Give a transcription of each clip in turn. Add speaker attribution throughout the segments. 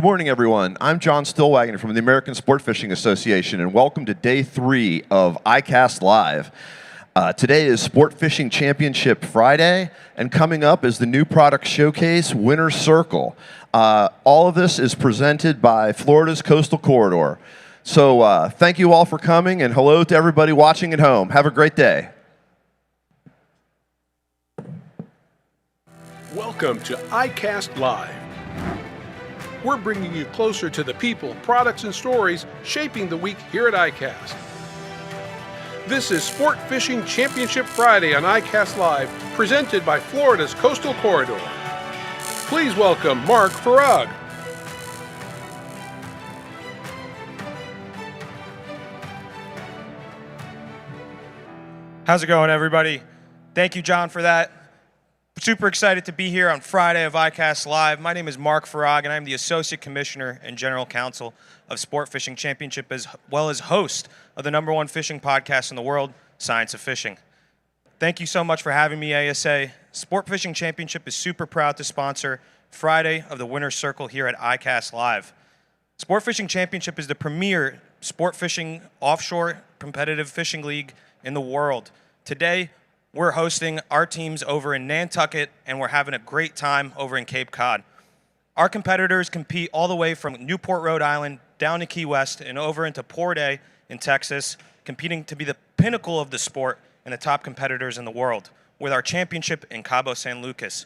Speaker 1: Good morning, everyone. I'm John Stillwagon from the American Sport Fishing Association, and welcome to Day 3 of ICAST Live. Today is Sport Fishing Championship Friday, and coming up is the new product showcase, Winner's Circle. All of this is presented by Florida's Coastal Corridor. So thank you all for coming, and hello to everybody watching at home. Have a great day.
Speaker 2: Welcome to ICAST Live. We're bringing you closer to the people, products, and stories shaping the week here at ICAST. This is Sport Fishing Championship Friday on ICAST Live, presented by Florida's Coastal Corridor. Please welcome Mark Farag.
Speaker 3: How's it going, everybody? Thank you, John, for that. Super excited to be here on Friday of ICAST Live. My name is Mark Farag, and I'm the Associate Commissioner and General Counsel of Sport Fishing Championship, as well as host of the #1 fishing podcast in the world, Science of Fishing. Thank you so much for having me, ASA. Sport Fishing Championship is super proud to sponsor Friday of the Winner's Circle here at ICAST Live. Sport Fishing Championship is the premier sport fishing offshore competitive fishing league in the world. Today, we're hosting our teams over in Nantucket, and we're having a great time over in Cape Cod. Our competitors compete all the way from Newport, Rhode Island, down to Key West, and over into Port A in Texas, competing to be the pinnacle of the sport and the top competitors in the world, with our championship in Cabo San Lucas.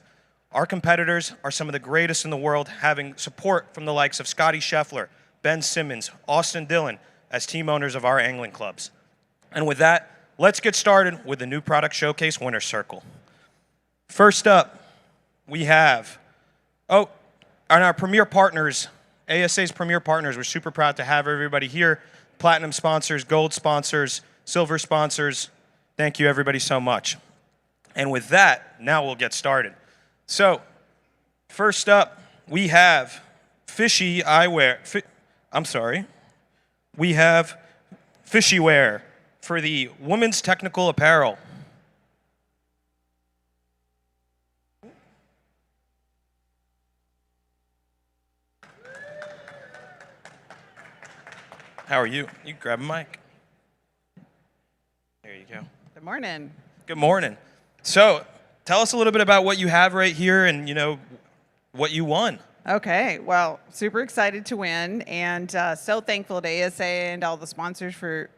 Speaker 3: Our competitors are some of the greatest in the world, having support from the likes of Scotty Scheffler, Ben Simmons, Austin Dillon, as team owners of our angling clubs. And with that, let's get started with the new product showcase, Winner's Circle. First up, we have, on our premier partners, ASA's premier partners. We're super proud to have everybody here. Platinum sponsors, gold sponsors, silver sponsors. Thank you, everybody, so much. And with that, now we'll get started. So, first up, we have Fishy Eyewear. We have Fishy Wear for the women's technical apparel. How are you? You grab a mic. There you go.
Speaker 4: Good morning.
Speaker 3: Good morning. So, tell us a little bit about what you have right here and, what you won.
Speaker 4: Okay, well, super excited to win, and so thankful to ASA and all the sponsors for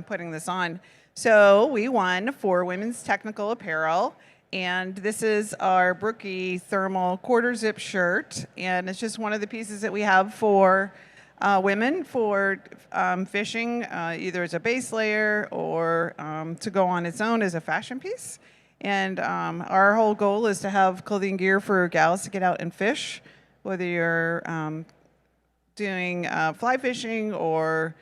Speaker 4: putting this on. So we won for women's technical apparel, and this is our Brookie thermal quarter zip shirt, and it's just one of the pieces that we have for women for fishing, either as a base layer or to go on its own as a fashion piece. And our whole goal is to have clothing gear for gals to get out and fish, whether you're doing fly fishing or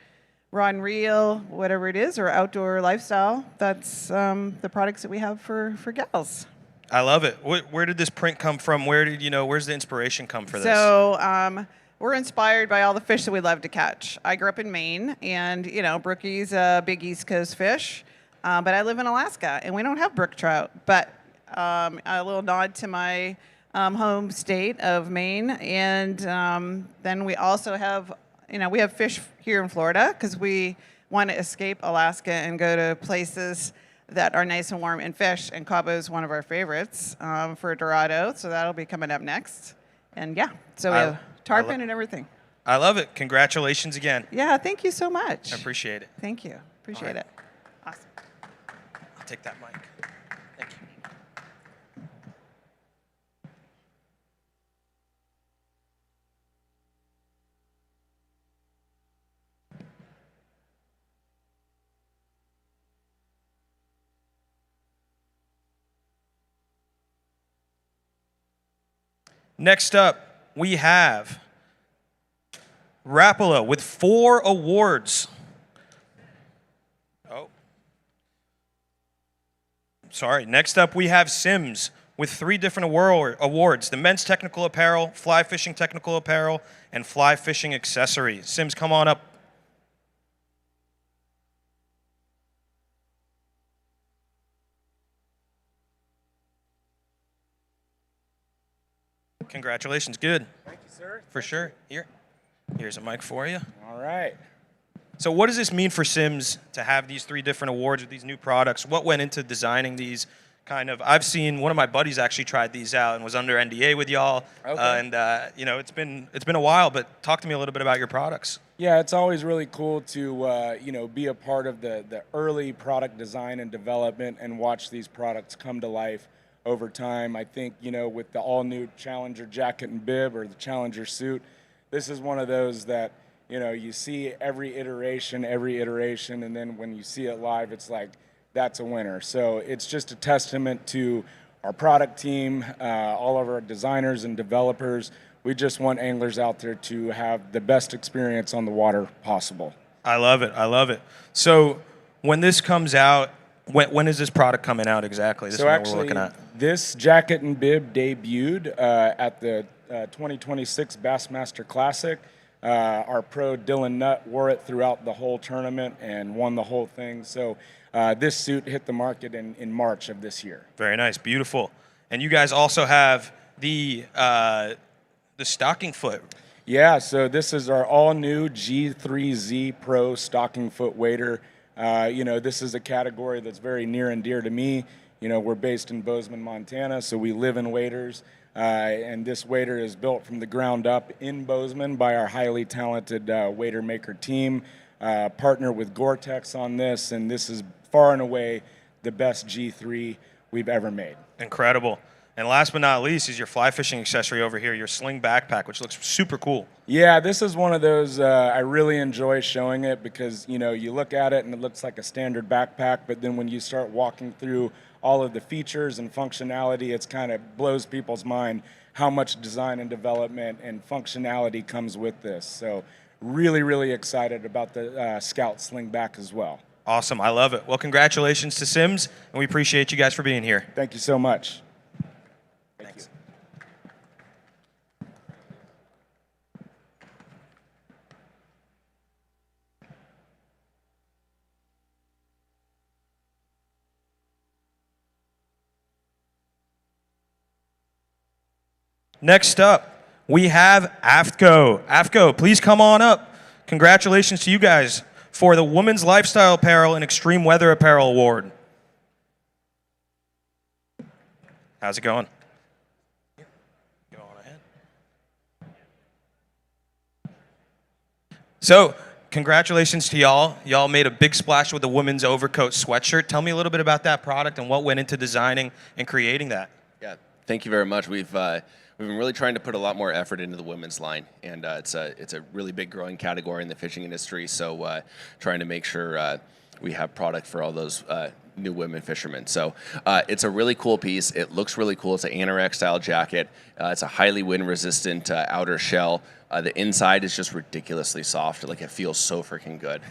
Speaker 4: rod and reel, whatever it is, or outdoor lifestyle. That's the products that we have for gals.
Speaker 3: I love it. Where did this print come from? Where's the inspiration come for this?
Speaker 4: So we're inspired by all the fish that we love to catch. I grew up in Maine, and brookie's a big East Coast fish, but I live in Alaska, and we don't have brook trout. But a little nod to my home state of Maine, and then we also have we have fish here in Florida because we want to escape Alaska and go to places that are nice and warm and fish. And Cabo is one of our favorites for Dorado, so that'll be coming up next. And so we have tarpon and everything.
Speaker 3: I love it. Congratulations again.
Speaker 4: Yeah, thank you so much.
Speaker 3: I appreciate it.
Speaker 4: Thank you. Appreciate it. Awesome.
Speaker 3: I'll take that mic. Thank you. Next up, we have Rapala with 4 awards. Next up, we have Sims with 3 different awards: the men's technical apparel, fly fishing technical apparel, and fly fishing accessory. Sims, come on up. Congratulations. Good.
Speaker 5: Thank you, sir.
Speaker 3: For sure. Here's a mic for you.
Speaker 5: All right.
Speaker 3: So what does this mean for Sims to have these 3 different awards with these new products? What went into designing these? I've seen one of my buddies actually tried these out and was under NDA with y'all.
Speaker 5: Okay.
Speaker 3: It's been a while, but talk to me a little bit about your products.
Speaker 5: Yeah, it's always really cool to be a part of the early product design and development and watch these products come to life over time. I think with the all new Challenger jacket and bib or the Challenger suit, this is one of those that you see every iteration, and then when you see it live, it's like, that's a winner. So it's just a testament to our product team, all of our designers and developers. We just want anglers out there to have the best experience on the water possible.
Speaker 3: I love it. So when this comes out, when is this product coming out exactly? This
Speaker 5: So
Speaker 3: is what
Speaker 5: actually,
Speaker 3: we're looking at.
Speaker 5: this jacket and bib debuted at the 2026 Bassmaster Classic. Our pro Dylan Nutt wore it throughout the whole tournament and won the whole thing. So this suit hit the market in March of this year.
Speaker 3: Very nice, beautiful. And you guys also have the stocking foot.
Speaker 5: Yeah, so this is our all-new G3Z Pro stocking foot wader. This is a category that's very near and dear to me. We're based in Bozeman, Montana, so we live in waders. And this wader is built from the ground up in Bozeman by our highly talented wader maker team. Partner with Gore-Tex on this, and this is far and away the best G3 we've ever made.
Speaker 3: Incredible. And last but not least is your fly fishing accessory over here, your sling backpack, which looks super cool.
Speaker 5: Yeah, this is one of those, I really enjoy showing it because, you look at it and it looks like a standard backpack, but then when you start walking through all of the features and functionality, it's kind of blows people's mind how much design and development and functionality comes with this. So really, really excited about the Scout sling back as well.
Speaker 3: Awesome, I love it. Well, congratulations to Sims, and we appreciate you guys for being here.
Speaker 5: Thank you so much.
Speaker 3: Thanks. Next up, we have AFTCO. AFTCO, please come on up. Congratulations to you guys for the Women's Lifestyle Apparel and Extreme Weather Apparel Award. How's it going? Go on ahead. So, congratulations to y'all. Y'all made a big splash with the women's overcoat sweatshirt. Tell me a little bit about that product and what went into designing and creating that.
Speaker 6: Yeah, thank you very much. We've been really trying to put a lot more effort into the women's line, and it's a really big growing category in the fishing industry. So trying to make sure we have product for all those new women fishermen. So it's a really cool piece. It looks really cool. It's an anorak style jacket. It's a highly wind resistant outer shell. The inside is just ridiculously soft. Like, it feels so freaking good.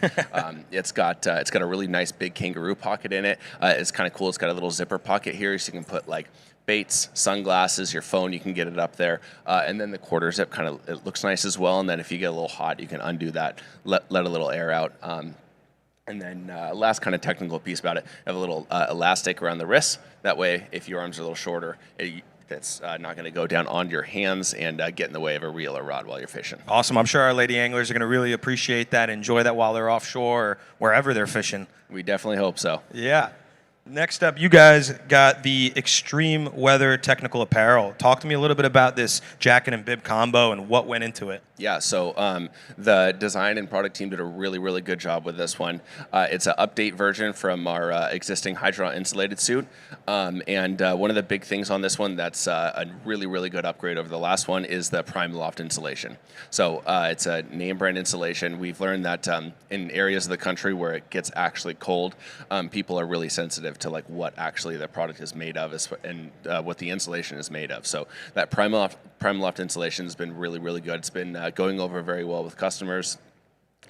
Speaker 6: It's got a really nice big kangaroo pocket in it. It's kind of cool. It's got a little zipper pocket here, so you can put like baits, sunglasses, your phone, you can get it up there. And then the quarter zip it looks nice as well. And then if you get a little hot, you can undo that, let a little air out. And then last kind of technical piece about it, have a little elastic around the wrist. That way, if your arms are a little shorter, that's not going to go down onto your hands and get in the way of a reel or rod while you're fishing.
Speaker 3: Awesome. I'm sure our lady anglers are going to really appreciate that, enjoy that while they're offshore or wherever they're fishing.
Speaker 6: We definitely hope so.
Speaker 3: Yeah. Next up, you guys got the Extreme Weather Technical Apparel. Talk to me a little bit about this jacket and bib combo and what went into it.
Speaker 6: Yeah, so the design and product team did a really, really good job with this one. It's an update version from our existing Hydra insulated suit. And one of the big things on this one that's a really, really good upgrade over the last one is the Prime Loft insulation. So it's a name brand insulation. We've learned that in areas of the country where it gets actually cold, people are really sensitive to like what actually the product is made of and what the insulation is made of. So that Prime Loft insulation has been really, really good. It's been going over very well with customers.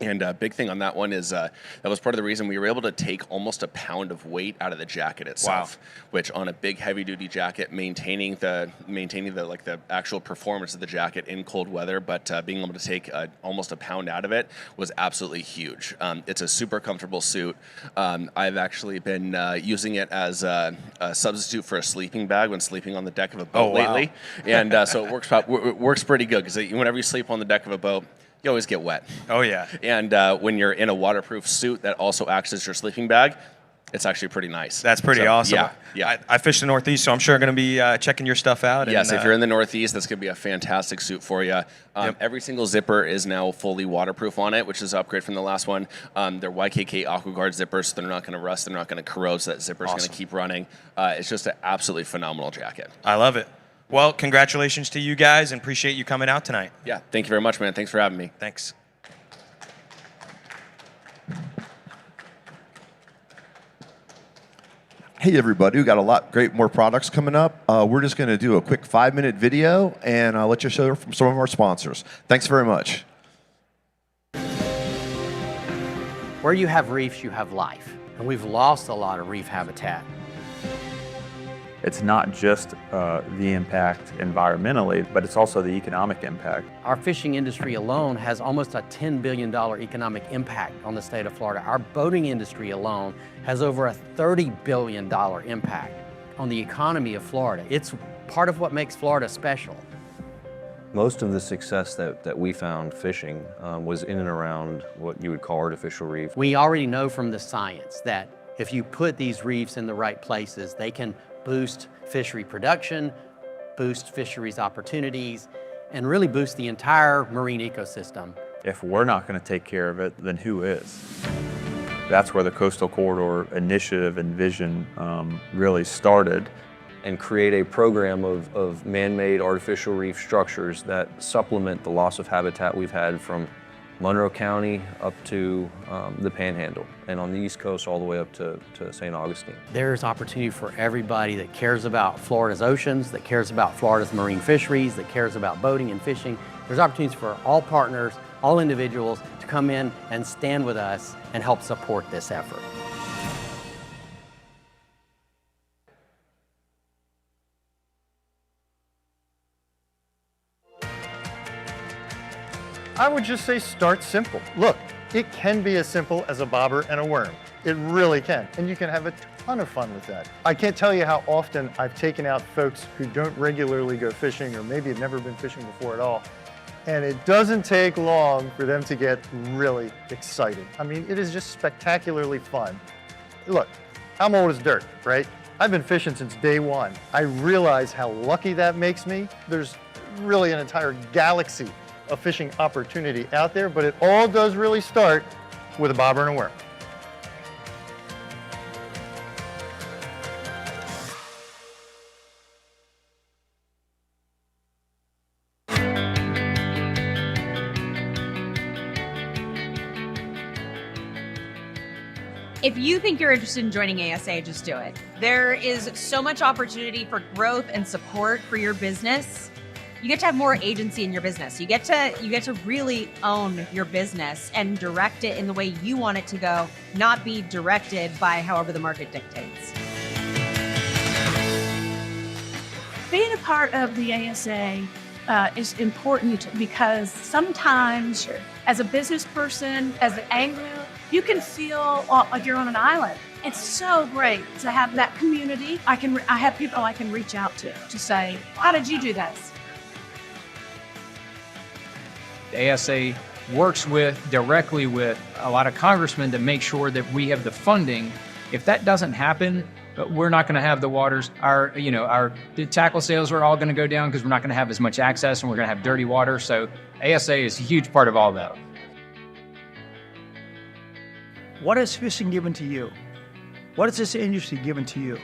Speaker 6: And a big thing on that one is that was part of the reason we were able to take almost a pound of weight out of the jacket itself, which on a big heavy duty jacket, maintaining the like the actual performance of the jacket in cold weather, but being able to take almost a pound out of it was absolutely huge. It's a super comfortable suit. I've actually been using it as a substitute for a sleeping bag when sleeping on the deck of a boat lately, and so it works pretty good because whenever you sleep on the deck of a boat, you always get wet.
Speaker 3: Oh, yeah.
Speaker 6: And when you're in a waterproof suit that also acts as your sleeping bag, it's actually pretty nice.
Speaker 3: That's pretty awesome.
Speaker 6: Yeah.
Speaker 3: I fish the Northeast, so I'm sure I'm going to be checking your stuff out.
Speaker 6: Yes, if you're in the Northeast, that's going to be a fantastic suit for you. Every single zipper is now fully waterproof on it, which is an upgrade from the last one. They're YKK AquaGuard zippers, so they're not going to rust, they're not going to corrode, so that zipper's going to keep running. It's just an absolutely phenomenal jacket.
Speaker 3: I love it. Well, congratulations to you guys, and appreciate you coming out tonight.
Speaker 6: Yeah, thank you very much, man. Thanks for having me.
Speaker 3: Thanks.
Speaker 1: Hey everybody, we got a lot great more products coming up. We're just going to do a quick 5-minute video and I'll let you show from some of our sponsors. Thanks very much.
Speaker 7: Where you have reefs, you have life. And we've lost a lot of reef habitat.
Speaker 8: It's not just the impact environmentally, but it's also the economic impact.
Speaker 7: Our fishing industry alone has almost a $10 billion economic impact on the state of Florida. Our boating industry alone has over a $30 billion impact on the economy of Florida. It's part of what makes Florida special.
Speaker 9: Most of the success that we found fishing was in and around what you would call artificial reef.
Speaker 7: We already know from the science that if you put these reefs in the right places, they can boost fishery production, boost fisheries opportunities, and really boost the entire marine ecosystem.
Speaker 8: If we're not going to take care of it, then who is? That's where the Coastal Corridor Initiative and vision really started.
Speaker 9: And create a program of man-made artificial reef structures that supplement the loss of habitat we've had from Monroe County up to the Panhandle, and on the East Coast all the way up to St. Augustine.
Speaker 7: There's opportunity for everybody that cares about Florida's oceans, that cares about Florida's marine fisheries, that cares about boating and fishing. There's opportunities for all partners, all individuals to come in and stand with us and help support this effort.
Speaker 10: I would just say start simple. Look, it can be as simple as a bobber and a worm. It really can, and you can have a ton of fun with that. I can't tell you how often I've taken out folks who don't regularly go fishing or maybe have never been fishing before at all, and it doesn't take long for them to get really excited. I mean, it is just spectacularly fun. Look, I'm old as dirt, right? I've been fishing since day one. I realize how lucky that makes me. There's really an entire galaxy of fishing opportunity out there, but it all does really start with a bobber and a worm.
Speaker 11: If you think you're interested in joining ASA, just do it. There is so much opportunity for growth and support for your business. You get to have more agency in your business. You get to really own your business and direct it in the way you want it to go, not be directed by however the market dictates.
Speaker 12: Being a part of the ASA is important because sometimes as a business person, as an angler, you can feel like you're on an island. It's so great to have that community. I have people I can reach out to say, how did you do this?
Speaker 13: The ASA works directly with a lot of congressmen to make sure that we have the funding. If that doesn't happen, we're not going to have the waters. The tackle sales are all going to go down because we're not going to have as much access and we're going to have dirty water. So ASA is a huge part of all that.
Speaker 14: What has fishing given to you? What has this industry given to you?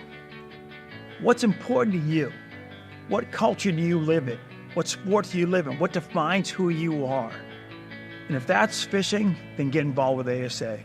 Speaker 14: What's important to you? What culture do you live in? What sport do you live in? What defines who you are? And if that's fishing, then get involved with ASA.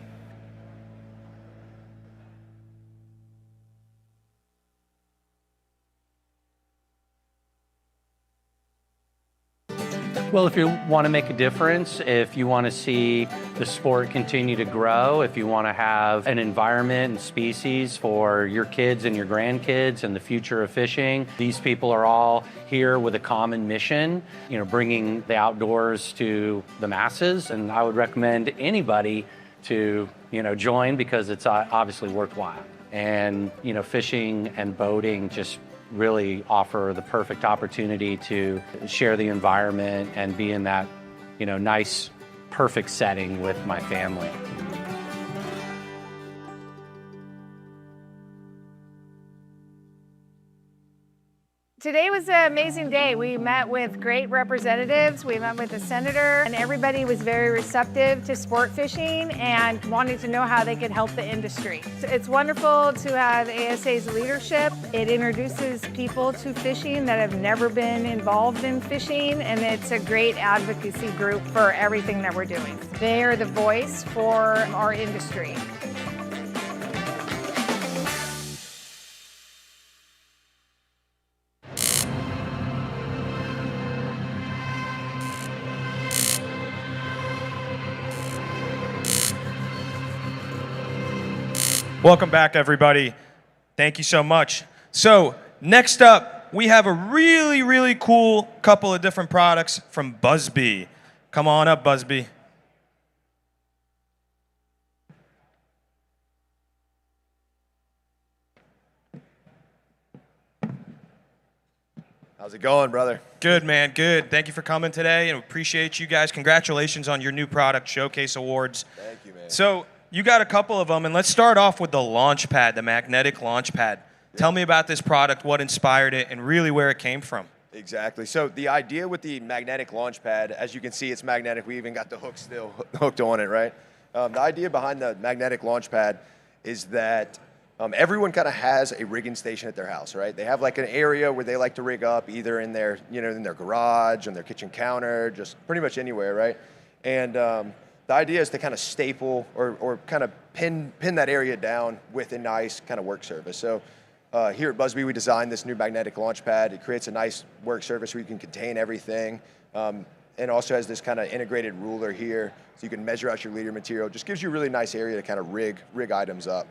Speaker 7: Well, if you want to make a difference, if you want to see the sport continue to grow, if you want to have an environment and species for your kids and your grandkids and the future of fishing, these people are all here with a common mission, bringing the outdoors to the masses. And I would recommend anybody to, join because it's obviously worthwhile. And, fishing and boating just really offer the perfect opportunity to share the environment and be in that, nice, perfect setting with my family.
Speaker 15: Today was an amazing day. We met with great representatives. We met with the senator, and everybody was very receptive to sport fishing and wanted to know how they could help the industry. It's wonderful to have ASA's leadership. It introduces people to fishing that have never been involved in fishing, and it's a great advocacy group for everything that we're doing. They are the voice for our industry.
Speaker 3: Welcome back, everybody. Thank you so much. So next up, we have a really, really cool couple of different products from Busby. Come on up, Busby.
Speaker 16: How's it going, brother?
Speaker 3: Good, man, good. Thank you for coming today, and appreciate you guys. Congratulations on your new product showcase awards.
Speaker 16: Thank you, man.
Speaker 3: So you got a couple of them, and let's start off with the launch pad, the magnetic launch pad. Yeah. Tell me about this product, what inspired it, and really where it came from.
Speaker 16: Exactly. So the idea with the magnetic launch pad, as you can see, it's magnetic. We even got the hook still hooked on it, right? The idea behind the magnetic launch pad is that everyone kind of has a rigging station at their house, right? They have like an area where they like to rig up, either in their, in their garage, on their kitchen counter, just pretty much anywhere, right? And the idea is to kind of staple or kind of pin that area down with a nice kind of work surface. So here at Busby, we designed this new magnetic launch pad. It creates a nice work surface where you can contain everything. And also has this kind of integrated ruler here, so you can measure out your leader material. Just gives you a really nice area to kind of rig items up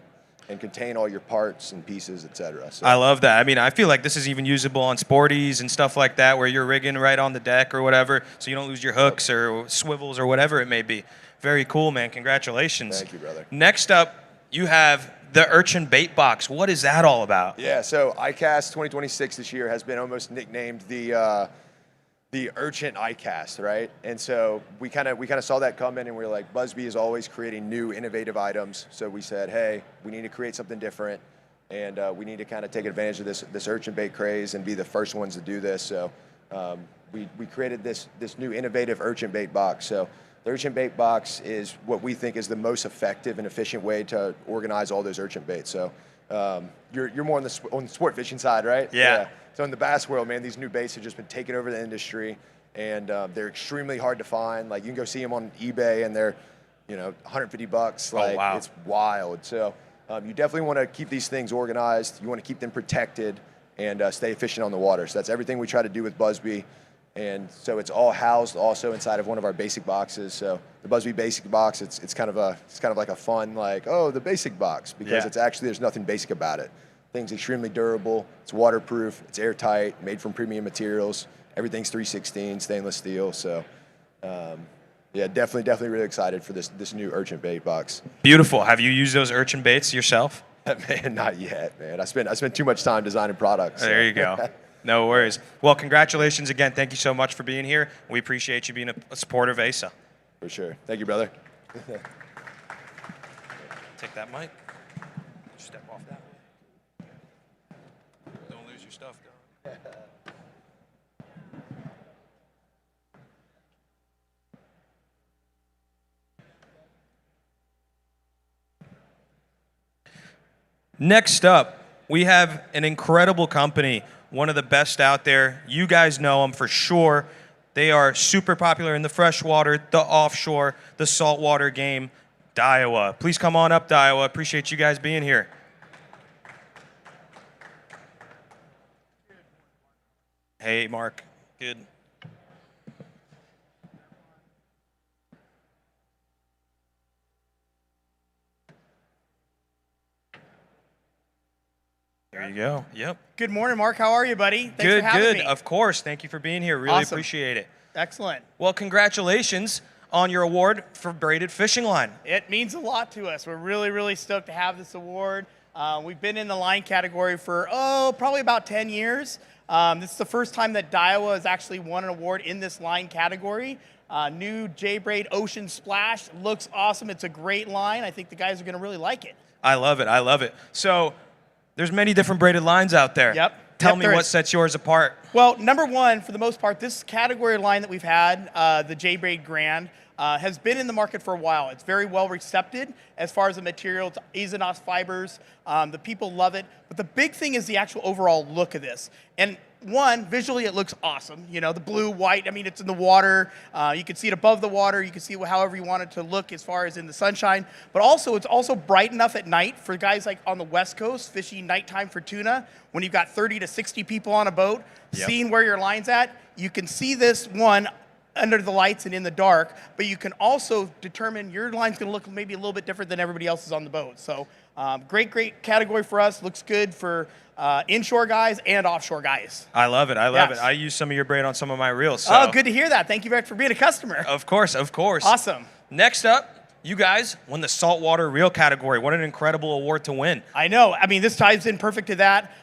Speaker 16: and contain all your parts and pieces, et cetera. So.
Speaker 3: I love that. I mean, I feel like this is even usable on sporties and stuff like that, where you're rigging right on the deck or whatever, so you don't lose your hooks or swivels or whatever it may be. Very cool, man. Congratulations.
Speaker 16: Thank you, brother.
Speaker 3: Next up, you have the Urchin Bait Box. What is that all about?
Speaker 16: Yeah, so ICAST 2026 this year has been almost nicknamed the Urchin ICAST, right? And so we kind of saw that coming, and we were like, Busby is always creating new, innovative items. So we said, hey, we need to create something different, and we need to kind of take advantage of this urchin bait craze and be the first ones to do this. So we created this new innovative urchin bait box. So the urchin bait box is what we think is the most effective and efficient way to organize all those urchin baits. So you're more on the sport fishing side, right?
Speaker 3: Yeah.
Speaker 16: So in the bass world, man, these new baits have just been taking over the industry, and they're extremely hard to find. Like, you can go see them on eBay, and they're, $150. Like,
Speaker 3: oh, wow.
Speaker 16: It's wild. So you definitely want to keep these things organized. You want to keep them protected and stay efficient on the water. So that's everything we try to do with Busby. And so it's all housed also inside of one of our basic boxes. So the Busby basic box, it's kind of like a fun, like, oh, the basic box, because it's actually, there's nothing basic about it. Thing's extremely durable, it's waterproof, it's airtight, made from premium materials. Everything's 316 stainless steel. So yeah, definitely really excited for this new urchin bait box.
Speaker 3: Beautiful. Have you used those urchin baits yourself?
Speaker 16: Man, not yet, man. I spent too much time designing products. So.
Speaker 3: There you go. No worries. Well, congratulations again. Thank you so much for being here. We appreciate you being a supporter of ASA.
Speaker 16: For sure. Thank you, brother.
Speaker 3: Take that mic. Step off that way. Don't lose your stuff, though. Next up, we have an incredible company, one of the best out there. You guys know them for sure. They are super popular in the freshwater, the offshore, the saltwater game. Daiwa. Please come on up, Daiwa. Appreciate you guys being here. Hey, Mark. Good. There you go. Yep.
Speaker 17: Good morning, Mark. How are you, buddy? Thanks
Speaker 3: Good,
Speaker 17: for having
Speaker 3: good.
Speaker 17: me.
Speaker 3: Of course. Thank you for being here. Really
Speaker 17: Awesome.
Speaker 3: appreciate it.
Speaker 17: Excellent.
Speaker 3: Well, congratulations on your award for braided fishing line.
Speaker 17: It means a lot to us. We're really, really stoked to have this award. We've been in the line category for, probably about 10 years. This is the first time that Daiwa has actually won an award in this line category. New J-Braid Ocean Splash looks awesome. It's a great line. I think the guys are going to really like it.
Speaker 3: I love it. I love it. So there's many different braided lines out there.
Speaker 17: Yep.
Speaker 3: Tell
Speaker 17: Yep,
Speaker 3: me
Speaker 17: there
Speaker 3: what
Speaker 17: is.
Speaker 3: sets yours apart.
Speaker 17: Well, number one, for the most part, this category line that we've had, the J-Braid Grand, has been in the market for a while. It's very well accepted as far as the material. It's Isonos fibers. The people love it. But the big thing is the actual overall look of this. And one, visually it looks awesome. You know, the blue, white, I mean, it's in the water. You can see it above the water. You can see it however you want it to look as far as in the sunshine. But also, it's also bright enough at night for guys like on the West Coast fishing nighttime for tuna. When you've got 30 to 60 people on a boat, seeing where your line's at, you can see this, one, under the lights and in the dark, but you can also determine your line's going to look maybe a little bit different than everybody else's on the boat. So great category for us. Looks good for inshore guys and offshore guys.
Speaker 3: I love it. I love
Speaker 17: Yes.
Speaker 3: it. I use some of your braid on some of my reels. So.
Speaker 17: Oh, good to hear that. Thank you very much for being a customer.
Speaker 3: Of course, of course.
Speaker 17: Awesome.
Speaker 3: Next up, you guys won the saltwater reel category. What an incredible award to win.
Speaker 17: I know. I mean, this ties in perfect to that.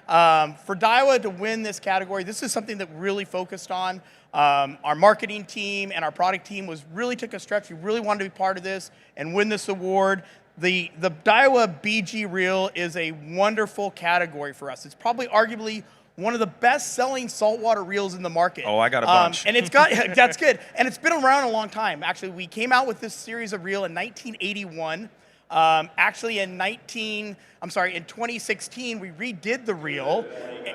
Speaker 17: For Daiwa to win this category, this is something that really focused on. Our marketing team and our product team really took a stretch. We really wanted to be part of this and win this award. The Daiwa BG reel is a wonderful category for us. It's probably arguably one of the best-selling saltwater reels in the market.
Speaker 3: Oh, I got a bunch.
Speaker 17: And it's got, that's good. And it's been around a long time. Actually, we came out with this series of reel in 1981. Actually, in 2016, we redid the reel.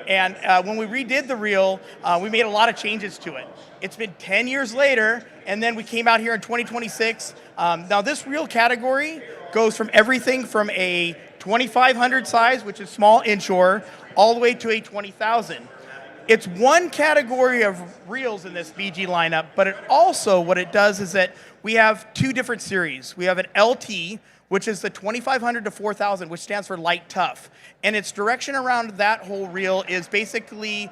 Speaker 17: And when we redid the reel, we made a lot of changes to it. It's been 10 years later, and then we came out here in 2026. Now, this reel category goes from everything from a 2,500 size, which is small inshore, all the way to a 20,000. It's one category of reels in this BG lineup, but it also, what it does is that we have two different series. We have an LT, which is the 2,500 to 4,000, which stands for light tough. And its direction around that whole reel is basically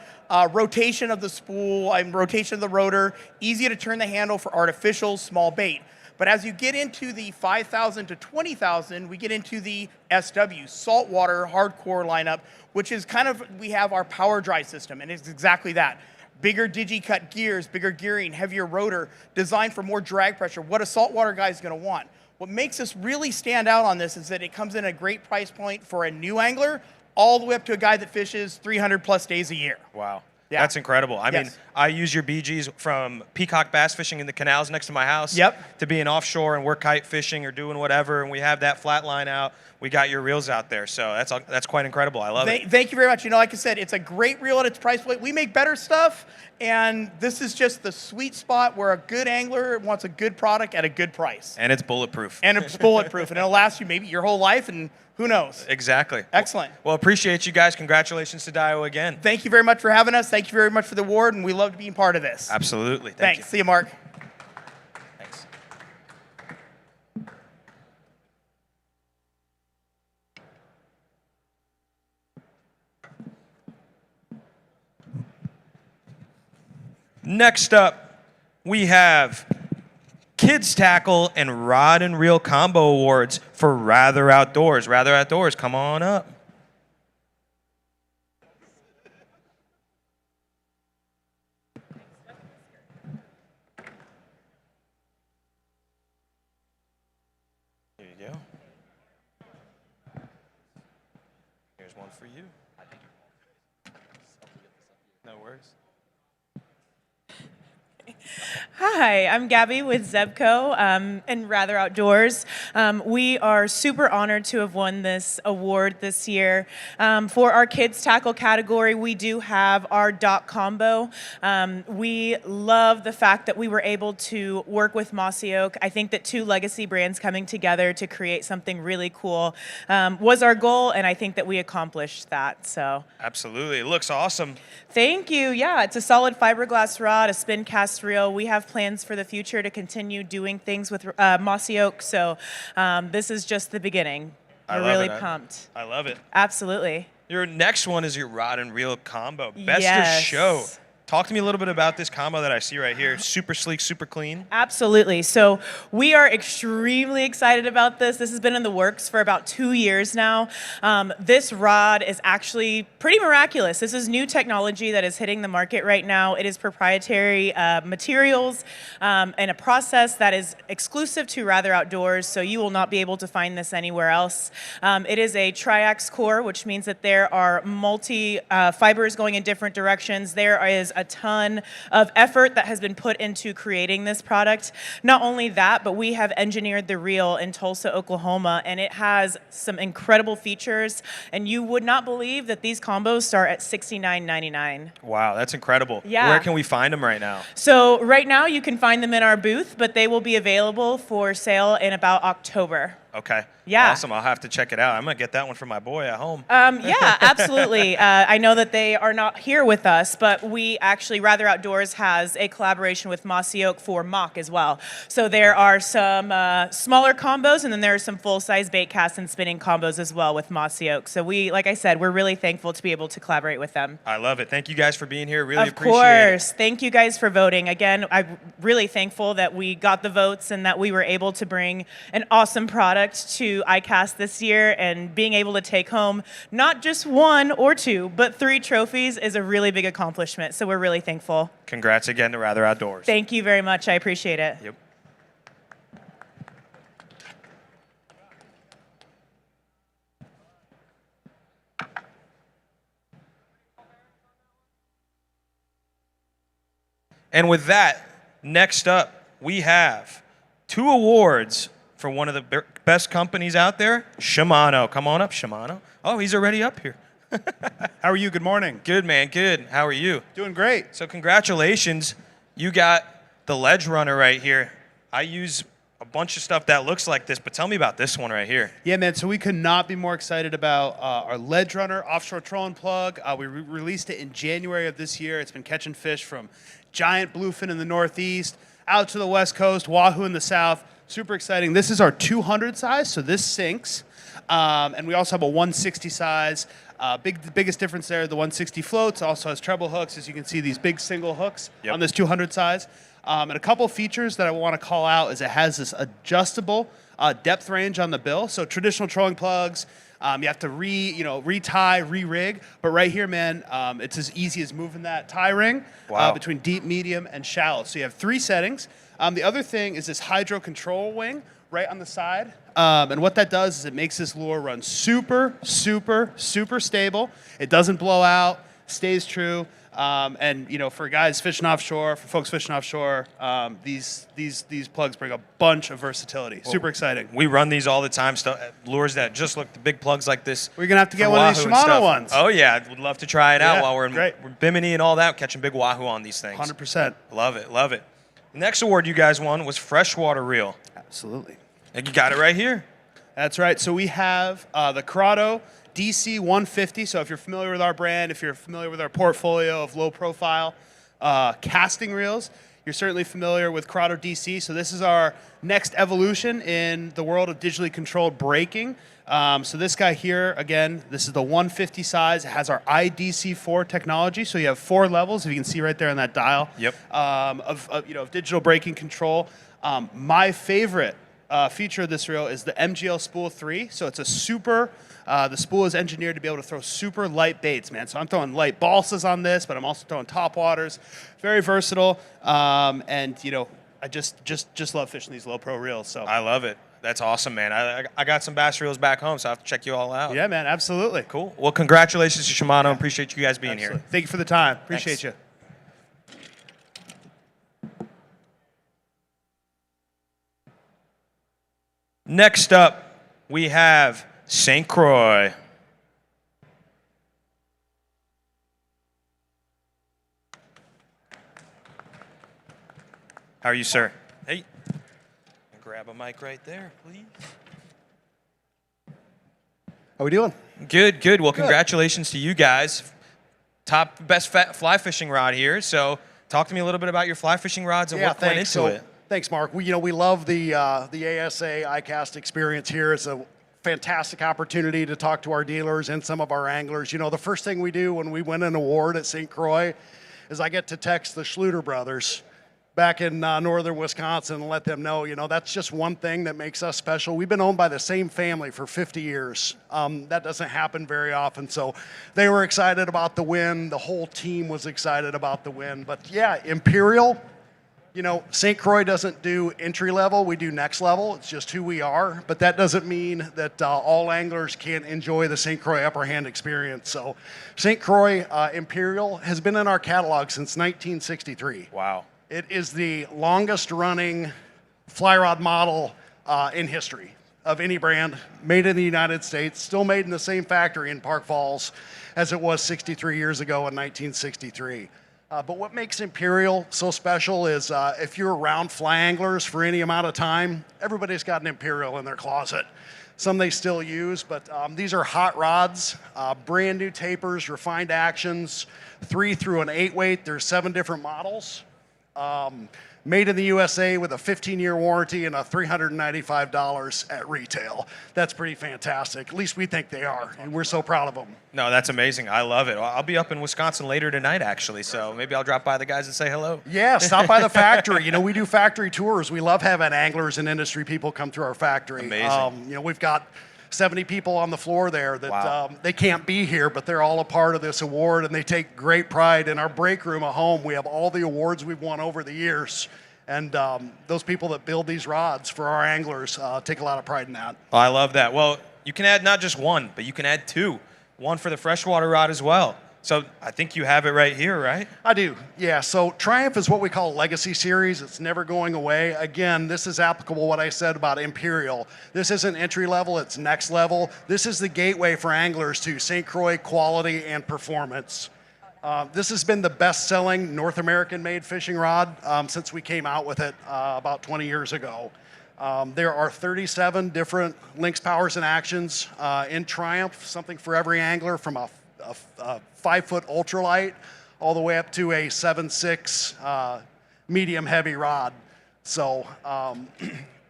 Speaker 17: rotation of the spool and rotation of the rotor, easy to turn the handle for artificial small bait. But as you get into the 5,000 to 20,000, we get into the SW, saltwater hardcore lineup, which is kind of, we have our power dry system, and it's exactly that. Bigger digi-cut gears, bigger gearing, heavier rotor, designed for more drag pressure, what a saltwater guy is going to want. What makes us really stand out on this is that it comes in a great price point for a new angler, all the way up to a guy that fishes 300 plus days a year.
Speaker 3: Wow.
Speaker 17: Yeah.
Speaker 3: That's incredible. I mean,
Speaker 17: Yes.
Speaker 3: I use your BGs from peacock bass fishing in the canals next to my house to being offshore, and we're kite fishing or doing whatever, and we have that flat line out. We got your reels out there, so that's quite incredible. I love it.
Speaker 17: Thank you very much. You know, like I said, it's a great reel at its price point. We make better stuff, and this is just the sweet spot where a good angler wants a good product at a good price.
Speaker 3: And it's bulletproof.
Speaker 17: And it's bulletproof, and it'll last you maybe your whole life, and who knows?
Speaker 3: Exactly.
Speaker 17: Excellent.
Speaker 3: Well, appreciate you guys. Congratulations to Daiwa again.
Speaker 17: Thank you very much for having us. Thank you very much for the award, and we love being part of this.
Speaker 3: Absolutely.
Speaker 17: Thanks. See you, Mark.
Speaker 3: Thanks. Next up, we have Kids Tackle and Rod and Reel Combo Awards for Rather Outdoors. Rather Outdoors, come on up. Here you go. Here's one for you. No worries.
Speaker 18: Hi, I'm Gabby with Zebco and Rather Outdoors. We are super honored to have won this award this year. For our kids tackle category, we do have our dock combo. We love the fact that we were able to work with Mossy Oak. I think that two legacy brands coming together to create something really cool was our goal, and I think that we accomplished that. So
Speaker 3: Absolutely. It looks awesome.
Speaker 18: thank you. Yeah, it's a solid fiberglass rod, a spin cast reel. We have plans for the future to continue doing things with Mossy Oak, so this is just the beginning.
Speaker 3: I
Speaker 18: We're
Speaker 3: love
Speaker 18: really
Speaker 3: it.
Speaker 18: pumped.
Speaker 3: I love it.
Speaker 18: Absolutely.
Speaker 3: Your next one is your rod and reel combo. Best
Speaker 18: Yes.
Speaker 3: of show. Talk to me a little bit about this combo that I see right here. Super sleek, super clean.
Speaker 18: Absolutely. So we are extremely excited about this. This has been in the works for about 2 years now. This rod is actually pretty miraculous. This is new technology that is hitting the market right now. It is proprietary materials and a process that is exclusive to Rather Outdoors, so you will not be able to find this anywhere else. It is a triax core, which means that there are multi fibers going in different directions. There is a ton of effort that has been put into creating this product. Not only that, but we have engineered the reel in Tulsa, Oklahoma, and it has some incredible features, and you would not believe that these combos start at $69.99.
Speaker 3: Wow, that's incredible.
Speaker 18: Yeah.
Speaker 3: Where can we find them right now?
Speaker 18: So right now you can find them in our booth, but they will be available for sale in about October.
Speaker 3: Okay.
Speaker 18: Yeah.
Speaker 3: Awesome. I'll have to check it out. I'm going to get that one for my boy at home.
Speaker 18: Yeah, absolutely. I know that they are not here with us, but we actually, Rather Outdoors has a collaboration with Mossy Oak for mock as well. So there are some smaller combos, and then there are some full-size bait casts and spinning combos as well with Mossy Oak. So we, like I said, we're really thankful to be able to collaborate with them.
Speaker 3: I love it. Thank you guys for being here. Really
Speaker 18: Of
Speaker 3: appreciate it.
Speaker 18: course. Thank you guys for voting. Again, I'm really thankful that we got the votes and that we were able to bring an awesome product to ICAST this year, and being able to take home not just 1 or 2, but 3 trophies is a really big accomplishment. So we're really thankful.
Speaker 3: Congrats again to Rather Outdoors.
Speaker 18: Thank you very much. I appreciate it.
Speaker 3: Yep. And with that, next up, we have 2 awards for one of the best companies out there, Shimano. Come on up, Shimano. Oh, he's already up here.
Speaker 19: How are you? Good morning.
Speaker 3: Good, man. Good. How are you?
Speaker 19: Doing great.
Speaker 3: So congratulations. You got the Ledge Runner right here. I use a bunch of stuff that looks like this, but tell me about this one right here.
Speaker 19: Yeah, man, so we could not be more excited about our Ledge Runner offshore trolling plug. We released it in January of this year. It's been catching fish from giant bluefin in the northeast, out to the west coast, wahoo in the south. Super exciting. This is our 200 size, so this sinks. And we also have a 160 size. The biggest difference there, the 160 floats, also has treble hooks. As you can see, these big single hooks on this 200 size. And a couple features that I want to call out is it has this adjustable depth range on the bill. So traditional trolling plugs, you have to retie, re-rig. But right here, man, it's as easy as moving that tie ring between deep, medium, and shallow. So you have 3 settings. The other thing is this hydro control wing right on the side. And what that does is it makes this lure run super, super, super stable. It doesn't blow out, stays true. And for guys fishing offshore, for folks fishing offshore, these plugs bring a bunch of versatility. Super exciting.
Speaker 3: We run these all the time. Lures that just look the big plugs like this.
Speaker 19: We're gonna have to get one of these Shimano ones.
Speaker 3: Oh yeah, we'd love to try it out
Speaker 19: Yeah,
Speaker 3: while we're in Bimini and all that, catching big wahoo on these things.
Speaker 19: 100%.
Speaker 3: Love it, love it. The next award you guys won was freshwater reel.
Speaker 19: Absolutely.
Speaker 3: And you got it right here.
Speaker 19: That's right. So we have the Corrado DC 150. So if you're familiar with our brand, if you're familiar with our portfolio of low profile casting reels, you're certainly familiar with Corrado DC. So this is our next evolution in the world of digitally controlled braking. So this guy here, again, this is the 150 size. It has our IDC4 technology. So you have 4 levels, if you can see right there on that dial.
Speaker 3: Yep.
Speaker 19: Of digital braking control. My favorite feature of this reel is the MGL Spool 3. So it's a super, the spool is engineered to be able to throw super light baits, man. So I'm throwing light balsas on this, but I'm also throwing top waters. Very versatile. And I just love fishing these low pro reels. So
Speaker 3: I love it. That's awesome, man. I got some bass reels back home, so I have to check you all out.
Speaker 19: Yeah, man, absolutely.
Speaker 3: Cool. Well, congratulations to Shimano. Appreciate you guys being here.
Speaker 19: Thank you for the time. Appreciate
Speaker 3: Thanks.
Speaker 19: you.
Speaker 3: Next up, we have St. Croix. How are you, sir? Hey. Grab a mic right there, please.
Speaker 20: How we doing?
Speaker 3: Good, good. Well, congratulations to you guys. Best fly fishing rod here. So talk to me a little bit about your fly fishing rods and what went into it.
Speaker 20: Thanks, Mark. We love the ASA ICAST experience here. It's a fantastic opportunity to talk to our dealers and some of our anglers. You know, the first thing we do when we win an award at St. Croix is I get to text the Schluter brothers back in northern Wisconsin and let them know, you know, that's just one thing that makes us special. We've been owned by the same family for 50 years. That doesn't happen very often. So they were excited about the win. The whole team was excited about the win. But yeah, Imperial, you know, St. Croix doesn't do entry level. We do next level. It's just who we are. But that doesn't mean that all anglers can't enjoy the St. Croix upper hand experience. So St. Croix Imperial has been in our catalog since 1963.
Speaker 3: Wow.
Speaker 20: It is the longest running fly rod model in history of any brand, made in the United States, still made in the same factory in Park Falls as it was 63 years ago in 1963. But what makes Imperial so special is if you're around fly anglers for any amount of time, everybody's got an Imperial in their closet. Some they still use, but these are hot rods, brand new tapers, refined actions, 3 through an 8 weight. There's 7 different models. Made in the USA with a 15-year warranty and a $395 at retail. That's pretty fantastic. At least we think they are, and we're so proud of them.
Speaker 3: No, that's amazing. I love it. I'll be up in Wisconsin later tonight, actually, so maybe I'll drop by the guys and say hello.
Speaker 20: Yeah, stop by the factory. You know, we do factory tours. We love having anglers and industry people come through our factory.
Speaker 3: Amazing.
Speaker 20: You know, we've got 70 people on the floor there that they can't be here, but they're all a part of this award, and they take great pride in our break room at home. We have all the awards we've won over the years, and those people that build these rods for our anglers take a lot of pride in that.
Speaker 3: I love that. Well, you can add not just one, but you can add 2. One for the freshwater rod as well. So I think you have it right here, right?
Speaker 20: I do, yeah. So Triumph is what we call a legacy series. It's never going away. Again, this is applicable what I said about Imperial. This isn't entry level, it's next level. This is the gateway for anglers to St. Croix quality and performance. This has been the best-selling North American-made fishing rod since we came out with it about 20 years ago. There are 37 different links, powers, and actions in Triumph, something for every angler from a 5-foot ultralight all the way up to a 7.6 medium heavy rod. So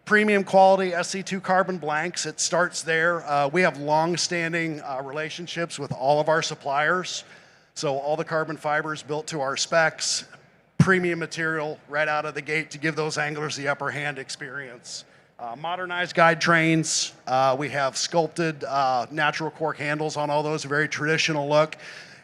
Speaker 20: premium quality SC2 carbon blanks, it starts there. We have long-standing relationships with all of our suppliers. So all the carbon fibers built to our specs, premium material right out of the gate to give those anglers the upper hand experience. Modernized guide trains. We have sculpted natural cork handles on all those, a very traditional look.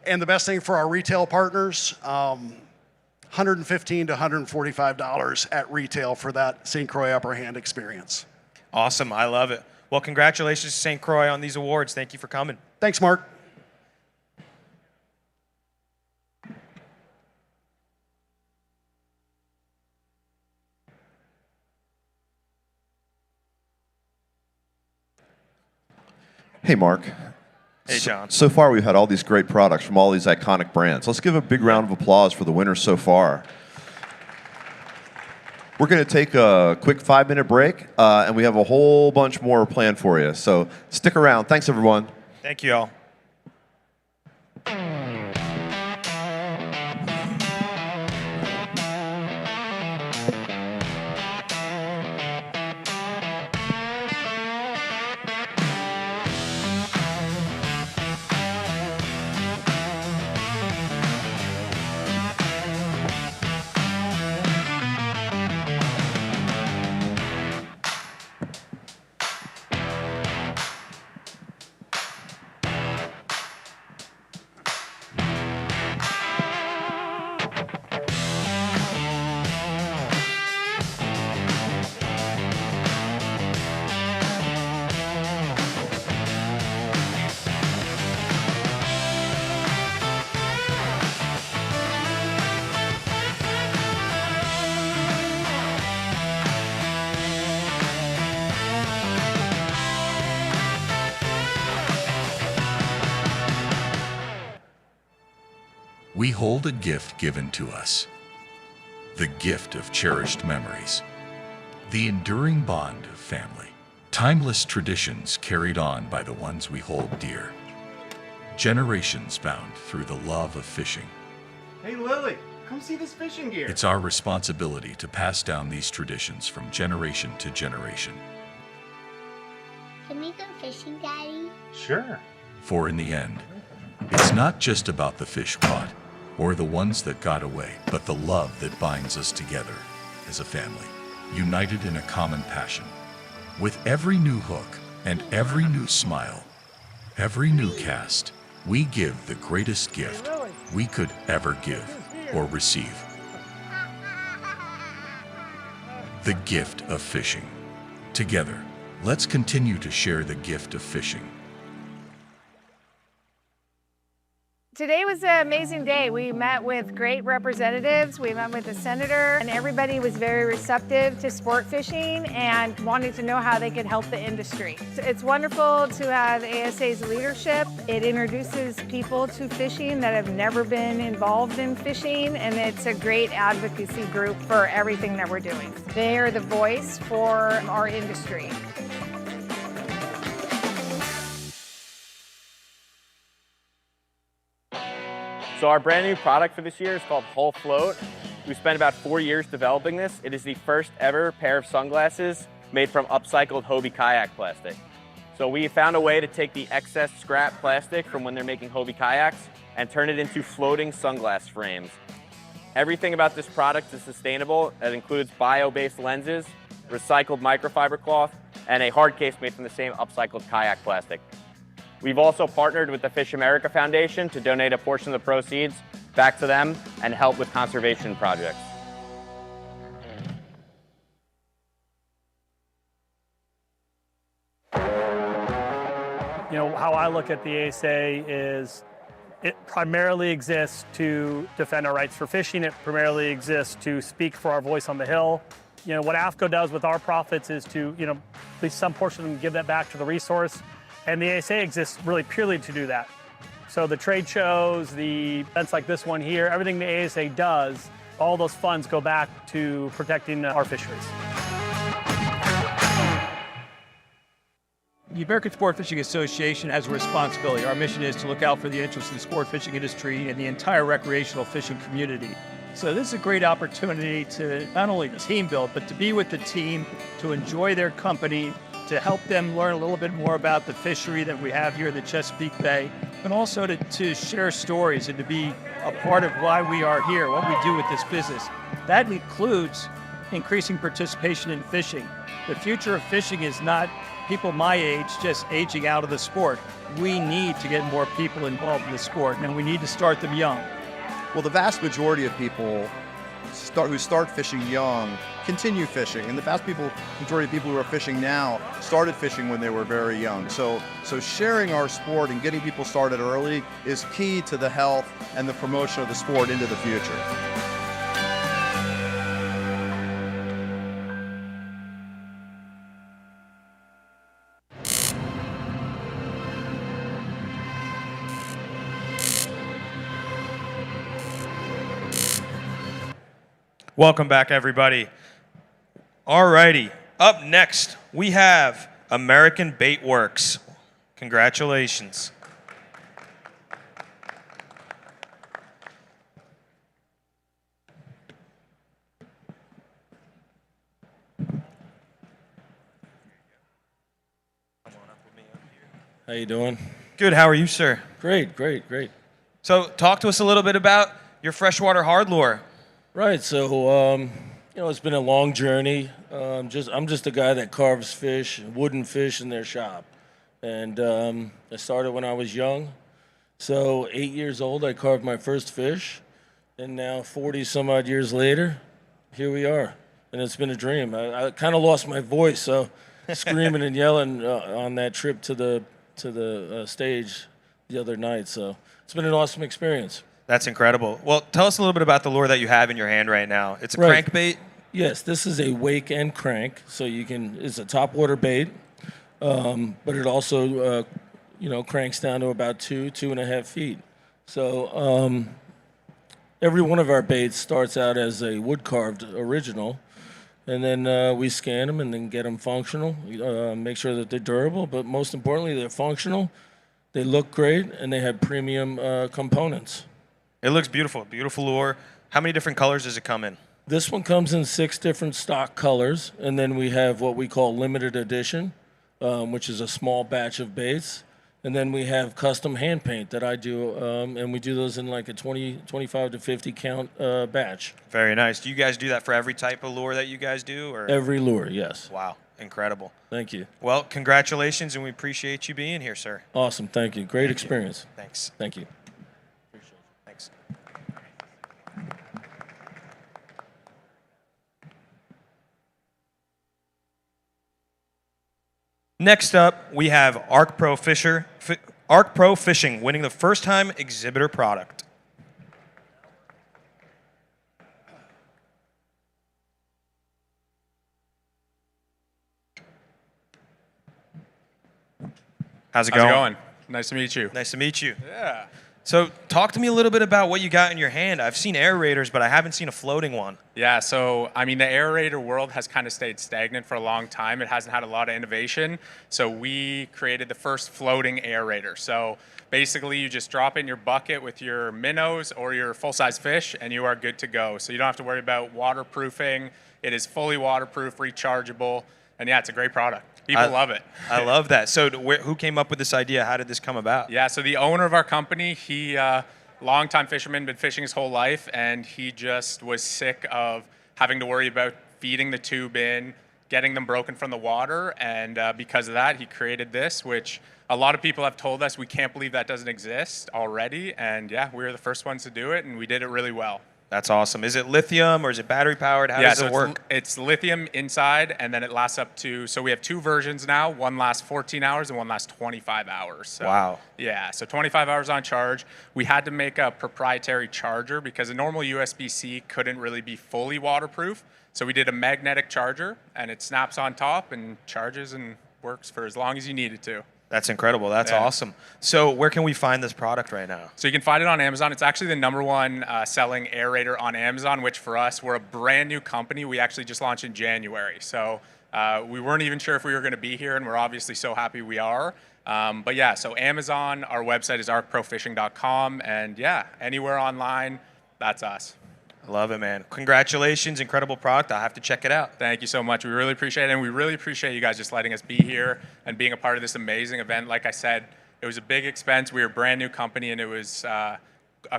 Speaker 20: And the best thing for our retail partners, $115 to $145 at retail for that St. Croix upper hand experience.
Speaker 3: Awesome. I love it. Well, congratulations to St. Croix on these awards. Thank you for coming.
Speaker 20: Thanks, Mark.
Speaker 1: Hey, Mark.
Speaker 3: Hey, John.
Speaker 1: So far, we've had all these great products from all these iconic brands. Let's give a big round of applause for the winners so far. We're going to take a quick 5-minute break, and we have a whole bunch more planned for you. So stick around. Thanks, everyone.
Speaker 3: Thank you all.
Speaker 21: We hold a gift given to us, the gift of cherished memories, the enduring bond of family, timeless traditions carried on by the ones we hold dear, generations bound through the love of fishing.
Speaker 22: Hey, Lily, come see this fishing gear.
Speaker 21: It's our responsibility to pass down these traditions from generation to generation.
Speaker 2: Can we go fishing, Daddy?
Speaker 22: Sure.
Speaker 21: For in the end, it's not just about the fish caught or the ones that got away, but the love that binds us together as a family, united in a common passion. With every new hook and every new smile, every new cast, we give the greatest gift we could ever give or receive. The gift of fishing. Together, let's continue to share the gift of fishing.
Speaker 15: Today was an amazing day. We met with great representatives. We met with the senator, and everybody was very receptive to sport fishing and wanted to know how they could help the industry. It's wonderful to have ASA's leadership. It introduces people to fishing that have never been involved in fishing, and it's a great advocacy group for everything that we're doing. They are the voice for our industry.
Speaker 4: So our brand new product for this year is called Hull Float. We spent about 4 years developing this. It is the first ever pair of sunglasses made from upcycled Hobie kayak plastic. So we found a way to take the excess scrap plastic from when they're making Hobie kayaks and turn it into floating sunglass frames. Everything about this product is sustainable. It includes bio-based lenses, recycled microfiber cloth, and a hard case made from the same upcycled kayak plastic. We've also partnered with the Fish America Foundation to donate a portion of the proceeds back to them and help with conservation projects.
Speaker 23: You know, how I look at the ASA is it primarily exists to defend our rights for fishing. It primarily exists to speak for our voice on the Hill. You know, what AFCO does with our profits is to, you know, at least some portion of them give that back to the resource. And the ASA exists really purely to do that. So the trade shows, the events like this one here, everything the ASA does, all those funds go back to protecting our fisheries.
Speaker 24: The American Sport Fishing Association has a responsibility. Our mission is to look out for the interests of the sport fishing industry and the entire recreational fishing community. So this is a great opportunity to not only team build, but to be with the team, to enjoy their company, to help them learn a little bit more about the fishery that we have here in the Chesapeake Bay, and also to share stories and to be a part of why we are here, what we do with this business. That includes increasing participation in fishing. The future of fishing is not people my age just aging out of the sport. We need to get more people involved in the sport, and we need to start them young.
Speaker 25: Well, the vast majority of people who start fishing young continue fishing, and the vast majority of people who are fishing now started fishing when they were very young. So sharing our sport and getting people started early is key to the health and the promotion of the sport into the future.
Speaker 3: Welcome back, everybody. Alrighty, up next, we have American Bait Works. Congratulations.
Speaker 26: How you doing?
Speaker 3: Good, how are you, sir?
Speaker 26: Great.
Speaker 3: So talk to us a little bit about your freshwater hard lure.
Speaker 26: Right, so, you know, it's been a long journey. I'm just a guy that carves fish, wooden fish in their shop. And I started when I was young. So 8 years old, I carved my first fish. And now 40 some odd years later, here we are. And it's been a dream. I kind of lost my voice, so screaming and yelling on that trip to the stage the other night. So it's been an awesome experience.
Speaker 3: That's incredible. Well, tell us a little bit about the lure that you have in your hand right now. It's a crankbait?
Speaker 26: Yes, this is a wake and crank. So it's a topwater bait, but it also, cranks down to about 2.5 feet. So every one of our baits starts out as a wood-carved original, and then we scan them and then get them functional, make sure that they're durable, but most importantly, they're functional, they look great, and they have premium components.
Speaker 3: It looks beautiful. Beautiful lure. How many different colors does it come in?
Speaker 26: This one comes in 6 different stock colors, and then we have what we call limited edition. which is a small batch of baits. And then we have custom hand paint that I do, and we do those in like a 25 to 50 count batch.
Speaker 3: Very nice. Do you guys do that for every type of lure that you guys do? Or?
Speaker 26: Every lure, yes.
Speaker 3: Wow, incredible.
Speaker 26: Thank you.
Speaker 3: Well, congratulations, and we appreciate you being here, sir.
Speaker 26: Awesome, thank you. Great experience.
Speaker 3: Thanks.
Speaker 26: Thank you.
Speaker 3: Thanks. Next up, we have Arc Pro Fishing winning the first time exhibitor product. How's it going?
Speaker 5: Nice to meet you.
Speaker 3: Nice to meet you.
Speaker 5: Yeah.
Speaker 3: So talk to me a little bit about what you got in your hand. I've seen aerators, but I haven't seen a floating one.
Speaker 5: Yeah, so I mean, the aerator world has kind of stayed stagnant for a long time. It hasn't had a lot of innovation. So we created the first floating aerator. So basically, you just drop in your bucket with your minnows or your full-size fish, and you are good to go. So you don't have to worry about waterproofing. It is fully waterproof, rechargeable, and yeah, it's a great product. People love it.
Speaker 3: I love that. So who came up with this idea? How did this come about?
Speaker 5: Yeah, so the owner of our company, he, longtime fisherman, been fishing his whole life, and he just was sick of having to worry about feeding the tube in, getting them broken from the water, and because of that, he created this, which a lot of people have told us we can't believe that doesn't exist already, and yeah, we were the first ones to do it, and we did it really well.
Speaker 3: That's awesome. Is it lithium or is it battery powered? How does it work?
Speaker 5: It's lithium inside, and then it lasts up to, so we have two versions now. One lasts 14 hours and one lasts 25 hours. So,
Speaker 3: wow.
Speaker 5: Yeah, so 25 hours on charge. We had to make a proprietary charger because a normal USB-C couldn't really be fully waterproof. So we did a magnetic charger, and it snaps on top and charges and works for as long as you need it to.
Speaker 3: That's incredible. That's awesome. So where can we find this product right now?
Speaker 5: So you can find it on Amazon. It's actually the #1 selling aerator on Amazon, which for us, we're a brand new company. We actually just launched in January. So we weren't even sure if we were going to be here, and we're obviously so happy we are. But yeah, so Amazon, our website is arcprofishing.com, and yeah, anywhere online, that's us.
Speaker 3: Love it, man. Congratulations. Incredible product. I'll have to check it out.
Speaker 5: Thank you so much. We really appreciate it, and we really appreciate you guys just letting us be here and being a part of this amazing event. Like I said, it was a big expense. We were a brand new company, and it was a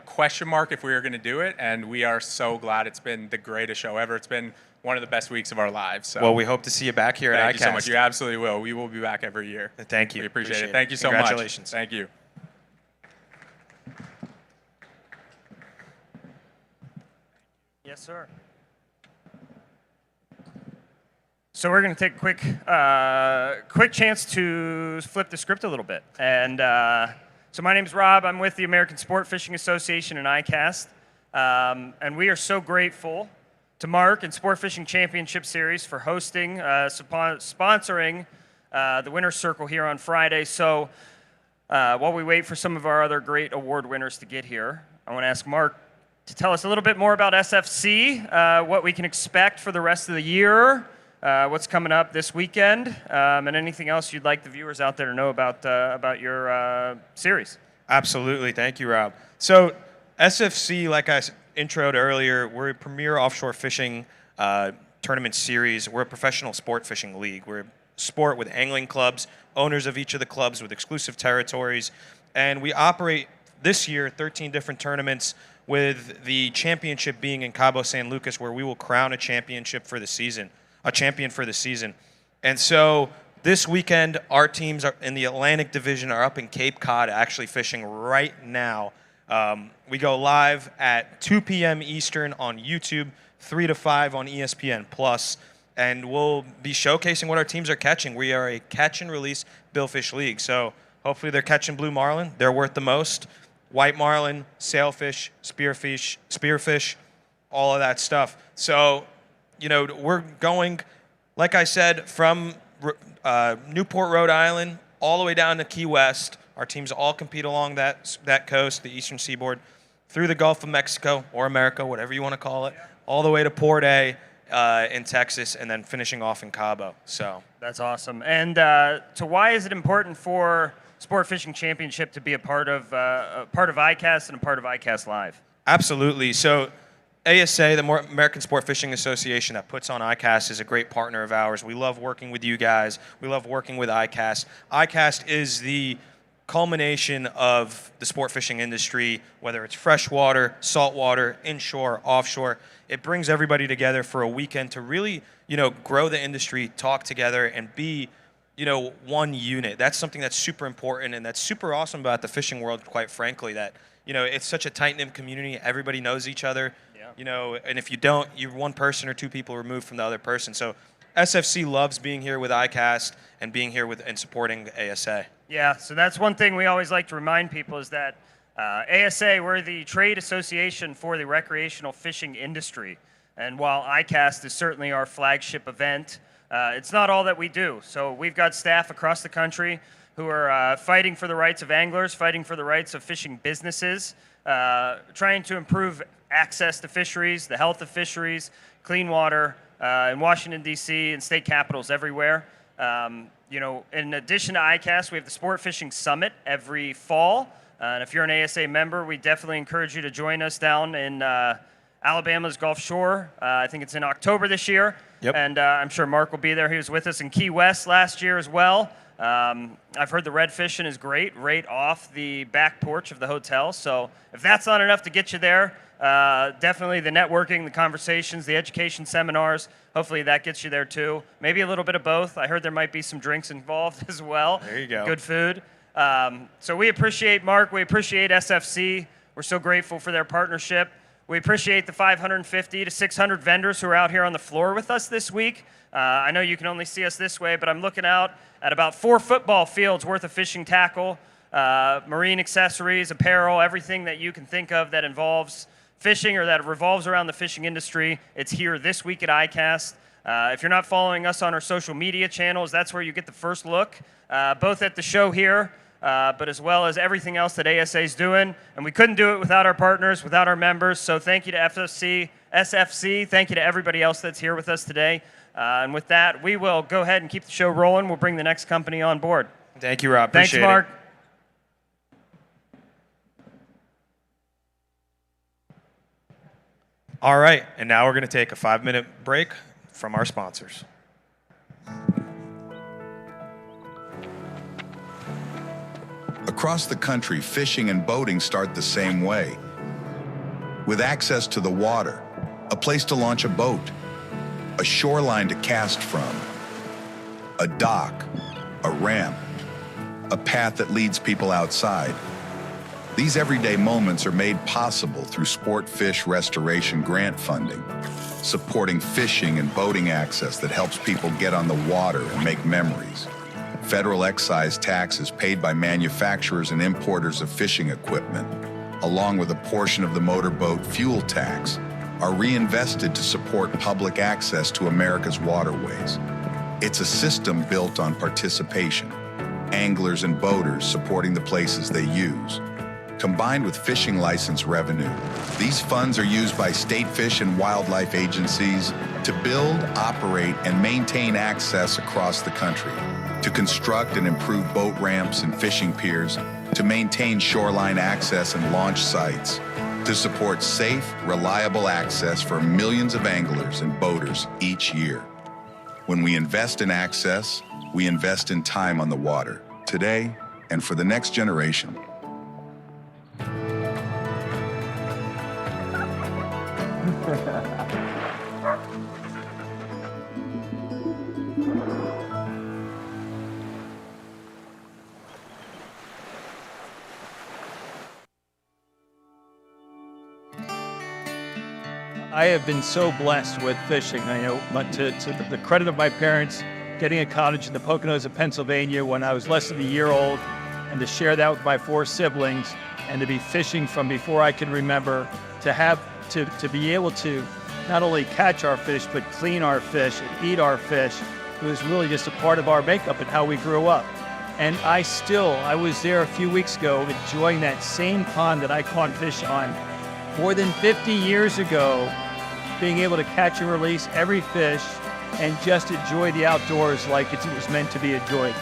Speaker 5: question mark if we were going to do it, and we are so glad. It's been the greatest show ever. It's been one of the best weeks of our lives. So.
Speaker 3: Well, we hope to see you back here at ICAST.
Speaker 5: Thank you so much. You absolutely will. We will be back every year.
Speaker 3: Thank you.
Speaker 5: We appreciate it. Thank you so much.
Speaker 3: Congratulations.
Speaker 5: Thank you.
Speaker 6: Yes, sir. So we're going to take a quick chance to flip the script a little bit. And so my name is Rob. I'm with the American Sport Fishing Association and ICAST. And we are so grateful to Mark and Sport Fishing Championship Series for hosting, sponsoring the Winner's Circle here on Friday. So while we wait for some of our other great award winners to get here, I want to ask Mark to tell us a little bit more about SFC, what we can expect for the rest of the year, what's coming up this weekend, and anything else you'd like the viewers out there to know about your series.
Speaker 3: Absolutely. Thank you, Rob. So SFC, like I introed earlier, we're a premier offshore fishing tournament series. We're a professional sport fishing league. We're a sport with angling clubs, owners of each of the clubs with exclusive territories, and we operate this year 13 different tournaments, with the championship being in Cabo San Lucas, where we will crown a champion for the season. And so this weekend, our teams are in the Atlantic Division are up in Cape Cod, actually fishing right now. We go live at 2 p.m. Eastern on YouTube, 3 to 5 on ESPN+, and we'll be showcasing what our teams are catching. We are a catch and release billfish league, so hopefully they're catching blue marlin. They're worth the most. White marlin, sailfish, spearfish, all of that stuff. So, you know, we're going, like I said, from Newport, Rhode Island, all the way down to Key West. Our teams all compete along that coast, the eastern seaboard, through the Gulf of Mexico, or America, whatever you want to call it, all the way to Port A in Texas, and then finishing off in Cabo. So
Speaker 6: that's awesome. And so why is it important for Sport Fishing Championship to be a part of ICAST and a part of ICAST Live?
Speaker 3: Absolutely. So ASA, the American Sport Fishing Association that puts on ICAST, is a great partner of ours. We love working with you guys. We love working with ICAST. ICAST is the culmination of the sport fishing industry, whether it's freshwater, saltwater, inshore, offshore. It brings everybody together for a weekend to really, grow the industry, talk together, and be, one unit. That's something that's super important, and that's super awesome about the fishing world, quite frankly, that, it's such a tight-knit community. Everybody knows each other, and if you don't, you're one person or two people removed from the other person. So SFC loves being here with ICAST and being here and supporting ASA.
Speaker 6: Yeah, so that's one thing we always like to remind people is that ASA, we're the trade association for the recreational fishing industry. And while ICAST is certainly our flagship event, it's not all that we do. So we've got staff across the country who are fighting for the rights of anglers, fighting for the rights of fishing businesses, trying to improve access to fisheries, the health of fisheries, clean water in Washington, D.C., and state capitals everywhere. In addition to ICAST, we have the Sport Fishing Summit every fall. And if you're an ASA member, we definitely encourage you to join us down in Alabama's Gulf Shore. I think it's in October this year.
Speaker 3: Yep.
Speaker 6: And I'm sure Mark will be there. He was with us in Key West last year as well. I've heard the red fishing is great, right off the back porch of the hotel. So if that's not enough to get you there, definitely the networking, the conversations, the education seminars, hopefully that gets you there too. Maybe a little bit of both. I heard there might be some drinks involved as well.
Speaker 3: There you go.
Speaker 6: Good food. So we appreciate Mark. We appreciate SFC. We're so grateful for their partnership. We appreciate the 550 to 600 vendors who are out here on the floor with us this week. I know you can only see us this way, but I'm looking out at about 4 football fields worth of fishing tackle, marine accessories, apparel, everything that you can think of that involves fishing or that revolves around the fishing industry. It's here this week at ICAST. If you're not following us on our social media channels, that's where you get the first look, both at the show here, but as well as everything else that ASA is doing. And we couldn't do it without our partners, without our members. So thank you to SFC. Thank you to everybody else that's here with us today. And with that, we will go ahead and keep the show rolling. We'll bring the next company on board.
Speaker 3: Thank you, Rob.
Speaker 6: Thanks,
Speaker 3: Appreciate
Speaker 6: Mark.
Speaker 3: it. All right, and now we're going to take a 5-minute break from our sponsors.
Speaker 21: Across the country, fishing and boating start the same way. With access to the water, a place to launch a boat, a shoreline to cast from, a dock, a ramp, a path that leads people outside. These everyday moments are made possible through Sport Fish Restoration grant funding, supporting fishing and boating access that helps people get on the water and make memories. Federal excise taxes paid by manufacturers and importers of fishing equipment, along with a portion of the motorboat fuel tax, are reinvested to support public access to America's waterways. It's a system built on participation, anglers and boaters supporting the places they use. Combined with fishing license revenue, these funds are used by state fish and wildlife agencies to build, operate, and maintain access across the country, to construct and improve boat ramps and fishing piers, to maintain shoreline access and launch sites, to support safe, reliable access for millions of anglers and boaters each year. When we invest in access, we invest in time on the water, today and for the next generation.
Speaker 24: I have been so blessed with fishing. I know, but to the credit of my parents, getting a cottage in the Poconos of Pennsylvania when I was less than a year old, and to share that with my 4 siblings, and to be fishing from before I can remember, to be able to not only catch our fish, but clean our fish and eat our fish. It was really just a part of our makeup and how we grew up. And I was there a few weeks ago enjoying that same pond that I caught fish on more than 50 years ago, being able to catch and release every fish and just enjoy the outdoors like it was meant to be enjoyed.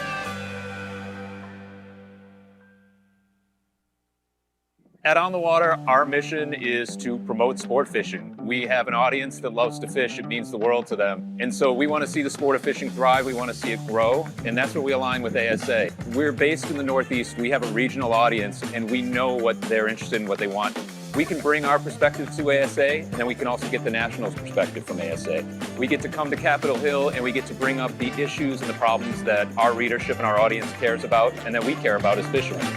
Speaker 8: At On the Water, our mission is to promote sport fishing. We have an audience that loves to fish. It means the world to them. And so we want to see the sport of fishing thrive. We want to see it grow. And that's where we align with ASA. We're based in the Northeast. We have a regional audience, and we know what they're interested in, what they want. We can bring our perspective to ASA, and then we can also get the Nationals perspective from ASA. We get to come to Capitol Hill, and we get to bring up the issues and the problems that our readership and our audience cares about, and that we care about as fishermen.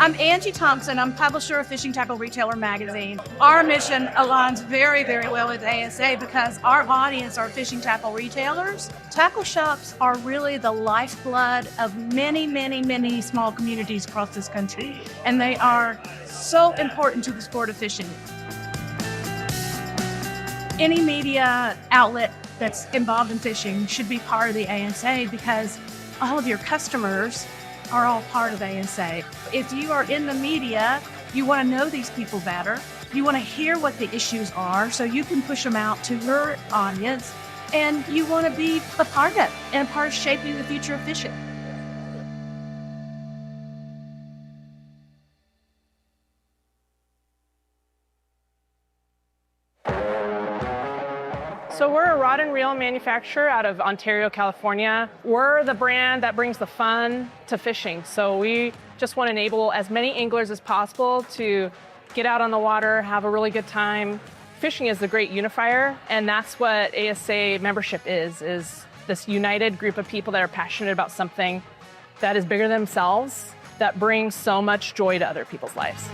Speaker 9: I'm Angie Thompson. I'm publisher of Fishing Tackle Retailer magazine. Our mission aligns very, very well with ASA because our audience are fishing tackle retailers. Tackle shops are really the lifeblood of many, many, many small communities across this country, and they are so important to the sport of fishing. Any media outlet that's involved in fishing should be part of the ASA because all of your customers are all part of ASA. If you are in the media, you want to know these people better. You want to hear what the issues are so you can push them out to your audience, and you want to be a part of it and a part of shaping the future of fishing.
Speaker 10: So we're a rod and reel manufacturer out of Ontario, California. We're the brand that brings the fun to fishing. So we just want to enable as many anglers as possible to get out on the water, have a really good time. Fishing is the great unifier, and that's what ASA membership is this united group of people that are passionate about something that is bigger than themselves, that brings so much joy to other people's lives.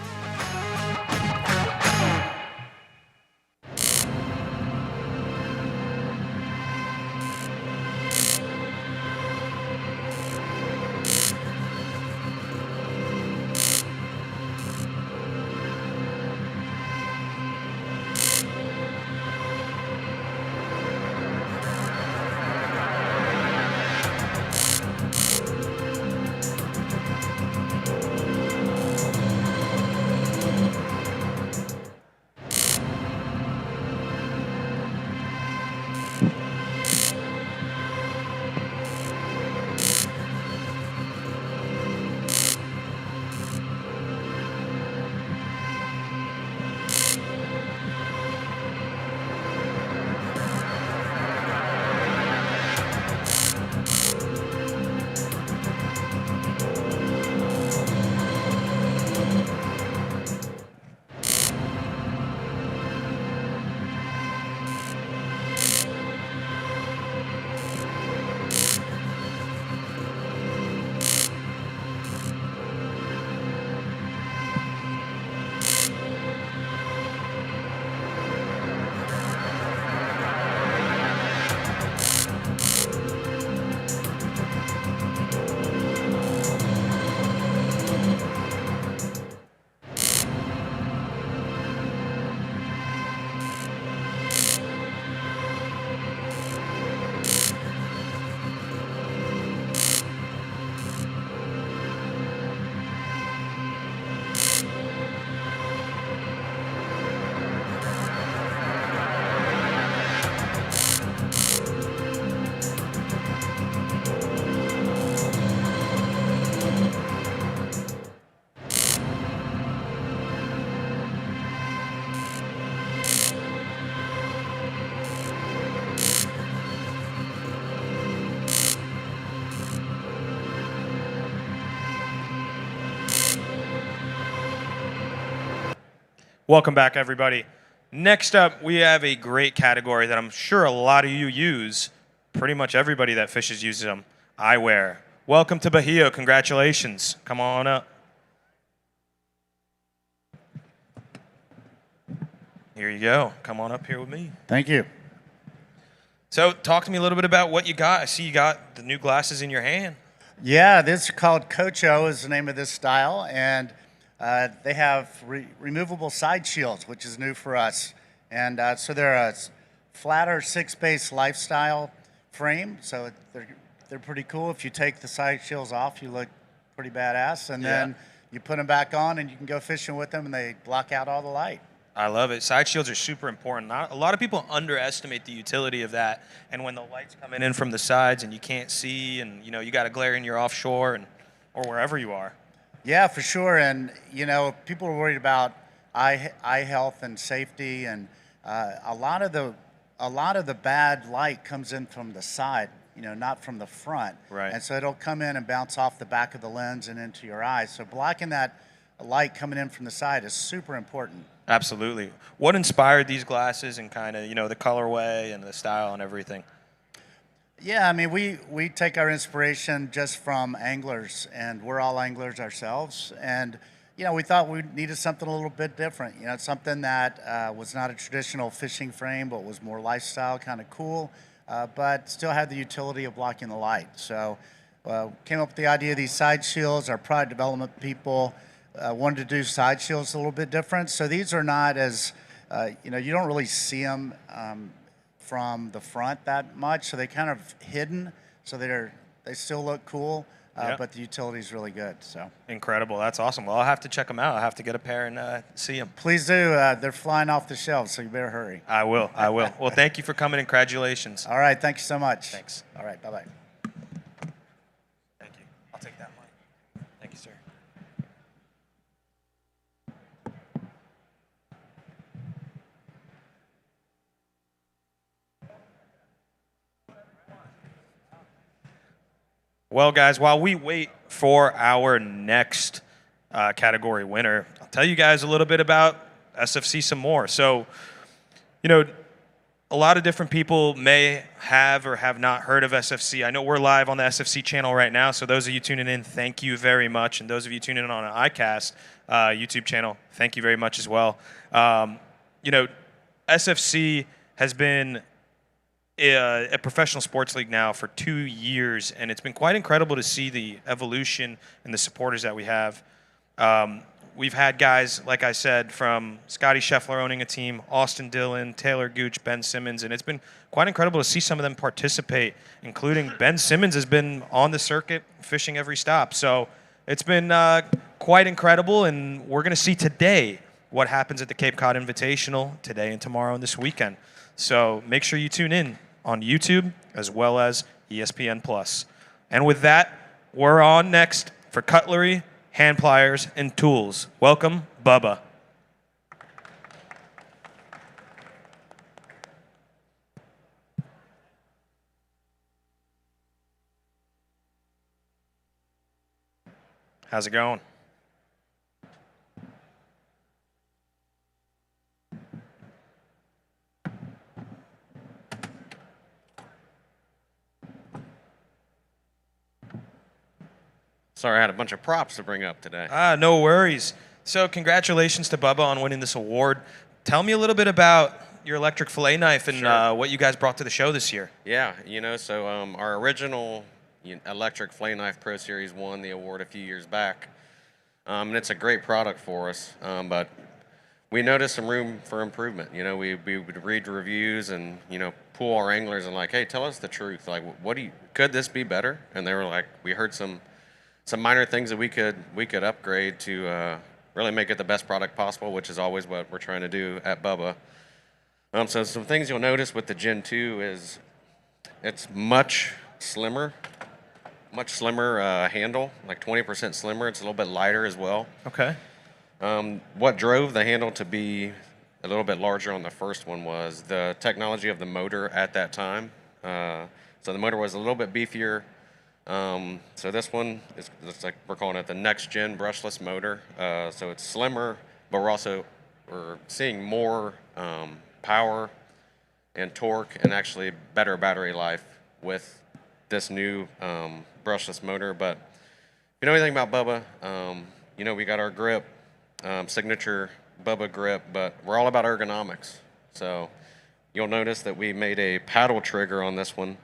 Speaker 3: Welcome back, everybody. Next up, we have a great category that I'm sure a lot of you use. Pretty much everybody that fishes uses them. Eyewear. Welcome to Bahia. Congratulations. Come on up. Here you go. Come on up here with me.
Speaker 11: Thank you.
Speaker 3: So talk to me a little bit about what you got. I see you got the new glasses in your hand.
Speaker 11: Yeah, this is called Cocho is the name of this style, and they have removable side shields, which is new for us. And so they're a flatter 6-base lifestyle frame, so they're pretty cool. If you take the side shields off, you look pretty badass, and then you put them back on and you can go fishing with them and they block out all the light.
Speaker 3: I love it. Side shields are super important. A lot of people underestimate the utility of that. And when the light's coming in from the sides and you can't see, and you got to glare in your offshore or wherever you are.
Speaker 11: Yeah, for sure. And people are worried about eye health and safety, and a lot of the bad light comes in from the side, not from the front.
Speaker 3: Right.
Speaker 11: And so it'll come in and bounce off the back of the lens and into your eyes. So blocking that light coming in from the side is super important.
Speaker 3: Absolutely. What inspired these glasses and kind of, the colorway and the style and everything?
Speaker 11: Yeah, I mean, we take our inspiration just from anglers, and we're all anglers ourselves. And, we thought we needed something a little bit different, something that was not a traditional fishing frame, but was more lifestyle, kind of cool, but still had the utility of blocking the light. So came up with the idea of these side shields. Our product development people wanted to do side shields a little bit different. So these are not as, you don't really see them from the front that much. So they kind of hidden. So they still look cool, but the utility is really good. So
Speaker 3: incredible. That's awesome. Well, I'll have to check them out. I'll have to get a pair and see them.
Speaker 11: Please do. They're flying off the shelves, so you better hurry.
Speaker 3: I will. Well, thank you for coming. Congratulations.
Speaker 11: All right. Thank you so much.
Speaker 3: Thanks.
Speaker 11: All right. Bye-bye.
Speaker 3: Thank you. I'll take that one. Thank you, sir. Well, guys, while we wait for our next category winner, I'll tell you guys a little bit about SFC some more. So, a lot of different people may have or have not heard of SFC. I know we're live on the SFC channel right now, so those of you tuning in, thank you very much. And those of you tuning in on an ICAST YouTube channel, thank you very much as well. SFC has been a professional sports league now for 2 years, and it's been quite incredible to see the evolution and the supporters that we have. We've had guys, like I said, from Scotty Scheffler owning a team, Austin Dillon, Taylor Gooch, Ben Simmons, and it's been quite incredible to see some of them participate, including Ben Simmons has been on the circuit fishing every stop. So it's been quite incredible, and we're going to see today what happens at the Cape Cod Invitational today and tomorrow and this weekend. So make sure you tune in on YouTube as well as ESPN+. And with that, we're on next for cutlery, hand pliers, and tools. Welcome, Bubba. How's it going?
Speaker 7: Sorry, I had a bunch of props to bring up today.
Speaker 3: No worries. So congratulations to Bubba on winning this award. Tell me a little bit about your electric fillet knife and what you guys brought to the show this year.
Speaker 7: Yeah, so our original electric fillet knife Pro Series won the award a few years back. And it's a great product for us, but we noticed some room for improvement. We would read reviews and, pull our anglers and like, hey, tell us the truth. Like, could this be better? And they were like, we heard some minor things that we could upgrade to really make it the best product possible, which is always what we're trying to do at Bubba. So some things you'll notice with the Gen 2 is it's much slimmer handle, like 20% slimmer. It's a little bit lighter as well.
Speaker 3: Okay.
Speaker 7: What drove the handle to be a little bit larger on the first one was the technology of the motor at that time. So the motor was a little bit beefier. So this one it's like we're calling it the next gen brushless motor. So it's slimmer, but we're seeing more power and torque and actually better battery life with this new brushless motor. But if you know anything about Bubba, we got our grip, signature Bubba grip, but we're all about ergonomics. So you'll notice that we made a paddle trigger on this one,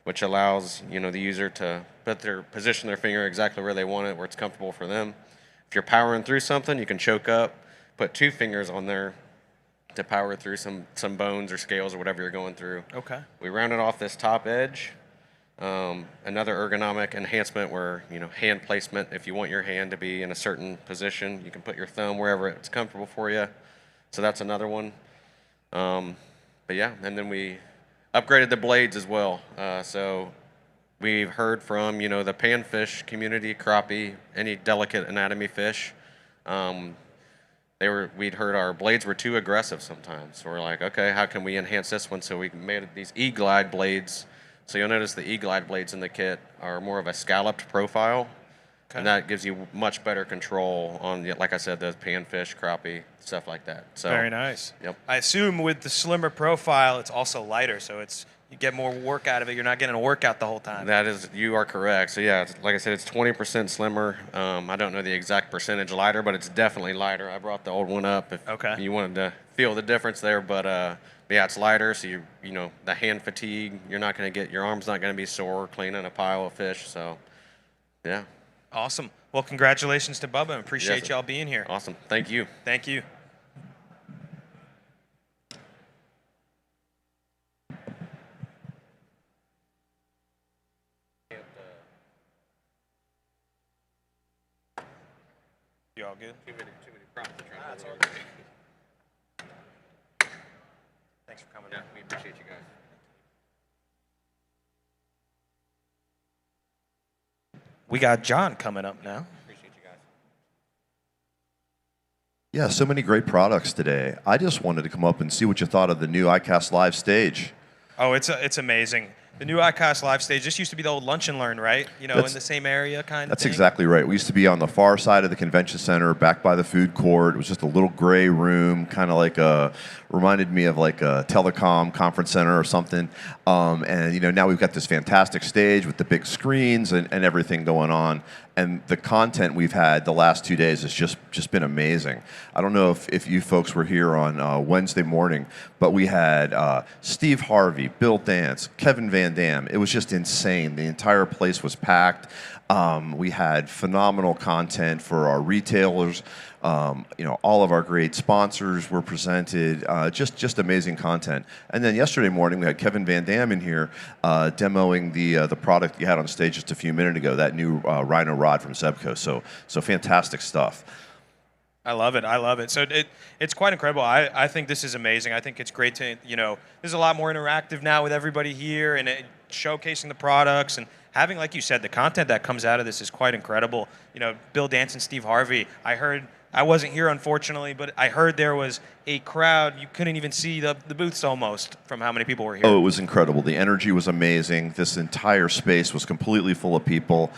Speaker 7: which allows the user to position their finger exactly where they want it, where it's comfortable for them. If you're powering through something, you can choke up, put 2 fingers on there to power through some bones or scales or whatever you're going through.
Speaker 3: Okay.
Speaker 7: We rounded off this top edge. Another ergonomic enhancement where hand placement. If you want your hand to be in a certain position, you can put your thumb wherever it's comfortable for you. So that's another one. But yeah, and then we upgraded the blades as well. So we've heard from, the panfish community, crappie, any delicate anatomy fish. We'd heard our blades were too aggressive sometimes. So we're like, okay, how can we enhance this one? So we made these E-Glide blades. So you'll notice the E-Glide blades in the kit are more of a scalloped profile. Okay. And that gives you much better control on, like I said, the panfish, crappie, stuff like that. So
Speaker 3: very nice.
Speaker 7: Yep.
Speaker 3: I assume with the slimmer profile, it's also lighter, so you get more work out of it. You're not getting a workout the whole time.
Speaker 7: You are correct. So yeah, like I said, it's 20% slimmer. I don't know the exact percentage lighter, but it's definitely lighter. I brought the old one up if you wanted to feel the difference there. But yeah, it's lighter, so the hand fatigue, your arm's not going to be sore cleaning a pile of fish. So yeah.
Speaker 3: Awesome. Well, congratulations to Bubba. Appreciate y'all being here.
Speaker 7: Awesome. Thank you.
Speaker 3: Thank you. You all good?
Speaker 7: Too many props to try to
Speaker 3: that's all good. Thanks for coming.
Speaker 7: Yeah, we appreciate you guys.
Speaker 3: We got John coming up now.
Speaker 7: Appreciate you guys.
Speaker 1: Yeah, so many great products today. I just wanted to come up and see what you thought of the new ICAST Live stage.
Speaker 3: Oh, it's amazing. The new ICAST Live stage. This used to be the old Lunch and Learn, right? In the same area kind of
Speaker 1: That's
Speaker 3: thing.
Speaker 1: exactly right. We used to be on the far side of the convention center, back by the food court. It was just a little gray room, kind of like reminded me of like a telecom conference center or something. And now we've got this fantastic stage with the big screens and everything going on. And the content we've had the last 2 days has just been amazing. I don't know if you folks were here on Wednesday morning, but we had Steve Harvey, Bill Dance, Kevin Van Dam. It was just insane. The entire place was packed. We had phenomenal content for our retailers. All of our great sponsors were presented. Just amazing content. And then yesterday morning we had Kevin Van Dam in here demoing the product you had on stage just a few minutes ago, that new Rhino rod from Zebco. So fantastic stuff.
Speaker 3: I love it. I love it. So it's quite incredible. I think this is amazing. I think it's great to, there's a lot more interactive now with everybody here and showcasing the products and having, like you said, the content that comes out of this is quite incredible. Bill Dance and Steve Harvey, I wasn't here, unfortunately, but I heard there was a crowd. You couldn't even see the booths almost from how many people were here.
Speaker 1: Oh, it was incredible. The energy was amazing. This entire space was completely full of people.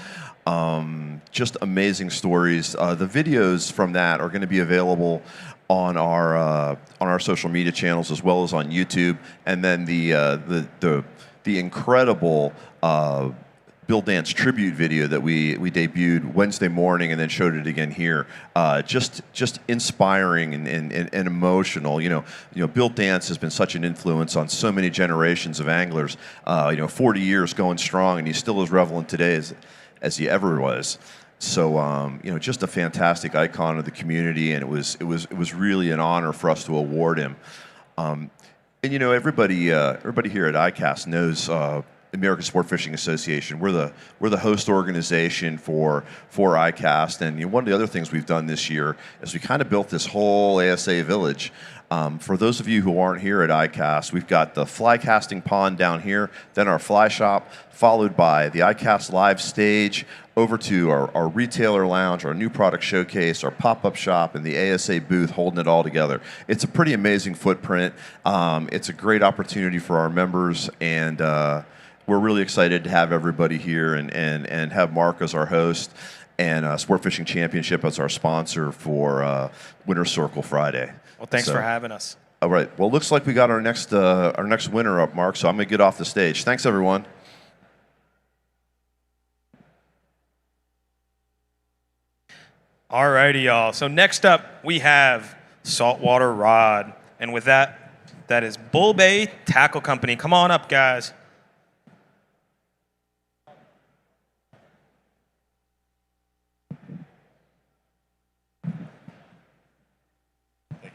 Speaker 1: Just amazing stories. The videos from that are going to be available on our social media channels as well as on YouTube. And then the incredible Bill Dance tribute video that we debuted Wednesday morning and then showed it again here. Just inspiring and emotional. Bill Dance has been such an influence on so many generations of anglers. 40 years going strong, and he's still as relevant today as he ever was. So just a fantastic icon of the community, and it was really an honor for us to award him. And everybody here at ICAST knows American Sport Fishing Association. We're the host organization for ICAST, and one of the other things we've done this year is we kind of built this whole ASA village. For those of you who aren't here at ICAST, we've got the fly casting pond down here, then our fly shop, followed by the ICAST Live stage, over to our retailer lounge, our new product showcase, our pop-up shop, and the ASA booth holding it all together. It's a pretty amazing footprint. It's a great opportunity for our members, and we're really excited to have everybody here and have Mark as our host and Sport Fishing Championship as our sponsor for Winter Circle Friday.
Speaker 3: Well, thanks for having us.
Speaker 1: All right. Well, looks like we got our next winner up, Mark. So I'm going to get off the stage. Thanks, everyone.
Speaker 3: All righty, y'all. So next up, we have Saltwater Rod. And with that is Bull Bay Tackle Company. Come on up, guys.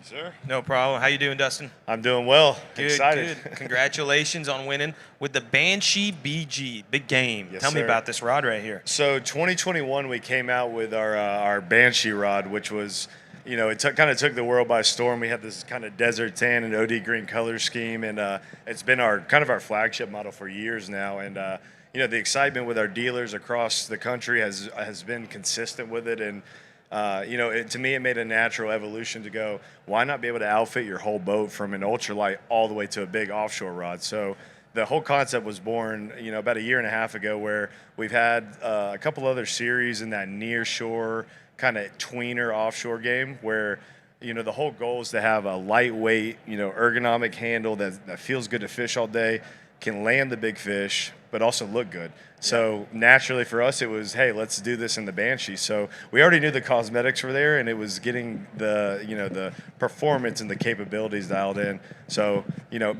Speaker 12: Sir.
Speaker 3: No problem. How you doing, Dustin?
Speaker 12: I'm doing well.
Speaker 3: Good,
Speaker 12: Excited.
Speaker 3: Good. Congratulations on winning with the Banshee BG. Big game.
Speaker 12: Yes,
Speaker 3: Tell me
Speaker 12: sir.
Speaker 3: about this rod right here.
Speaker 12: So 2021, we came out with our Banshee rod, which was, it kind of took the world by storm. We have this kind of desert tan and OD green color scheme, and it's been our flagship model for years now. And the excitement with our dealers across the country has been consistent with it. And to me, it made a natural evolution to go, why not be able to outfit your whole boat from an ultralight all the way to a big offshore rod? So the whole concept was born, about a year and a half ago, where we've had a couple other series in that near shore kind of tweener offshore game where, the whole goal is to have a lightweight, ergonomic handle that feels good to fish all day, can land the big fish, but also look good. So naturally for us, it was, hey, let's do this in the Banshee. So we already knew the cosmetics were there, and it was getting the performance and the capabilities dialed in. So,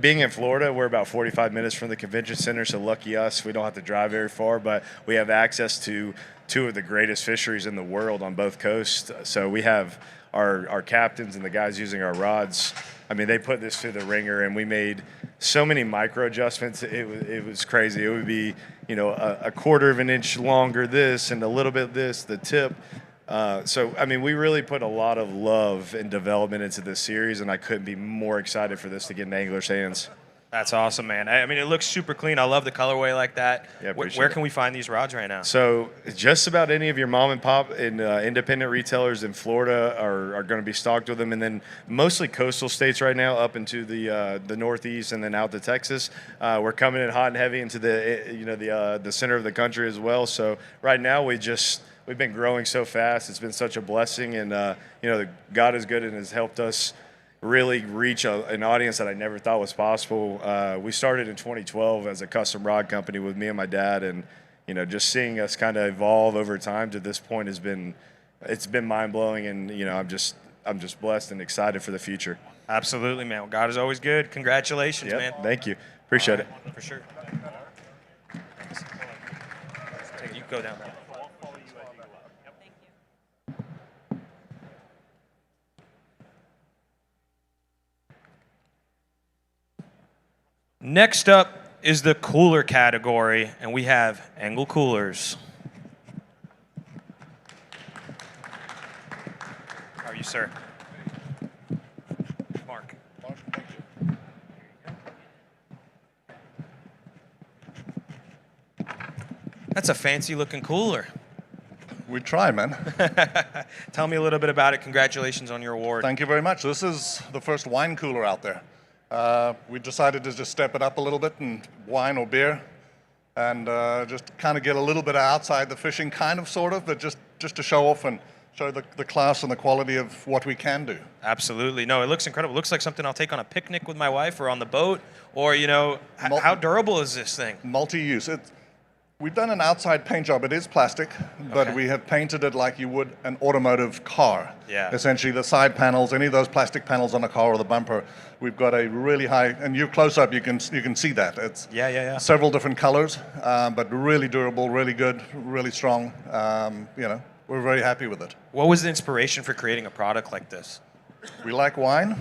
Speaker 12: being in Florida, we're about 45 minutes from the convention center, so lucky us, we don't have to drive very far, but we have access to two of the greatest fisheries in the world on both coasts. So we have our captains and the guys using our rods. I mean, they put this through the ringer, and we made so many micro adjustments. It was crazy. It would be, a quarter of an inch longer this and a little bit this, the tip. So, I mean, we really put a lot of love and development into this series, and I couldn't be more excited for this to get in anglers' hands.
Speaker 3: That's awesome, man. I mean, it looks super clean. I love the colorway like that.
Speaker 12: Yeah,
Speaker 3: Where can we find these rods right now?
Speaker 12: So just about any of your mom and pop and independent retailers in Florida are going to be stocked with them, and then mostly coastal states right now up into the Northeast and then out to Texas. We're coming in hot and heavy into the center of the country as well. So right now we've been growing so fast. It's been such a blessing, and God is good and has helped us really reach an audience that I never thought was possible. We started in 2012 as a custom rod company with me and my dad, and just seeing us kind of evolve over time to this point it's been mind blowing, and I'm just blessed and excited for the future.
Speaker 3: Absolutely, man. Well, God is always good. Congratulations, man.
Speaker 12: Thank you. Appreciate it.
Speaker 3: For sure. You go down there. Next up is the cooler category, and we have angle coolers. How are you, sir? Mark. That's a fancy looking cooler.
Speaker 13: We try, man.
Speaker 3: Tell me a little bit about it. Congratulations on your award.
Speaker 13: Thank you very much. This is the first wine cooler out there. We decided to just step it up a little bit and wine or beer, and just kind of get a little bit outside the fishing, kind of, sort of, but just to show off and show the class and the quality of what we can do.
Speaker 3: Absolutely. No, it looks incredible. It looks like something I'll take on a picnic with my wife or on the boat, or, how durable is this thing?
Speaker 13: Multi-use. We've done an outside paint job. It is plastic, but we have painted it like you would an automotive car.
Speaker 3: Yeah.
Speaker 13: Essentially, the side panels, any of those plastic panels on a car or the bumper, we've got a really high, and you close up, you can see that. It's several different colors, but really durable, really good, really strong. We're very happy with it.
Speaker 3: What was the inspiration for creating a product like this?
Speaker 13: We like wine.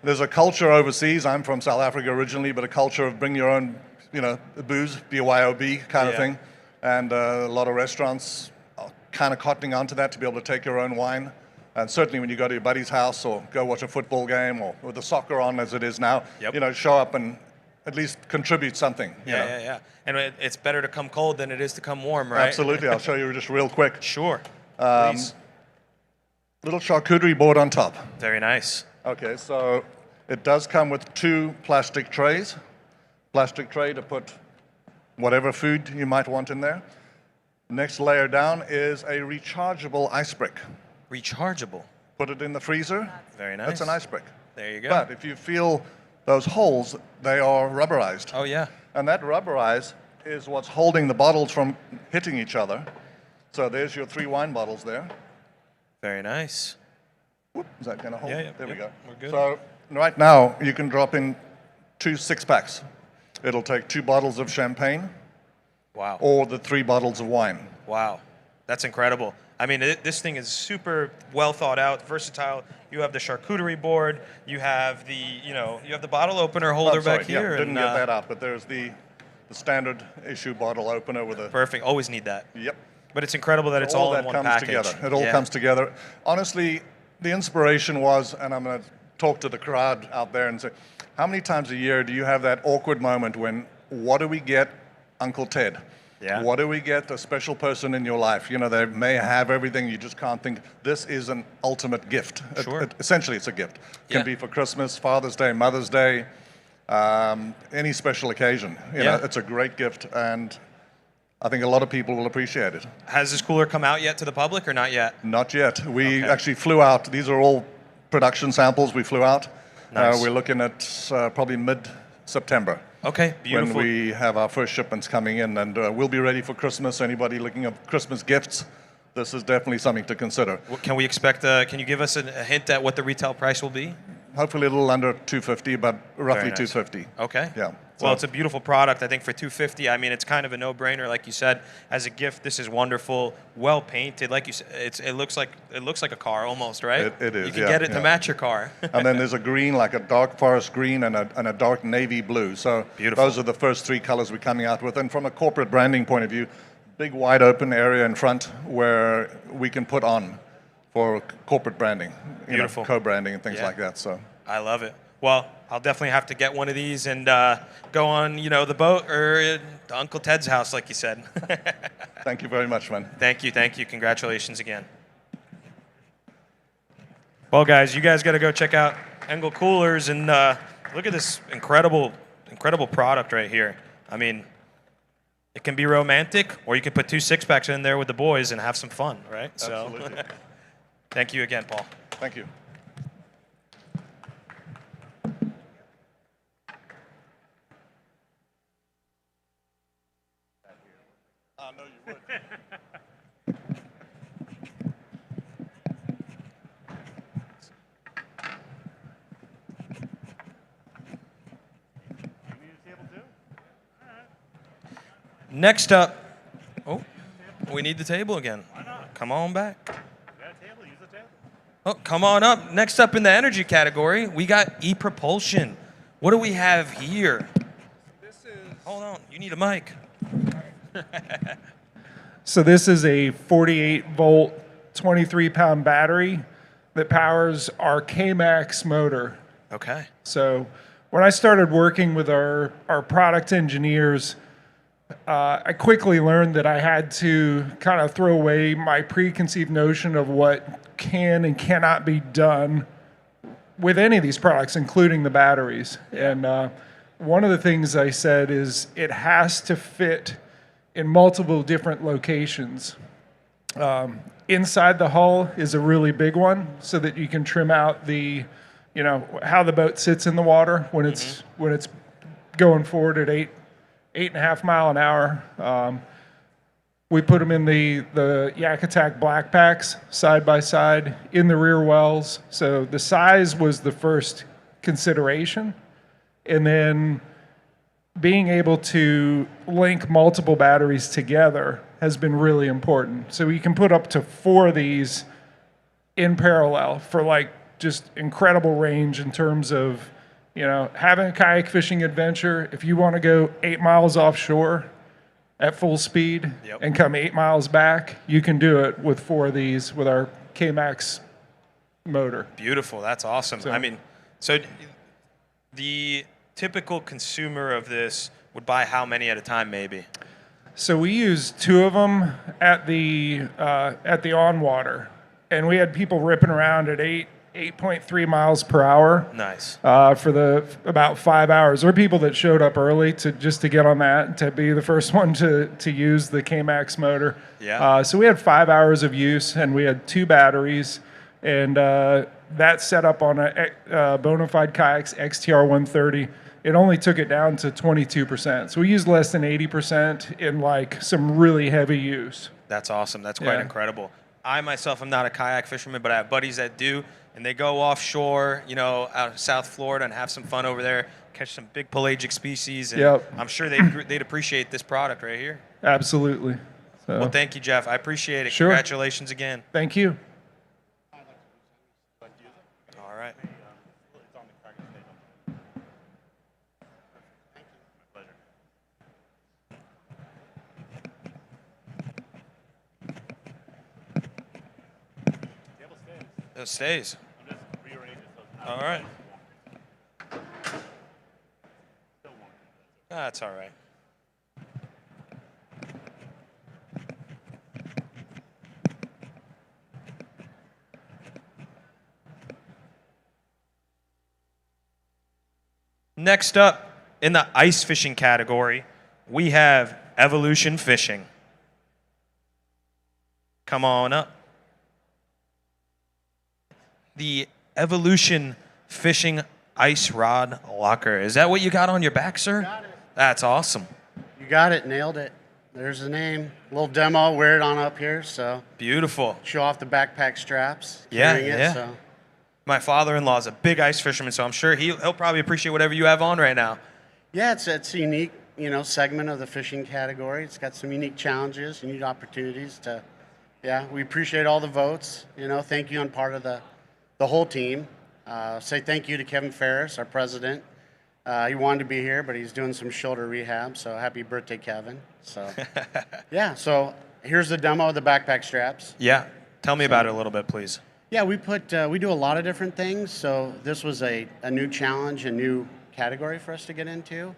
Speaker 13: There's a culture overseas. I'm from South Africa originally, but a culture of bring your own booze, BYOB kind of thing. And a lot of restaurants are kind of cottoning onto that to be able to take your own wine. And certainly when you go to your buddy's house or go watch a football game or with the soccer on as it is now, show up and at least contribute something.
Speaker 3: Yeah. And it's better to come cold than it is to come warm, right?
Speaker 13: Absolutely. I'll show you just real quick.
Speaker 3: Sure. Please.
Speaker 13: Little charcuterie board on top.
Speaker 3: Very nice.
Speaker 13: Okay, so it does come with 2 plastic trays. Plastic tray to put whatever food you might want in there. Next layer down is a rechargeable ice brick.
Speaker 3: Rechargeable?
Speaker 13: Put it in the freezer.
Speaker 3: Very nice.
Speaker 13: That's an ice brick.
Speaker 3: There you go.
Speaker 13: But if you feel those holes, they are rubberized.
Speaker 3: Oh, yeah.
Speaker 13: And that rubberize is what's holding the bottles from hitting each other. So there's your 3 wine bottles there.
Speaker 3: Very nice.
Speaker 13: Whoop, is that going to hold?
Speaker 3: Yeah.
Speaker 13: There we go.
Speaker 3: We're good.
Speaker 13: So right now, you can drop in 2 6-packs. It'll take 2 bottles of champagne.
Speaker 3: Wow.
Speaker 13: Or the 3 bottles of wine.
Speaker 3: Wow. That's incredible. I mean, this thing is super well thought out, versatile. You have the charcuterie board. You have the bottle opener holder back here.
Speaker 13: Yeah, didn't get that out, but there's the standard issue bottle opener with a...
Speaker 3: Perfect. Always need that.
Speaker 13: Yep.
Speaker 3: But it's incredible that it's all in one package.
Speaker 13: Together. It all comes together. Honestly, the inspiration was, and I'm going to talk to the crowd out there and say, how many times a year do you have that awkward moment when, what do we get Uncle Ted?
Speaker 3: Yeah.
Speaker 13: What do we get a special person in your life? You know, they may have everything, you just can't think. This is an ultimate gift.
Speaker 3: Sure.
Speaker 13: Essentially, it's a gift.
Speaker 3: Yeah.
Speaker 13: Can be for Christmas, Father's Day, Mother's Day, any special occasion. You know, it's a great gift, and I think a lot of people will appreciate it.
Speaker 3: Has this cooler come out yet to the public or not yet?
Speaker 13: Not yet. We actually flew out. These are all production samples we flew out.
Speaker 3: Nice.
Speaker 13: We're looking at probably mid-September.
Speaker 3: Okay, beautiful.
Speaker 13: When we have our first shipments coming in, and we'll be ready for Christmas. Anybody looking at Christmas gifts, this is definitely something to consider.
Speaker 3: Can we expect, can you give us a hint at what the retail price will be?
Speaker 13: Hopefully a little under $250, but roughly
Speaker 3: Very nice.
Speaker 13: $250.
Speaker 3: Okay.
Speaker 13: Yeah.
Speaker 3: Well, it's a beautiful product. I think for $250, I mean, it's kind of a no-brainer, like you said. As a gift, this is wonderful, well painted. Like you said, it looks like a car almost, right?
Speaker 13: It is.
Speaker 3: You can get it to match your car.
Speaker 13: And then there's a green, like a dark forest green, and a dark navy blue. So
Speaker 3: Beautiful.
Speaker 13: Those are the first three colors we're coming out with. And from a corporate branding point of view, big wide open area in front where we can put on for corporate branding,
Speaker 3: Beautiful.
Speaker 13: co-branding and things
Speaker 3: Yeah.
Speaker 13: like that. So
Speaker 3: I love it. Well, I'll definitely have to get one of these and go on, the boat or to Uncle Ted's house, like you said.
Speaker 13: Thank you very much, man.
Speaker 3: Thank you. Congratulations again. Well, guys, you guys got to go check out Engel Coolers and look at this incredible product right here. I mean, it can be romantic, or you can put 2 six-packs in there with the boys and have some fun, right?
Speaker 13: Absolutely.
Speaker 3: So, thank you again, Paul.
Speaker 13: Thank you. I know you would.
Speaker 3: Next up, we need the table again. Come on back. Oh, come on up. Next up in the energy category, we got e-propulsion. What do we have here? Hold on, you need a mic.
Speaker 14: So this is a 48-volt, 23-pound battery that powers our K-Max motor.
Speaker 3: Okay.
Speaker 14: So when I started working with our product engineers, I quickly learned that I had to kind of throw away my preconceived notion of what can and cannot be done with any of these products, including the batteries. And one of the things I said is it has to fit in multiple different locations. Inside the hull is a really big one, so that you can trim out the, how the boat sits in the water when it's going forward at 8.5 mile an hour. We put them in the Yak Attack black packs side by side in the rear wells. So the size was the first consideration, and then being able to link multiple batteries together has been really important. So you can put up to 4 of these in parallel for just incredible range in terms of, having a kayak fishing adventure. If you want to go 8 miles offshore at full speed and come 8 miles back, you can do it with 4 of these with our K-Max motor.
Speaker 3: Beautiful. That's awesome. So the typical consumer of this would buy how many at a time, maybe?
Speaker 14: So we used 2 of them at the on water, and we had people ripping around at 8.3 miles per hour.
Speaker 3: Nice.
Speaker 14: For about 5 hours. There were people that showed up early to get on that, to be the first one to use the K-Max motor.
Speaker 3: Yeah.
Speaker 14: So we had 5 hours of use, and we had 2 batteries, and that set up on a Bonafide Kayaks XTR 130. It only took it down to 22%. So we used less than 80% in some really heavy use.
Speaker 3: That's awesome. That's quite incredible. I myself am not a kayak fisherman, but I have buddies that do, and they go offshore, out of South Florida and have some fun over there, catch some big pelagic species, and I'm sure they'd appreciate this product right here.
Speaker 14: Absolutely. So.
Speaker 3: Well, thank you, Jeff. I appreciate it.
Speaker 14: Sure.
Speaker 3: Congratulations again.
Speaker 14: Thank you.
Speaker 3: All right. It stays. All right. That's all right. Next up, in the ice fishing category, we have Evolution Fishing. Come on up. The Evolution Fishing Ice Rod Locker. Is that what you got on your back, sir?
Speaker 2: Got it.
Speaker 3: That's awesome.
Speaker 2: You got it, nailed it. There's the name. Little demo, wear it on up here, so.
Speaker 3: Beautiful.
Speaker 2: Show off the backpack straps.
Speaker 3: Yeah,
Speaker 2: carrying it,
Speaker 3: yeah.
Speaker 2: So.
Speaker 3: My father-in-law is a big ice fisherman, so I'm sure he'll probably appreciate whatever you have on right now.
Speaker 2: Yeah, it's a unique, segment of the fishing category. It's got some unique challenges, unique opportunities to, we appreciate all the votes. Thank you on part of the whole team. Say thank you to Kevin Ferris, our president. He wanted to be here, but he's doing some shoulder rehab, so happy birthday, Kevin. So, so here's the demo of the backpack straps.
Speaker 3: Yeah, tell me about it a little bit, please.
Speaker 2: Yeah, we do a lot of different things, so this was a new challenge, a new category for us to get into.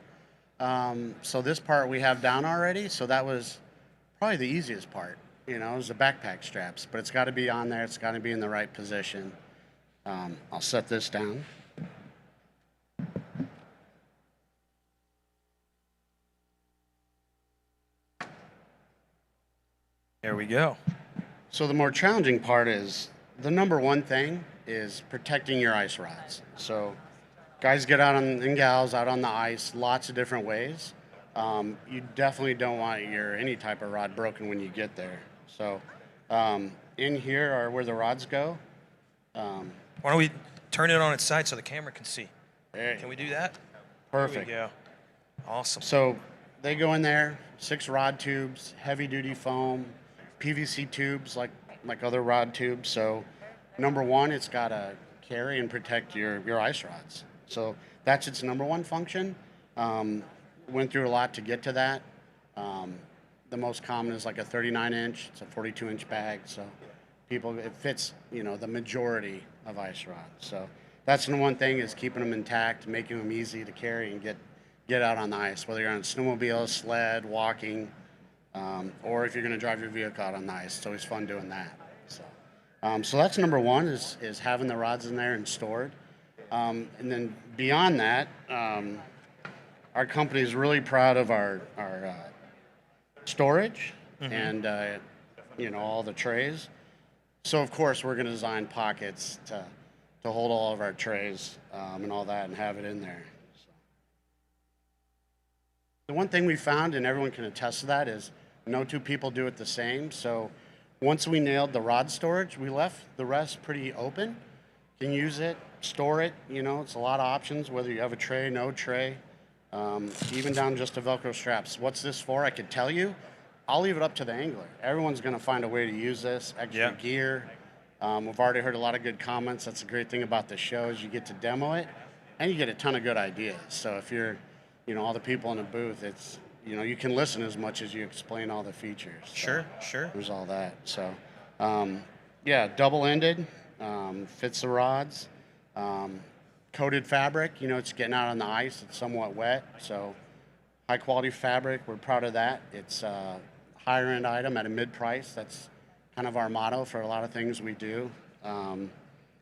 Speaker 2: So this part we have down already, so that was probably the easiest part, is the backpack straps, but it's got to be on there, it's got to be in the right position. I'll set this down.
Speaker 3: There we go.
Speaker 2: So the more challenging part is, the number one thing is protecting your ice rods. So guys get out and gals out on the ice lots of different ways. You definitely don't want any type of rod broken when you get there. So in here are where the rods go.
Speaker 3: Why don't we turn it on its side so the camera can see? Can we do that?
Speaker 2: Perfect.
Speaker 3: There we go. Awesome.
Speaker 2: So they go in there, 6 rod tubes, heavy duty foam, PVC tubes like other rod tubes. So number one, it's got to carry and protect your ice rods. So that's its number one function. Went through a lot to get to that. The most common is like a 39-inch. It's a 42-inch bag. So it fits, the majority of ice rods. So that's the one thing, is keeping them intact, making them easy to carry and get out on the ice, whether you're on a snowmobile, sled, walking, or if you're going to drive your vehicle out on the ice. It's always fun doing that. So that's number one, is having the rods in there and stored. And then beyond that, our company is really proud of our storage and all the trays. So of course we're going to design pockets to hold all of our trays and all that and have it in there. So. The one thing we found, and everyone can attest to that, is no two people do it the same. So once we nailed the rod storage, we left the rest pretty open. You can use it, store it, it's a lot of options, whether you have a tray, no tray, even down just to Velcro straps. What's this for? I could tell you. I'll leave it up to the angler. Everyone's going to find a way to use this, extra gear. We've already heard a lot of good comments. That's the great thing about the show, is you get to demo it, and you get a ton of good ideas. So if you're, all the people in the booth, it's, you can listen as much as you explain all the features. So
Speaker 3: Sure.
Speaker 2: there's all that. So, double-ended, fits the rods. Coated fabric, it's getting out on the ice. It's somewhat wet, so high-quality fabric. We're proud of that. It's a higher-end item at a mid-price. That's kind of our motto for a lot of things we do. And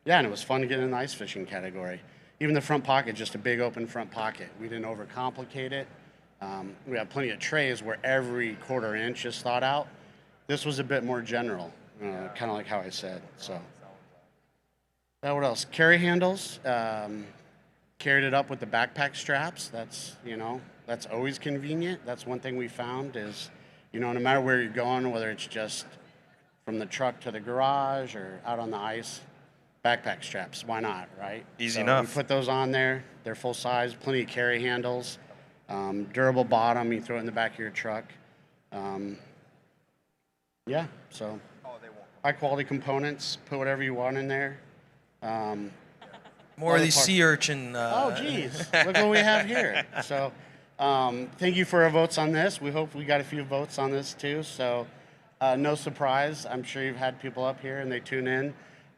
Speaker 2: it was fun to get in the ice fishing category. Even the front pocket, just a big open front pocket. We didn't overcomplicate it. We have plenty of trays where every quarter inch is thought out. This was a bit more general, kind of like how I said. So, what else? Carry handles. Carried it up with the backpack straps. That's always convenient. That's one thing we found is, no matter where you're going, whether it's just from the truck to the garage or out on the ice, backpack straps, why not, right?
Speaker 3: Easy enough.
Speaker 2: We put those on there. They're full size, plenty of carry handles, durable bottom. You throw it in the back of your truck. So high quality components. Put whatever you want in there.
Speaker 3: More of these sea urchin.
Speaker 2: Oh, geez. Look what we have here. So thank you for our votes on this. We hope we got a few votes on this too. So no surprise. I'm sure you've had people up here and they tune in.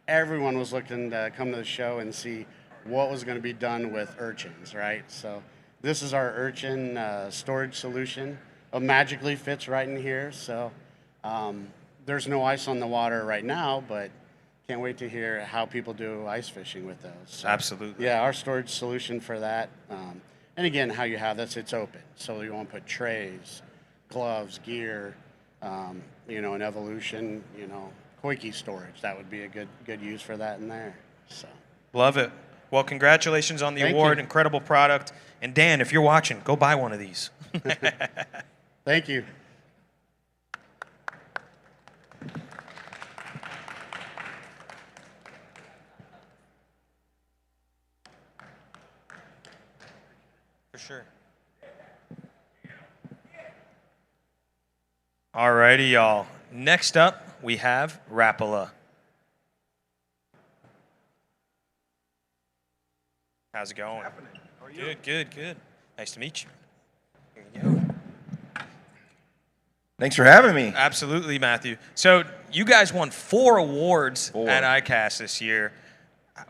Speaker 2: everyone was looking to come to the show and see what was going to be done with urchins, right? So this is our urchin storage solution. It magically fits right in here. So there's no ice on the water right now, but can't wait to hear how people do ice fishing with those. So,
Speaker 3: Absolutely.
Speaker 2: yeah, our storage solution for that. And again, how you have this, it's open. So you want to put trays, gloves, gear, you know, an evolution, you know, Koike storage. That would be a good use for that in there. So
Speaker 3: Love it. Well, congratulations on the
Speaker 2: Thank
Speaker 3: award.
Speaker 2: you.
Speaker 3: Incredible product. And Dan, if you're watching, go buy one of these.
Speaker 2: Thank you.
Speaker 3: For sure. All righty, y'all. Next up, we have Rapala. How's it going? Good, good, good. Nice to meet you. Here you go.
Speaker 16: Thanks for having me.
Speaker 3: Absolutely, Matthew. So you guys won 4 awards at ICAST this year.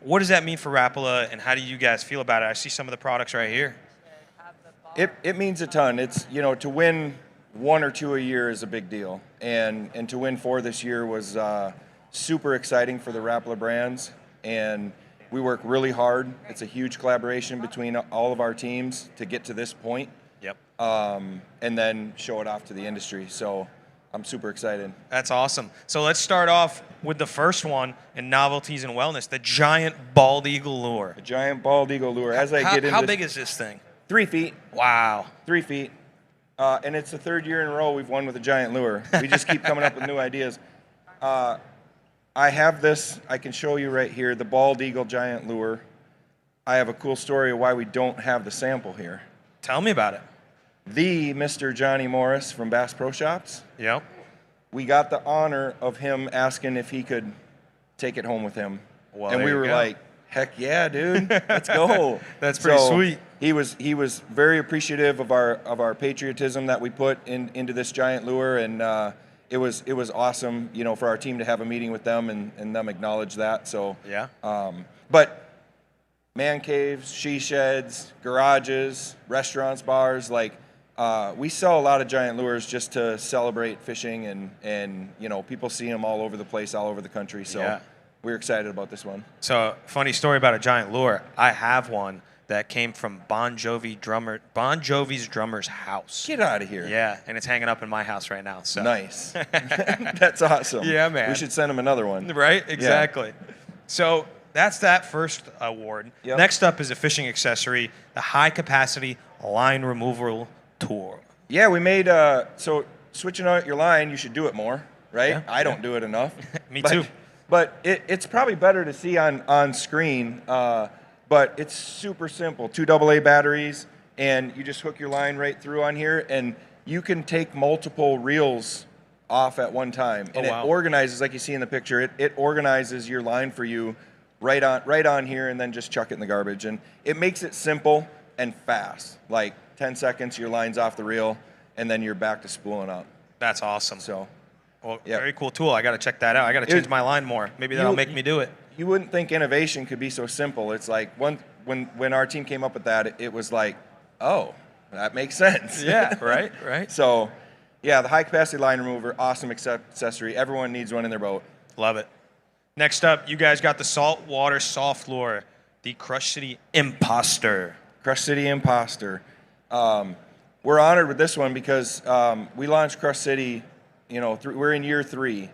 Speaker 3: What does that mean for Rapala, and how do you guys feel about it? I see some of the products right here.
Speaker 16: It means a ton. It's, you know, to win 1 or 2 a year is a big deal, and to win 4 this year was super exciting for the Rapala brands, and we work really hard. It's a huge collaboration between all of our teams to get to this point.
Speaker 3: Yep.
Speaker 16: And then show it off to the industry. So I'm super excited.
Speaker 3: That's awesome. So let's start off with the first one in novelties and wellness, the giant bald eagle lure.
Speaker 16: The giant bald eagle lure. As I get into
Speaker 3: how big is this thing?
Speaker 16: 3 feet.
Speaker 3: Wow.
Speaker 16: 3 feet. And it's the 3rd year in a row we've won with a giant lure. We just keep coming up with new ideas. I have this, I can show you right here, the bald eagle giant lure. I have a cool story of why we don't have the sample here.
Speaker 3: Tell me about it.
Speaker 16: The Mr. Johnny Morris from Bass Pro Shops.
Speaker 3: Yep.
Speaker 16: We got the honor of him asking if he could take it home with him.
Speaker 3: Well,
Speaker 16: and we were like, heck yeah, dude, let's go.
Speaker 3: That's pretty sweet.
Speaker 16: He was very appreciative of our patriotism that we put into this giant lure, and it was awesome, you know, for our team to have a meeting with them and them acknowledge that. So
Speaker 3: yeah.
Speaker 16: But man caves, she sheds, garages, restaurants, bars, like we sell a lot of giant lures just to celebrate fishing, and you know, people see them all over the place, all over the country. So
Speaker 3: Yeah.
Speaker 16: we're excited about this one.
Speaker 3: So funny story about a giant lure. I have one that came from Bon Jovi's drummer's house.
Speaker 16: Get out of here.
Speaker 3: Yeah, and it's hanging up in my house right now. So
Speaker 16: Nice. That's awesome.
Speaker 3: Yeah, man.
Speaker 16: We should send him another one.
Speaker 3: Right? Exactly. So that's that first award.
Speaker 16: Yep.
Speaker 3: Next up is a fishing accessory, the high capacity line removal tool.
Speaker 16: Yeah, we made so switching out your line, you should do it more, right?
Speaker 3: Yeah,
Speaker 16: I don't do it enough.
Speaker 3: Me too.
Speaker 16: But it's probably better to see on screen. But it's super simple. 2 AA batteries, and you just hook your line right through on here, and you can take multiple reels off at one time. And
Speaker 3: wow.
Speaker 16: It organizes, like you see in the picture, it organizes your line for you right on here, and then just chuck it in the garbage. And it makes it simple and fast. Like 10 seconds, your line's off the reel, and then you're back to spooling up.
Speaker 3: That's awesome.
Speaker 16: So,
Speaker 3: well, very cool tool. I got to check that out. I got to change my line more. Maybe that'll make me do it.
Speaker 16: You wouldn't think innovation could be so simple. It's like when our team came up with that, it was like, oh, that makes sense.
Speaker 3: Yeah, right.
Speaker 16: So, yeah, the high capacity line remover, awesome accessory. Everyone needs one in their boat.
Speaker 3: Love it. Next up, you guys got the saltwater soft lure, the Crush City Imposter.
Speaker 16: Crush City Imposter. We're honored with this one because we launched Crush City. You know, we're in year 3.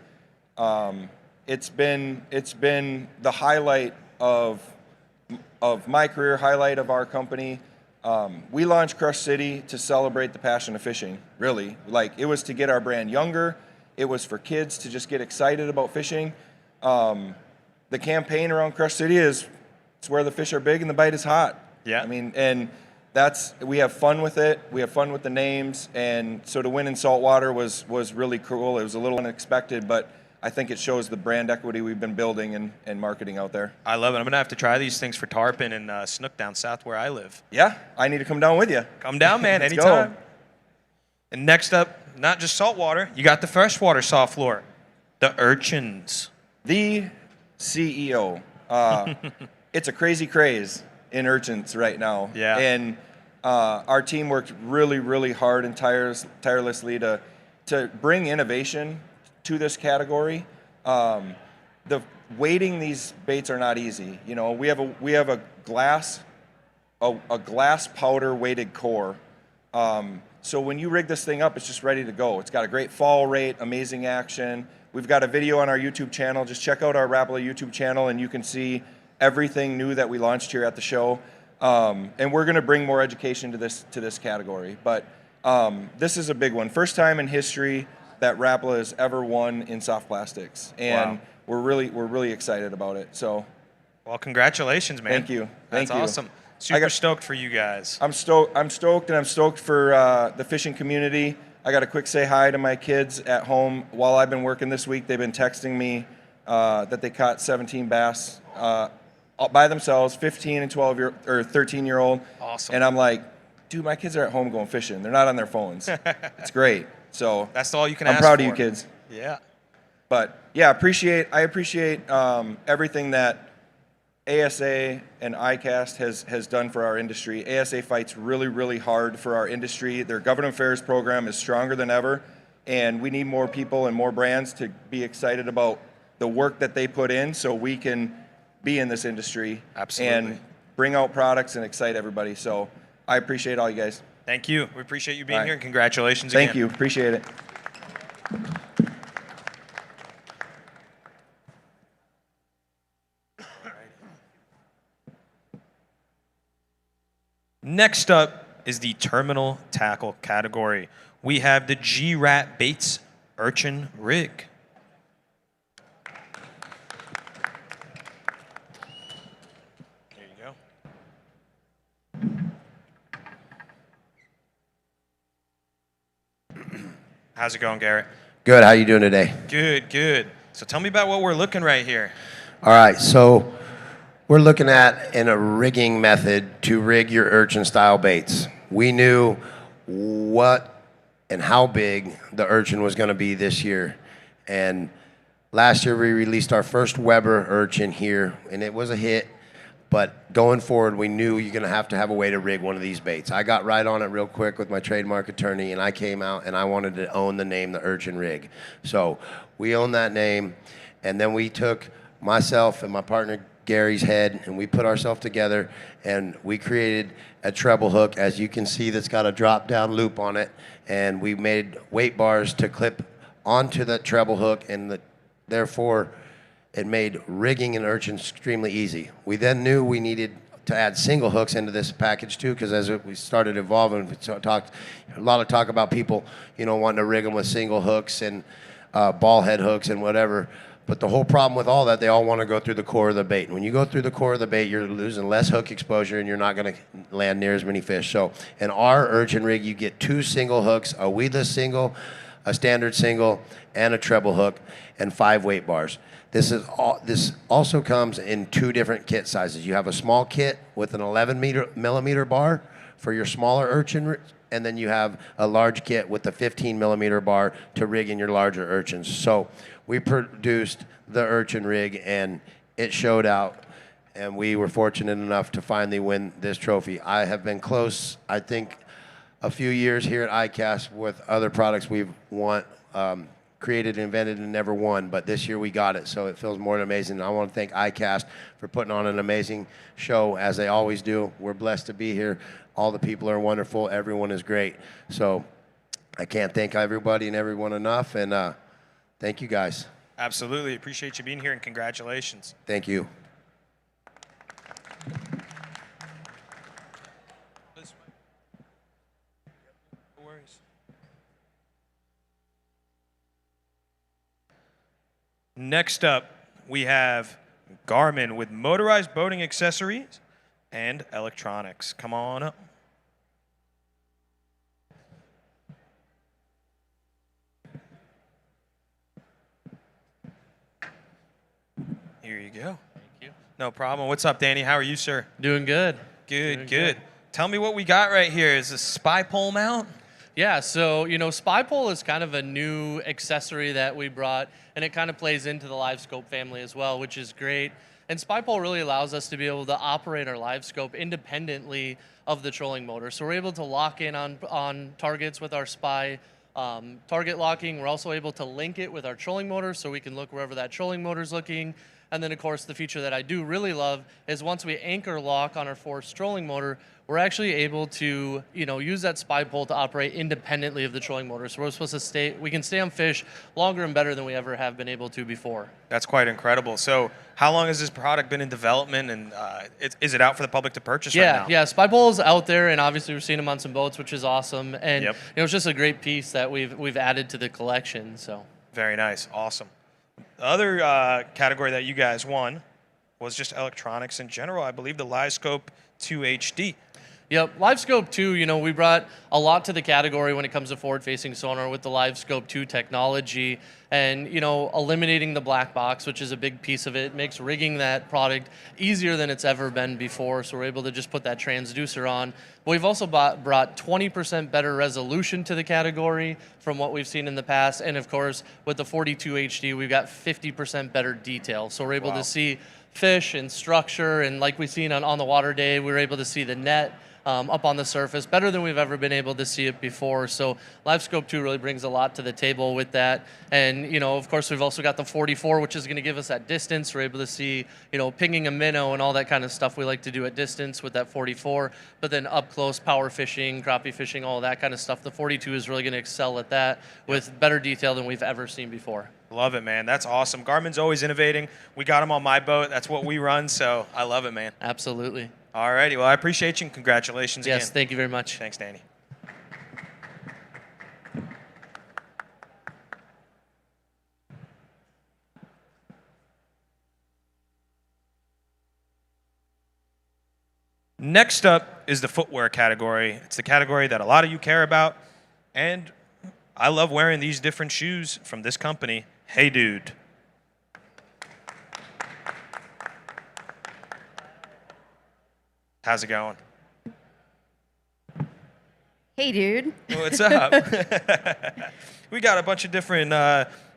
Speaker 16: It's been the highlight of my career, highlight of our company. We launched Crush City to celebrate the passion of fishing, really. Like, it was to get our brand younger. It was for kids to just get excited about fishing. The campaign around Crush City is, it's where the fish are big and the bite is hot.
Speaker 3: Yeah.
Speaker 16: I mean, and we have fun with it. We have fun with the names. And so to win in saltwater was really cool. It was a little unexpected, but I think it shows the brand equity we've been building and marketing out there.
Speaker 3: I love it. I'm going to have to try these things for tarpon and snook down south where I live.
Speaker 16: Yeah, I need to come down with you.
Speaker 3: Come down, man,
Speaker 16: Let's
Speaker 3: anytime.
Speaker 16: go.
Speaker 3: And next up, not just saltwater, you got the freshwater soft lure, the urchins.
Speaker 16: The CEO. It's a crazy craze in urchins right now.
Speaker 3: Yeah.
Speaker 16: And our team worked really, really hard and tirelessly to bring innovation to this category. The weighting these baits are not easy. You know, we have a glass powder weighted core. So when you rig this thing up, it's just ready to go. It's got a great fall rate, amazing action. We've got a video on our YouTube channel. Just check out our Rapala YouTube channel and you can see everything new that we launched here at the show. And we're going to bring more education to this category. But this is a big one. First time in history that Rapala has ever won in soft plastics. And we're really excited about it. So,
Speaker 3: well, congratulations, man.
Speaker 16: Thank you.
Speaker 3: That's awesome. Super stoked for you guys.
Speaker 16: I'm stoked, and I'm stoked for the fishing community. I got to quick say hi to my kids at home. While I've been working this week, they've been texting me that they caught 17 bass by themselves, 15 and 13-year-old.
Speaker 3: Awesome.
Speaker 16: And I'm like, dude, my kids are at home going fishing. They're not on their phones. It's great. So
Speaker 3: that's all you can
Speaker 16: I'm
Speaker 3: ask
Speaker 16: proud
Speaker 3: for.
Speaker 16: of you kids.
Speaker 3: Yeah.
Speaker 16: But yeah, I appreciate everything that ASA and ICAST has done for our industry. ASA fights really, really hard for our industry. Their government affairs program is stronger than ever, and we need more people and more brands to be excited about the work that they put in so we can be in this industry and bring out products and excite everybody. So I appreciate all you guys.
Speaker 3: Thank you. We appreciate you being here, and congratulations again.
Speaker 16: Thank you. Appreciate it.
Speaker 3: Next up is the terminal tackle category. We have the G-Rat Baits Urchin Rig. There you go. How's it going, Garrett?
Speaker 15: Good. How you doing today?
Speaker 3: Good, good. So tell me about what we're looking right here.
Speaker 15: All right. So we're looking at a rigging method to rig your urchin-style baits. We knew what and how big the urchin was going to be this year. And last year we released our first Weber urchin here, and it was a hit. But going forward, we knew you're going to have a way to rig one of these baits. I got right on it real quick with my trademark attorney, and I came out and I wanted to own the name, the Urchin Rig. So we own that name, and then we took myself and my partner Gary's head, and we put ourselves together, and we created a treble hook, as you can see, that's got a drop-down loop on it, and we made weight bars to clip onto that treble hook, and therefore it made rigging an urchin extremely easy. We then knew we needed to add single hooks into this package too, because as we started evolving, we talked a lot of talk about people, wanting to rig them with single hooks and ball head hooks and whatever. But the whole problem with all that, they all want to go through the core of the bait. And when you go through the core of the bait, you're losing less hook exposure and you're not going to land near as many fish. So in our urchin rig, you get 2 single hooks, a weedless single, a standard single, and a treble hook, and 5 weight bars. This also comes in 2 different kit sizes. You have a small kit with an 11 millimeter bar for your smaller urchin, and then you have a large kit with a 15 millimeter bar to rig in your larger urchins. So we produced the urchin rig, and it showed out, and we were fortunate enough to finally win this trophy. I have been close, I think, a few years here at ICAST with other products we've created, invented, and never won, but this year we got it, so it feels more than amazing. I want to thank ICAST for putting on an amazing show, as they always do. We're blessed to be here. All the people are wonderful. Everyone is great. So I can't thank everybody and everyone enough, and thank you guys.
Speaker 3: Absolutely. Appreciate you being here, and congratulations.
Speaker 15: Thank you.
Speaker 3: No worries. Next up, we have Garmin with motorized boating accessories and electronics. Come on up. Here you go.
Speaker 17: Thank you.
Speaker 3: No problem. What's up, Danny? How are you, sir?
Speaker 17: Doing good.
Speaker 3: Good,
Speaker 17: Doing
Speaker 3: good. Tell me what we got right here. Is this spy pole mount?
Speaker 4: Yeah, so, Spy Pole is kind of a new accessory that we brought, and it kind of plays into the Live Scope family as well, which is great. And Spy Pole really allows us to be able to operate our Live Scope independently of the trolling motor. So we're able to lock in on targets with our Spy target locking. We're also able to link it with our trolling motor so we can look wherever that trolling motor is looking. And then, of course, the feature that I do really love is once we anchor lock on our forced trolling motor, we're actually able to, use that Spy Pole to operate independently of the trolling motor. So we can stay on fish longer and better than we ever have been able to before.
Speaker 3: That's quite incredible. So how long has this product been in development, and is it out for the public to purchase right now?
Speaker 4: Yeah, Spy Pole is out there, and obviously we're seeing them on some boats, which is awesome. And it's just a great piece that we've added to the collection. So
Speaker 3: very nice, awesome. The other category that you guys won was just electronics in general. I believe the LiveScope 2 HD.
Speaker 4: Yep, LiveScope 2, we brought a lot to the category when it comes to forward-facing sonar with the LiveScope 2 technology and, eliminating the black box, which is a big piece of it, makes rigging that product easier than it's ever been before, so we're able to just put that transducer on. But we've also brought 20% better resolution to the category from what we've seen in the past, and of course, with the 42 HD, we've got 50% better detail, so we're able to see fish and structure, and like we've seen on the water day, we were able to see the net up on the surface, better than we've ever been able to see it before. So LiveScope 2 really brings a lot to the table with that. And, of course, we've also got the 44, which is going to give us that distance. We're able to see, pinging a minnow and all that kind of stuff we like to do at distance with that 44. But then up close, power fishing, crappie fishing, all that kind of stuff. The 42 is really going to excel at that with better detail than we've ever seen before.
Speaker 3: Love it, man. That's awesome. Garmin's always innovating. We got them on my boat. That's what we run, so I love it, man.
Speaker 4: Absolutely.
Speaker 3: All righty. Well, I appreciate you, and congratulations again.
Speaker 4: Yes, thank you very much.
Speaker 3: Thanks, Danny. Next up is the footwear category. It's the category that a lot of you care about, and I love wearing these different shoes from this company, Hey Dude. How's it going?
Speaker 17: Hey, dude.
Speaker 3: What's up? We got a bunch of different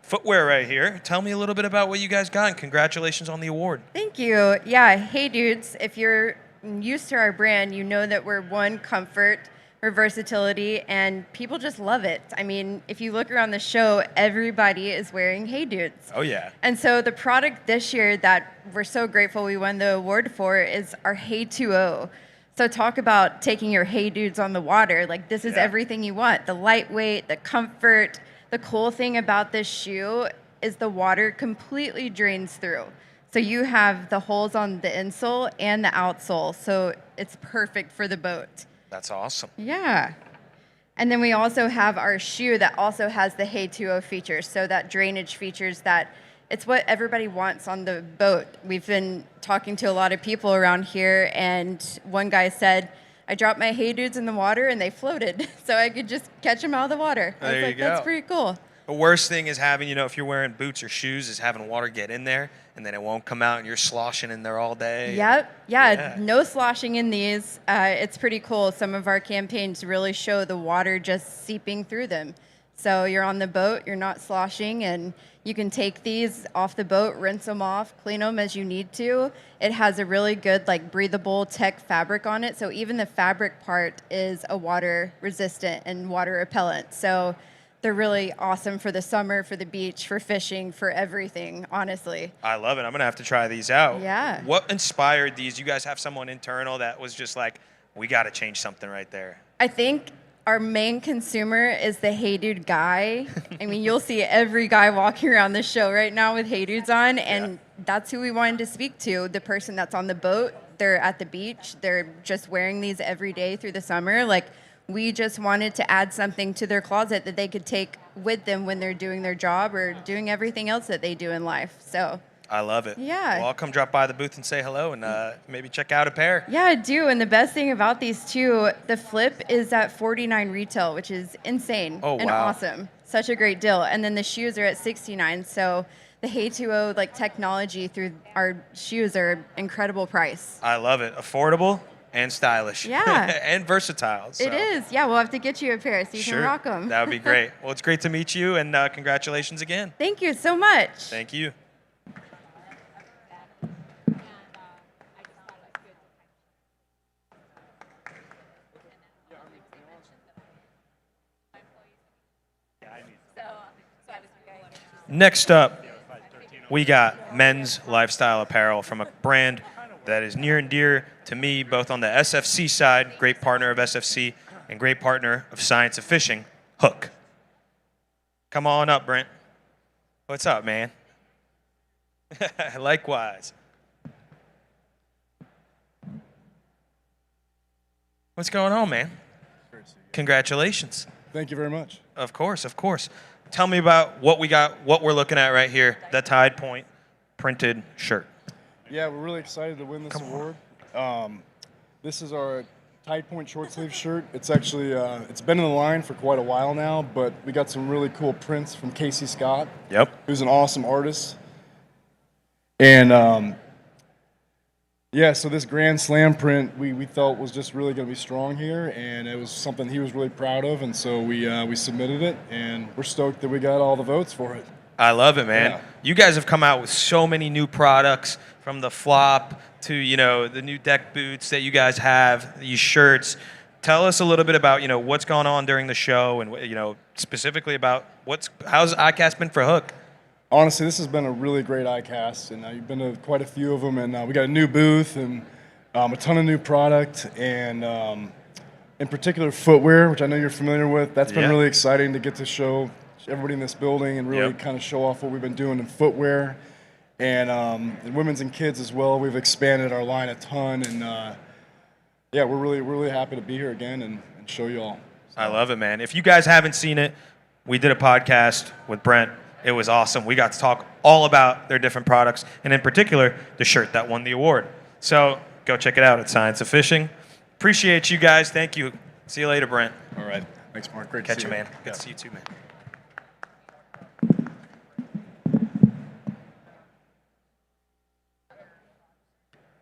Speaker 3: footwear right here. Tell me a little bit about what you guys got, and congratulations on the award.
Speaker 17: Thank you. Yeah, Hey Dudes, if you're used to our brand, you know that we're one, comfort, for versatility, and people just love it. I mean, if you look around the show, everybody is wearing Hey Dudes.
Speaker 3: Oh, yeah.
Speaker 17: And so the product this year that we're so grateful we won the award for is our Hey 2.0. So talk about taking your Hey Dudes on the water. Like, this is everything you want. The lightweight, the comfort. The cool thing about this shoe is the water completely drains through. So you have the holes on the insole and the outsole, so it's perfect for the boat.
Speaker 3: That's awesome.
Speaker 17: Yeah. And then we also have our shoe that also has the Hey 2.0 features, so that drainage features that it's what everybody wants on the boat. We've been talking to a lot of people around here, and one guy said, I dropped my Hey Dudes in the water and they floated, so I could just catch them out of the water. I was like, that's pretty cool.
Speaker 3: The worst thing is having, if you're wearing boots or shoes, is having water get in there, and then it won't come out, and you're sloshing in there all day.
Speaker 17: Yep. Yeah, no sloshing in these. It's pretty cool. Some of our campaigns really show the water just seeping through them. So you're on the boat, you're not sloshing, and you can take these off the boat, rinse them off, clean them as you need to. It has a really good, breathable tech fabric on it. So even the fabric part is a water resistant and water repellent. So they're really awesome for the summer, for the beach, for fishing, for everything, honestly.
Speaker 3: I love it. I'm going to have to try these out.
Speaker 17: Yeah.
Speaker 3: What inspired these? You guys have someone internal that was just like, we got to change something right there.
Speaker 17: I think our main consumer is the Hey Dude guy. I mean, you'll see every guy walking around the show right now with Hey Dudes on, and that's who we wanted to speak to, the person that's on the boat. They're at the beach. They're just wearing these every day through the summer. We just wanted to add something to their closet that they could take with them when they're doing their job or doing everything else that they do in life. So
Speaker 3: I love it.
Speaker 17: Yeah.
Speaker 3: Well, I'll come drop by the booth and say hello and maybe check out a pair.
Speaker 17: Yeah, I do. And the best thing about these two, the flip is at $49 retail, which is insane and awesome. Such a great deal. And then the shoes are at $69. So the Hey 2.0 technology through our shoes are incredible price.
Speaker 3: I love it. Affordable and stylish.
Speaker 17: Yeah.
Speaker 3: And versatile. So.
Speaker 17: It is. Yeah, we'll have to get you a pair so you can rock them.
Speaker 3: That would be great. Well, it's great to meet you, and congratulations again.
Speaker 17: Thank you so much.
Speaker 3: Thank you. Next up, we got men's lifestyle apparel from a brand that is near and dear to me, both on the SFC side, great partner of SFC, and great partner of Science of Fishing, Hook. Come on up, Brent. What's up, man? Likewise. What's going on, man? Congratulations.
Speaker 18: Thank you very much.
Speaker 3: Of course, of course. Tell me about what we got, what we're looking at right here, the Tide Point printed shirt.
Speaker 18: Yeah, we're really excited to win this award. This is our Tide Point short sleeve shirt. It's actually, it's been in the line for quite a while now, but we got some really cool prints from Casey Scott.
Speaker 3: Yep.
Speaker 18: Who's an awesome artist. And yeah, so this Grand Slam print we felt was just really going to be strong here, and it was something he was really proud of, and so we submitted it, and we're stoked that we got all the votes for it.
Speaker 3: I love it, man.
Speaker 18: Yeah.
Speaker 3: You guys have come out with so many new products, from the flop to, you know, the new deck boots that you guys have, these shirts. Tell us a little bit about, you know, what's gone on during the show, and, you know, specifically about how's ICAST been for Hook?
Speaker 18: Honestly, this has been a really great ICAST, and you've been to quite a few of them, and we got a new booth and a ton of new product, and in particular footwear, which I know you're familiar with. That's been really exciting to get to show everybody in this building and really kind of show off what we've been doing in footwear. And in women's and kids as well, we've expanded our line a ton, and yeah, we're really happy to be here again and show you all.
Speaker 3: I love it, man. If you guys haven't seen it, we did a podcast with Brent. It was awesome. We got to talk all about their different products, and in particular, the shirt that won the award. So go check it out at Science of Fishing. Appreciate you guys. Thank you. See you later, Brent.
Speaker 18: All right. Thanks, Mark. Great to
Speaker 3: Catch
Speaker 18: see
Speaker 3: you,
Speaker 18: you.
Speaker 3: man. Good to see you too, man.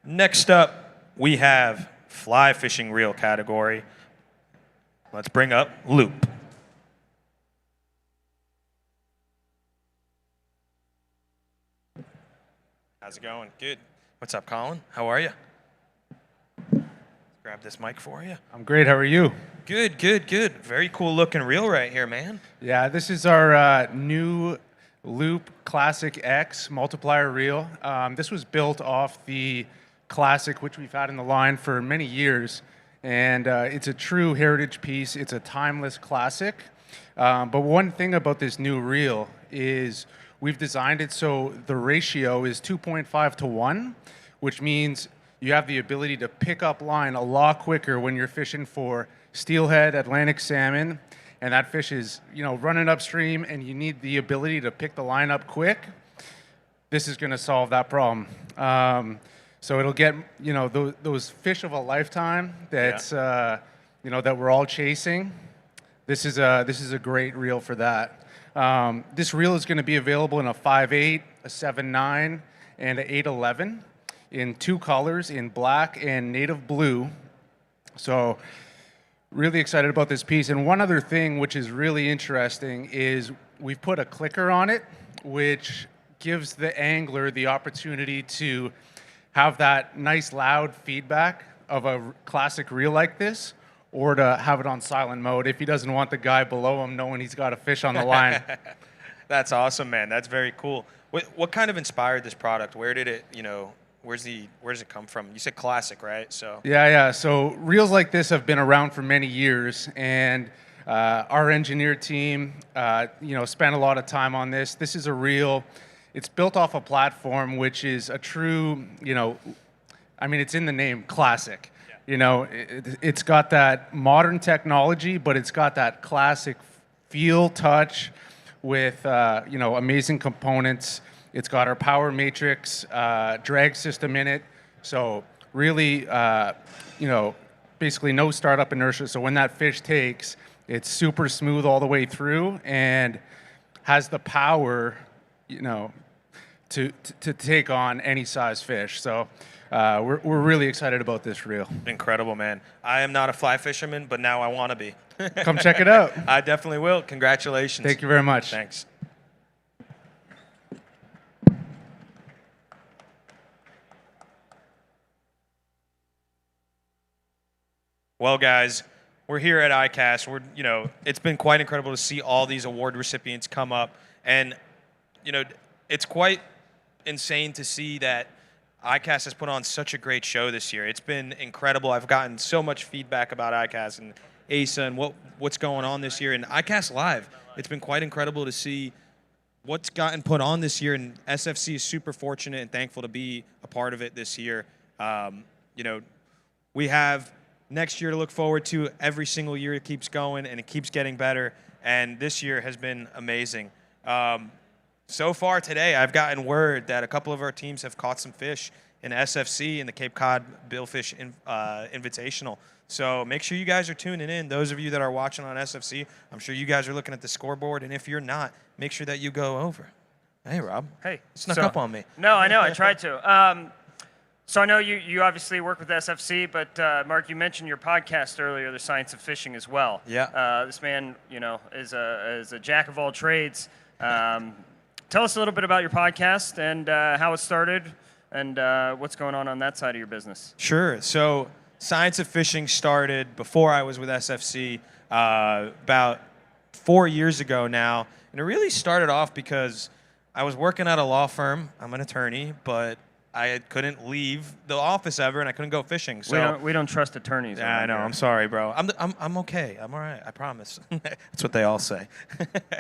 Speaker 3: Next up, we have fly fishing reel category. Let's bring up Loop. How's it going? Good. What's up, Colin? How are you? Grab this mic for you.
Speaker 19: I'm great. How are you?
Speaker 3: Good, good, good. Very cool looking reel right here, man.
Speaker 19: Yeah, this is our new Loop Classic X multiplier reel. This was built off the Classic, which we've had in the line for many years. And it's a true heritage piece. It's a timeless classic. But one thing about this new reel is we've designed it so the ratio is 2.5 to 1, which means you have the ability to pick up line a lot quicker when you're fishing for steelhead, Atlantic salmon, and that fish is, you know, running upstream and you need the ability to pick the line up quick. This is going to solve that problem. So it'll get, you know, those fish of a lifetime that's, you know, that we're all chasing. This is a great reel for that. This reel is going to be available in a 5.8, a 7.9, and an 8.11 in 2 colors, in black and native blue. So really excited about this piece. And one other thing which is really interesting is we've put a clicker on it, which gives the angler the opportunity to have that nice loud feedback of a classic reel like this, or to have it on silent mode if he doesn't want the guy below him knowing he's got a fish on the line.
Speaker 3: That's awesome, man. That's very cool. What kind of inspired this product? Where did it, you know, where's it come from? You said classic, right? So
Speaker 19: Yeah. So reels like this have been around for many years, and our engineer team, you know, spent a lot of time on this. This is a reel. It's built off a platform which is a true, you know, I mean, it's in the name, classic. You know, it's got that modern technology, but it's got that classic feel, touch with, you know, amazing components. It's got our power matrix drag system in it. So really, you know, basically no startup inertia. So when that fish takes, it's super smooth all the way through and has the power, you know, to take on any size fish. So we're really excited about this reel.
Speaker 3: Incredible, man. I am not a fly fisherman, but now I want to be.
Speaker 19: Come check it out.
Speaker 3: I definitely will. Congratulations.
Speaker 19: Thank you very much.
Speaker 3: Thanks. Well, guys, we're here at ICAST. It's been quite incredible to see all these award recipients come up, and it's quite insane to see that ICAST has put on such a great show this year. It's been incredible. I've gotten so much feedback about ICAST and ASA and what's going on this year, and ICAST Live. It's been quite incredible to see what's gotten put on this year, and SFC is super fortunate and thankful to be a part of it this year. We have next year to look forward to. Every single year it keeps going and it keeps getting better, and this year has been amazing. So far today, I've gotten word that a couple of our teams have caught some fish in SFC in the Cape Cod Billfish Invitational. So make sure you guys are tuning in. Those of you that are watching on SFC, I'm sure you guys are looking at the scoreboard, and if you're not, make sure that you go over. Hey, Rob.
Speaker 6: Hey.
Speaker 3: Snuck up on me.
Speaker 6: No, I know. I tried to. So I know you obviously work with SFC, but Mark, you mentioned your podcast earlier, The Science of Fishing, as well.
Speaker 3: Yeah.
Speaker 6: This man, is a jack of all trades. Tell us a little bit about your podcast and how it started and what's going on that side of your business.
Speaker 3: Sure. So Science of Fishing started before I was with SFC about 4 years ago now. And it really started off because I was working at a law firm. I'm an attorney, but I couldn't leave the office ever, and I couldn't go fishing. So
Speaker 6: we don't trust attorneys.
Speaker 3: Yeah, I know. I'm sorry, bro. I'm okay. I'm all right. I promise. That's what they all say.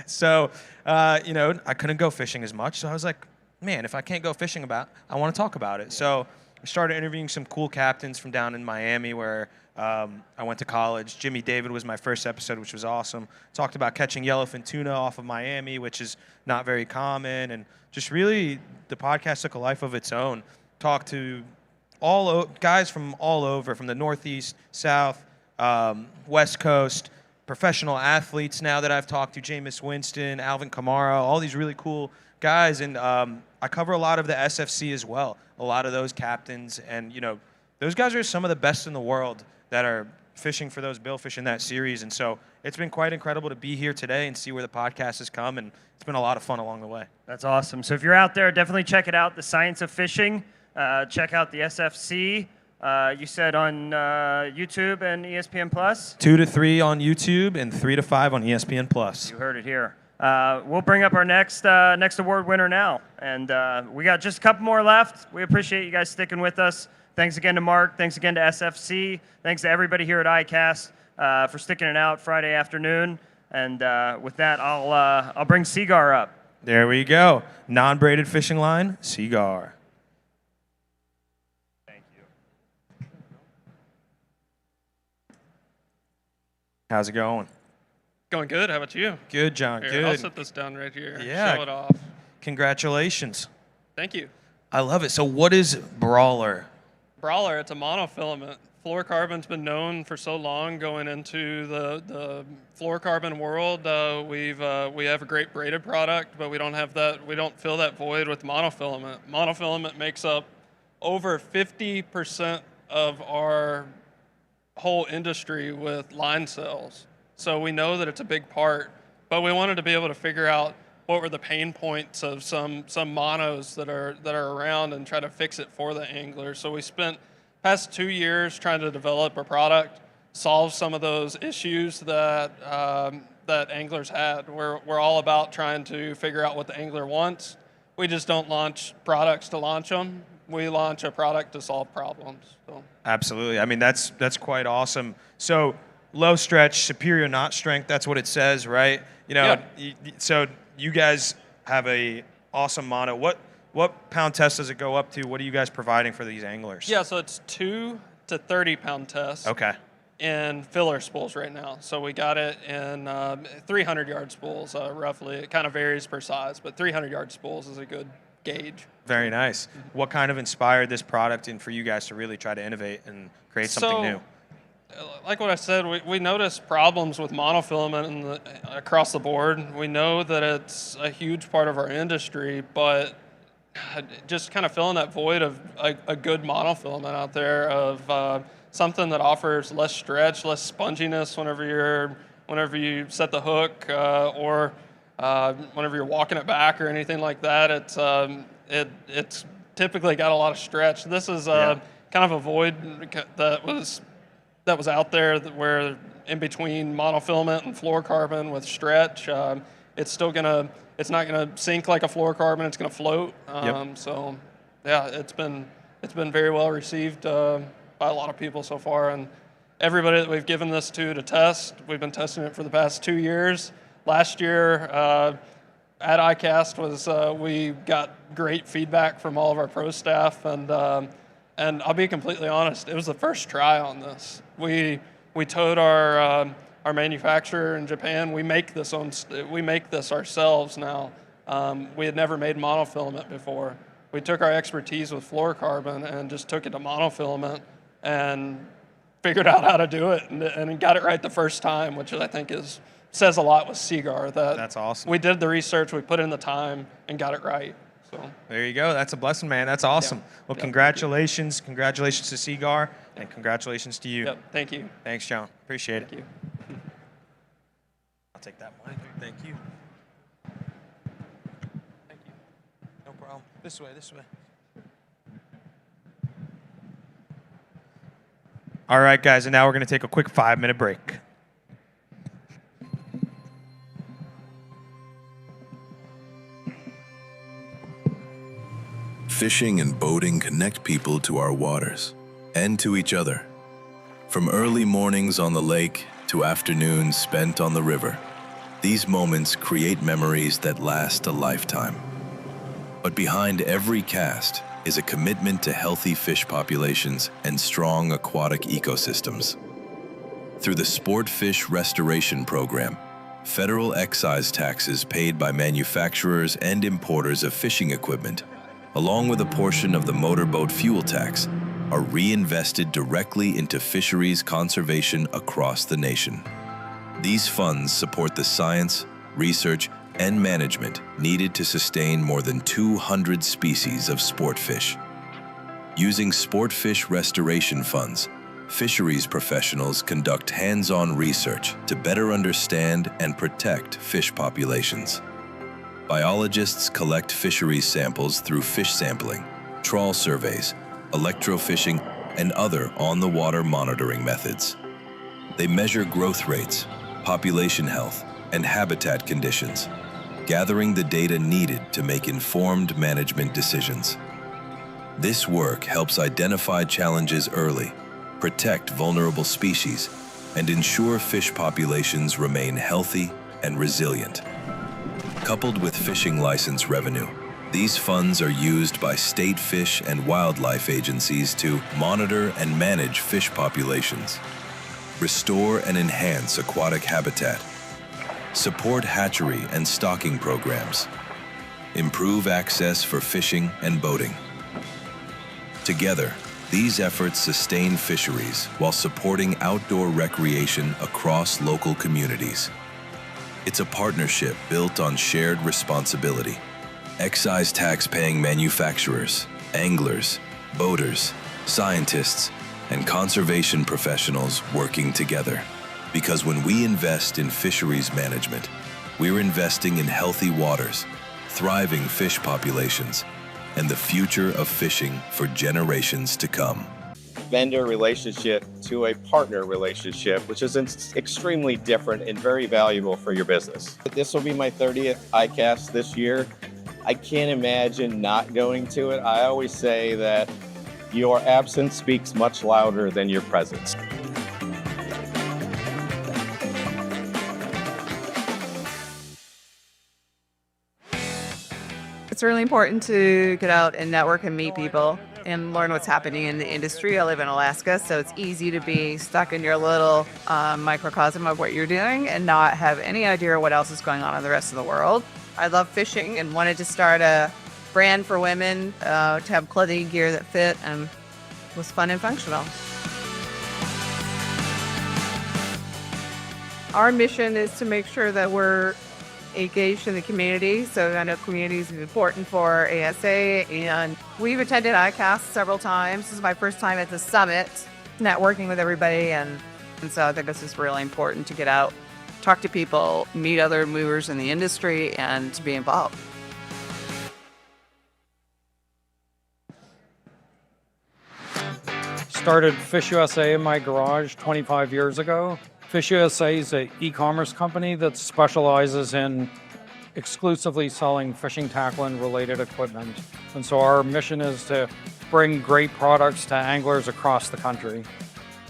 Speaker 3: So, I couldn't go fishing as much. So I was like, man, if I can't go fishing I want to talk about it. So I started interviewing some cool captains from down in Miami where I went to college. Jimmy David was my first episode, which was awesome. Talked about catching yellowfin tuna off of Miami, which is not very common, and just really the podcast took a life of its own. Talked to guys from all over, from the Northeast, South, West Coast, professional athletes now that I've talked to, Jameis Winston, Alvin Kamara, all these really cool guys. And I cover a lot of the SFC as well, a lot of those captains. And, those guys are some of the best in the world that are fishing for those billfish in that series. And so it's been quite incredible to be here today and see where the podcast has come. And it's been a lot of fun along the way.
Speaker 6: That's awesome. So if you're out there, definitely check it out, The Science of Fishing. Check out the SFC. You said on YouTube and ESPN Plus?
Speaker 3: 2 to 3 on YouTube and 3 to 5 on ESPN Plus.
Speaker 6: You heard it here. We'll bring up our next award winner now. And we got just a couple more left. We appreciate you guys sticking with us. Thanks again to Mark. Thanks again to SFC. Thanks to everybody here at ICAST for sticking it out Friday afternoon. And with that, I'll bring Seagar up.
Speaker 3: There we go. Non-braided fishing line, Seagar.
Speaker 6: Thank you.
Speaker 3: How's it going?
Speaker 5: Going good. How about you?
Speaker 3: Good, John.
Speaker 5: Here,
Speaker 3: good.
Speaker 5: I'll set this down right here.
Speaker 3: Yeah.
Speaker 5: Show it off.
Speaker 3: Congratulations.
Speaker 5: Thank you.
Speaker 3: I love it. So what is Brawler?
Speaker 5: Brawler, it's a monofilament. Fluorocarbon's been known for so long going into the fluorocarbon world. We have a great braided product, but we don't have that. We don't fill that void with monofilament. Monofilament makes up over 50% of our whole industry with line cells. So we know that it's a big part, but we wanted to be able to figure out what were the pain points of some monos that are around and try to fix it for the angler. So we spent past 2 years trying to develop a product, solve some of those issues that anglers had. We're all about trying to figure out what the angler wants. We just don't launch products to launch them. We launch a product to solve problems. So.
Speaker 3: Absolutely. I mean, that's quite awesome. So low stretch, superior knot strength, that's what it says, right? So you guys have a awesome mono. What pound test does it go up to? What are you guys providing for these anglers?
Speaker 5: Yeah, so it's 2 to 30 pound test.
Speaker 3: Okay.
Speaker 5: In filler spools right now. So we got it in 300 yard spools, roughly. It kind of varies per size, but 300 yard spools is a good gauge.
Speaker 3: Very nice. What kind of inspired this product and for you guys to really try to innovate and create something new?
Speaker 5: Like what I said, we noticed problems with monofilament across the board. We know that it's a huge part of our industry, but just kind of filling that void of a good monofilament out there, of something that offers less stretch, less sponginess whenever you set the hook, or whenever you're walking it back or anything like that. It's typically got a lot of stretch. This is kind of a void that was out there, where in between monofilament and fluorocarbon with stretch, it's not gonna sink like a fluorocarbon. It's gonna float. So yeah, it's been very well received by a lot of people so far, and everybody that we've given this to test, we've been testing it for the past 2 years. Last year at ICAST we got great feedback from all of our pro staff, and I'll be completely honest, it was the first try on this. We told our manufacturer in Japan, we make this ourselves now. We had never made monofilament before. We took our expertise with fluorocarbon and just took it to monofilament and figured out how to do it, and got it right the first time, which I think says a lot with Seagar.
Speaker 3: That's awesome.
Speaker 5: We did the research, we put in the time, and got it right. So
Speaker 3: there you go. That's a blessing, man. That's awesome. Well, congratulations. Congratulations to Seagar, and congratulations to you.
Speaker 5: Yep, thank you.
Speaker 3: Thanks, John. Appreciate it.
Speaker 5: Thank you.
Speaker 3: I'll take that mic. Thank you. Thank you. No problem. This way, this way. All right, guys, and now we're going to take a quick 5-minute break.
Speaker 20: Fishing and boating connect people to our waters and to each other. From early mornings on the lake to afternoons spent on the river, these moments create memories that last a lifetime. But behind every cast is a commitment to healthy fish populations and strong aquatic ecosystems. Through the Sport Fish Restoration Program, federal excise taxes paid by manufacturers and importers of fishing equipment, along with a portion of the motorboat fuel tax, are reinvested directly into fisheries conservation across the nation. These funds support the science, research, and management needed to sustain more than 200 species of sport fish. Using sport fish restoration funds, fisheries professionals conduct hands-on research to better understand and protect fish populations. Biologists collect fisheries samples through fish sampling, trawl surveys, electrofishing, and other on-the-water monitoring methods. They measure growth rates, population health, and habitat conditions, gathering the data needed to make informed management decisions. This work helps identify challenges early, protect vulnerable species, and ensure fish populations remain healthy and resilient. Coupled with fishing license revenue, these funds are used by state fish and wildlife agencies to monitor and manage fish populations, restore and enhance aquatic habitat, support hatchery and stocking programs, improve access for fishing and boating. Together, these efforts sustain fisheries while supporting outdoor recreation across local communities. It's a partnership built on shared responsibility. Excise tax-paying manufacturers, anglers, boaters, scientists, and conservation professionals working together. Because when we invest in fisheries management, we're investing in healthy waters, thriving fish populations, and the future of fishing for generations to come.
Speaker 21: Vendor relationship to a partner relationship, which is extremely different and very valuable for your business. This will be my 30th ICAST this year. I can't imagine not going to it. I always say that your absence speaks much louder than your presence.
Speaker 22: It's really important to get out and network and meet people and learn what's happening in the industry. I live in Alaska, so it's easy to be stuck in your little microcosm of what you're doing and not have any idea what else is going on in the rest of the world. I love fishing and wanted to start a brand for women to have clothing gear that fit and was fun and functional. Our mission is to make sure that we're engaged in the community. So I know community is important for ASA, and we've attended ICAST several times. This is my first time at the summit, networking with everybody, and so I think this is really important to get out, talk to people, meet other movers in the industry, and to be involved.
Speaker 8: Started Fish USA in my garage 25 years ago. Fish USA is an e-commerce company that specializes in exclusively selling fishing tackle and related equipment. And so our mission is to bring great products to anglers across the country.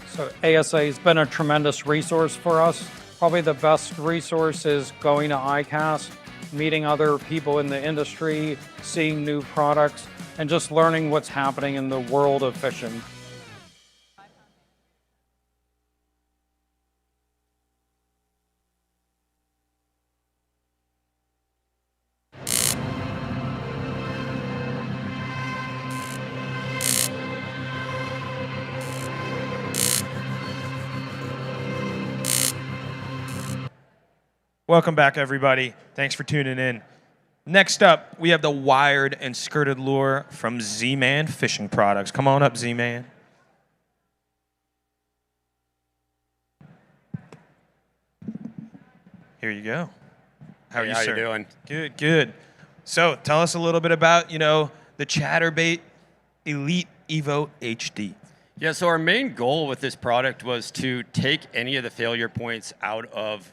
Speaker 8: So ASA has been a tremendous resource for us. Probably the best resource is going to ICAST, meeting other people in the industry, seeing new products, and just learning what's happening in the world of fishing.
Speaker 3: Welcome back, everybody. Thanks for tuning in. Next up, we have the wired and skirted lure from Z-Man Fishing Products. Come on up, Z-Man. Here you go. How are you,
Speaker 9: how
Speaker 3: sir?
Speaker 9: you doing?
Speaker 3: Good, good. So tell us a little bit about, the Chatterbait Elite Evo HD.
Speaker 9: Yeah, so our main goal with this product was to take any of the failure points out of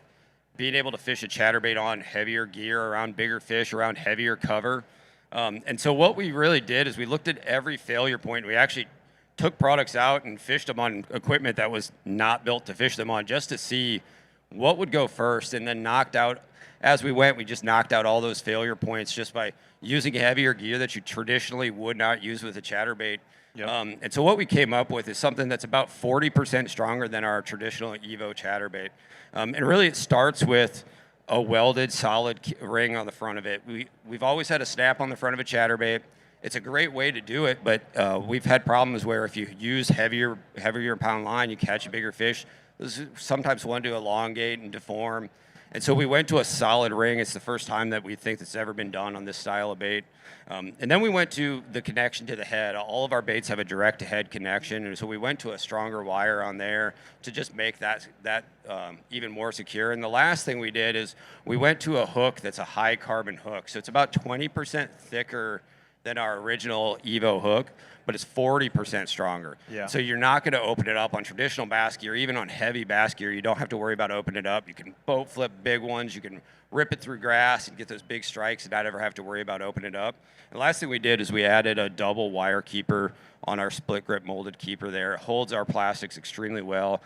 Speaker 9: being able to fish a chatterbait on heavier gear, around bigger fish, around heavier cover. And so what we really did is we looked at every failure point. We actually took products out and fished them on equipment that was not built to fish them on, just to see what would go first, and then knocked out, as we went, we just knocked out all those failure points just by using heavier gear that you traditionally would not use with a chatterbait. Yep. And so what we came up with is something that's about 40% stronger than our traditional Evo chatterbait. And really it starts with a welded solid ring on the front of it. We've always had a snap on the front of a chatterbait. It's a great way to do it, but we've had problems where if you use heavier pound line, you catch a bigger fish. Those sometimes want to elongate and deform. And so we went to a solid ring. It's the first time that we think that's ever been done on this style of bait. And then we went to the connection to the head. All of our baits have a direct-to-head connection, and so we went to a stronger wire on there to just make that even more secure. And the last thing we did is we went to a hook that's a high-carbon hook. So it's about 20% thicker than our original Evo hook, but it's 40% stronger.
Speaker 3: Yeah.
Speaker 9: So you're not going to open it up on traditional bass gear, even on heavy bass gear. You don't have to worry about opening it up. You can boat flip big ones. You can rip it through grass and get those big strikes and not ever have to worry about opening it up. And the last thing we did is we added a double wire keeper on our split grip molded keeper there. It holds our plastics extremely well.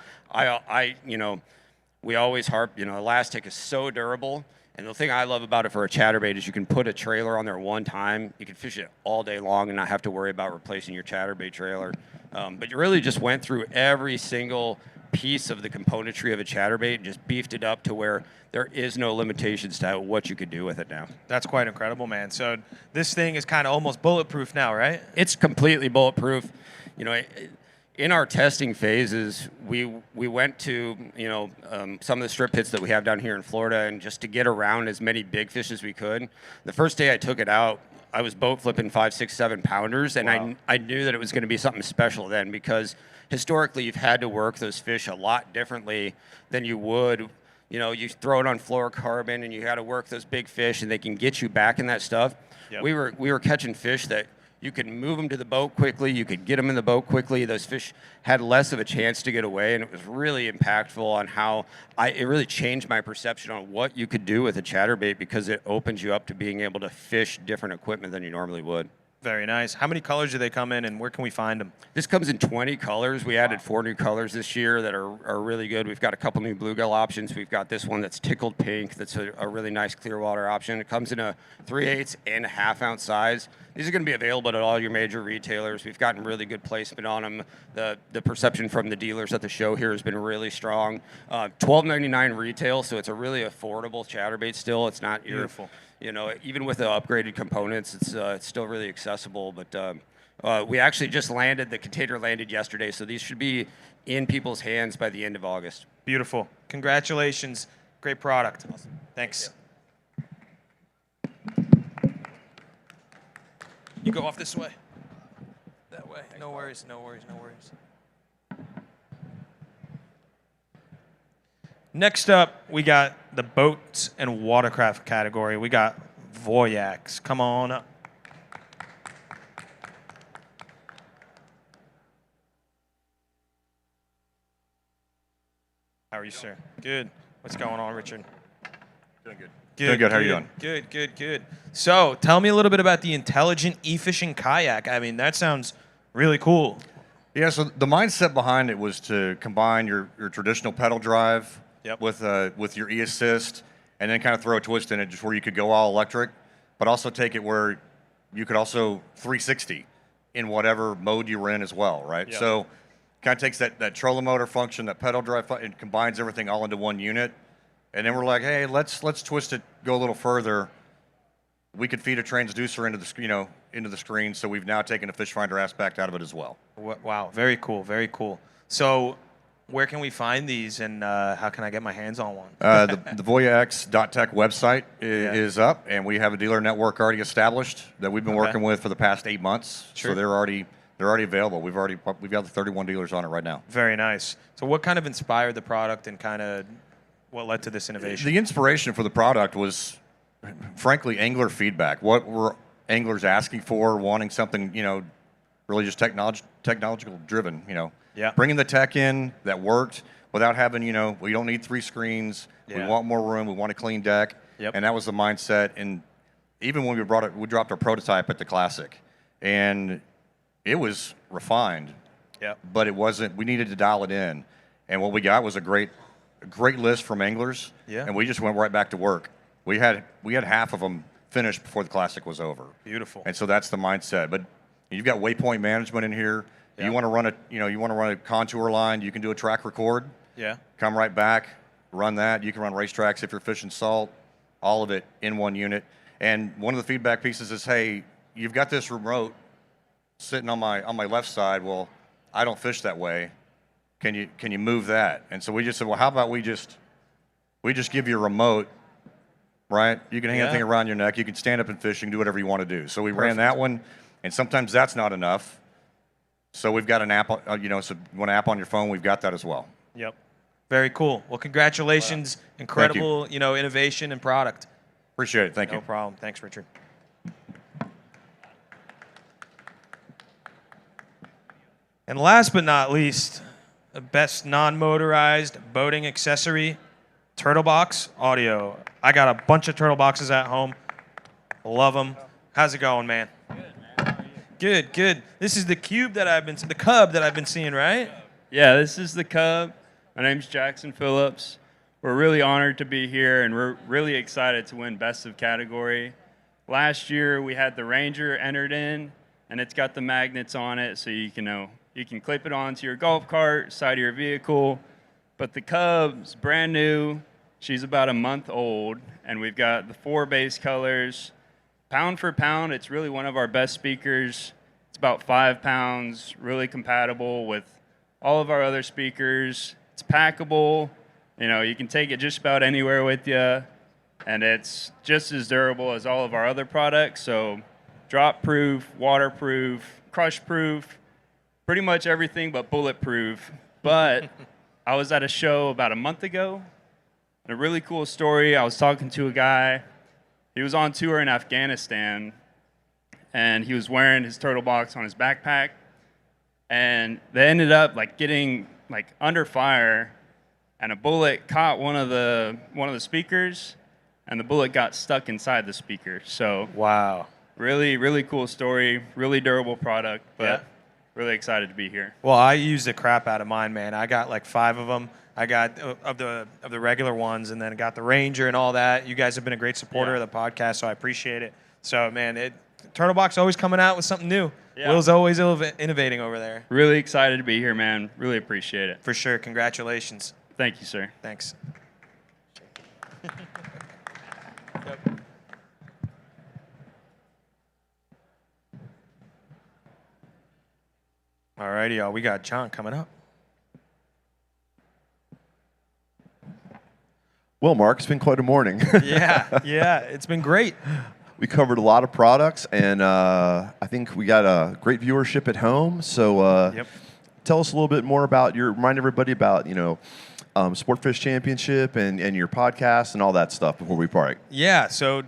Speaker 9: We always harp, elastic is so durable. And the thing I love about it for a chatterbait is you can put a trailer on there one time. You can fish it all day long and not have to worry about replacing your chatterbait trailer. But you really just went through every single piece of the componentry of a chatterbait and just beefed it up to where there is no limitations to what you could do with it now.
Speaker 3: That's quite incredible, man. So this thing is kind of almost bulletproof now, right?
Speaker 9: It's completely bulletproof. In our testing phases, we went to some of the strip pits that we have down here in Florida, and just to get around as many big fish as we could. The first day I took it out, I was boat flipping 5, 6, 7 pounders, and wow. I knew that it was going to be something special then, because historically you've had to work those fish a lot differently than you would. You throw it on fluorocarbon, and you got to work those big fish, and they can get you back in that stuff. Yep. We were catching fish that you could move them to the boat quickly. You could get them in the boat quickly. Those fish had less of a chance to get away, and it was really impactful on how it really changed my perception on what you could do with a chatterbait, because it opens you up to being able to fish different equipment than you normally would.
Speaker 3: Very nice. How many colors do they come in, and where can we find them?
Speaker 9: This comes in 20 colors. We added 4 new colors this year that are really good. We've got a couple new bluegill options. We've got this one that's tickled pink. That's a really nice clear water option. It comes in a 3/8 and a half-ounce size. These are going to be available at all your major retailers. We've gotten really good placement on them. The perception from the dealers at the show here has been really strong. $12.99 retail, so it's a really affordable chatterbait still. It's not
Speaker 3: beautiful.
Speaker 9: Even with the upgraded components, it's still really accessible. But we actually just landed. The container landed yesterday, so these should be in people's hands by the end of August.
Speaker 3: Beautiful. Congratulations. Great product. Awesome. Thanks.
Speaker 9: Yeah.
Speaker 3: You go off this way. That way. No worries, no worries, no worries. Next up, we got the boats and watercraft category. We got Voyax. Come on up. How are you, sir? Good. What's going on, Richard?
Speaker 10: Doing good.
Speaker 3: Good.
Speaker 10: Good. How are you doing?
Speaker 3: Good, good, good. So, tell me a little bit about the intelligent e-fishing kayak. I mean, that sounds really cool.
Speaker 10: Yeah, so the mindset behind it was to combine your traditional pedal drive with your e-assist, and then kind of throw a twist in it just where you could go all electric, but also take it where you could also 360 in whatever mode you were in as well, right?
Speaker 3: Yep.
Speaker 10: So kind of takes that trolling motor function, that pedal drive, and combines everything all into one unit. And then we're like, hey, let's twist it, go a little further. We could feed a transducer into the screen, so we've now taken the fish finder aspect out of it as well.
Speaker 3: Wow, very cool, very cool. So, where can we find these, and how can I get my hands on one?
Speaker 10: The voyax.tech website is up, and we have a dealer network already established that we've been working with for the past 8 months.
Speaker 3: Sure.
Speaker 10: So they're already available. We've got the 31 dealers on it right now.
Speaker 3: Very nice. So, what kind of inspired the product, and kind of what led to this innovation?
Speaker 10: The inspiration for the product was, frankly, angler feedback. What were anglers asking for, wanting something, really just technological driven,
Speaker 3: Yeah.
Speaker 10: Bringing the tech in that worked without having, we don't need 3 screens.
Speaker 3: Yeah.
Speaker 10: We want more room. We want a clean deck.
Speaker 3: Yep.
Speaker 10: And that was the mindset. And even when we dropped our prototype at the Classic, and it was refined.
Speaker 3: Yep.
Speaker 10: But it wasn't. We needed to dial it in, and what we got was a great list from anglers.
Speaker 3: Yeah.
Speaker 10: And we just went right back to work. We had half of them finished before the Classic was over.
Speaker 3: Beautiful.
Speaker 10: And so that's the mindset. But you've got waypoint management in here.
Speaker 3: Yeah.
Speaker 10: You want to run a contour line. You can do a track record.
Speaker 3: Yeah.
Speaker 10: Come right back, run that. You can run racetracks if you're fishing salt. All of it in one unit. And one of the feedback pieces is, hey, you've got this remote sitting on my left side. Well, I don't fish that way. Can you move that? And so we just said, well, how about we just give you a remote, right? You can hang that thing around your neck. You can stand up and fish. You can do whatever you want to do. So we ran that one, and sometimes that's not enough. So we've got an app, so you want an app on your phone, we've got that as well.
Speaker 3: Yep. Very cool. Well, congratulations. Incredible, innovation and product.
Speaker 10: Appreciate it. Thank you.
Speaker 3: No problem. Thanks, Richard. And last but not least, the best non-motorized boating accessory, Turtle Box Audio. I got a bunch of Turtle Boxes at home. Love them. How's it going, man? Good, good. This is the cub that I've been seeing, right?
Speaker 11: Yeah, this is the Cub. My name's Jackson Phillips. We're really honored to be here, and we're really excited to win Best of Category. Last year, we had the Ranger entered in, and it's got the magnets on it, so you can clip it onto your golf cart, side of your vehicle. But the Cub's brand new. She's about a month old, and we've got the 4 base colors. Pound for pound, it's really one of our best speakers. It's about 5 pounds, really compatible with all of our other speakers. It's packable. You can take it just about anywhere with you, and it's just as durable as all of our other products. So drop-proof, waterproof, crush-proof, pretty much everything but bulletproof. But I was at a show about a month ago, and a really cool story. I was talking to a guy. He was on tour in Afghanistan, and he was wearing his Turtle Box on his backpack, and they ended up getting under fire, and a bullet caught one of the speakers, and the bullet got stuck inside the speaker. So
Speaker 3: wow,
Speaker 11: really, really cool story, really durable product, but really excited to be here.
Speaker 3: Well, I use the crap out of mine, man. I got 5 of them. I got of the regular ones, and then got the Ranger and all that. You guys have been a great supporter of the podcast, so I appreciate it. So, man, Turtle Box always coming out with something new.
Speaker 11: Yeah.
Speaker 3: Will's always innovating over there.
Speaker 11: Really excited to be here, man. Really appreciate it.
Speaker 3: For sure. Congratulations.
Speaker 11: Thank you, sir.
Speaker 3: Thanks. All righty, y'all. We got John coming up.
Speaker 1: Well, Mark, it's been quite a morning.
Speaker 3: Yeah, it's been great.
Speaker 1: We covered a lot of products, and I think we got a great viewership at home. So tell us a little bit more about remind everybody about, Sportfish Championship and your podcast and all that stuff before we part.
Speaker 3: Yeah, so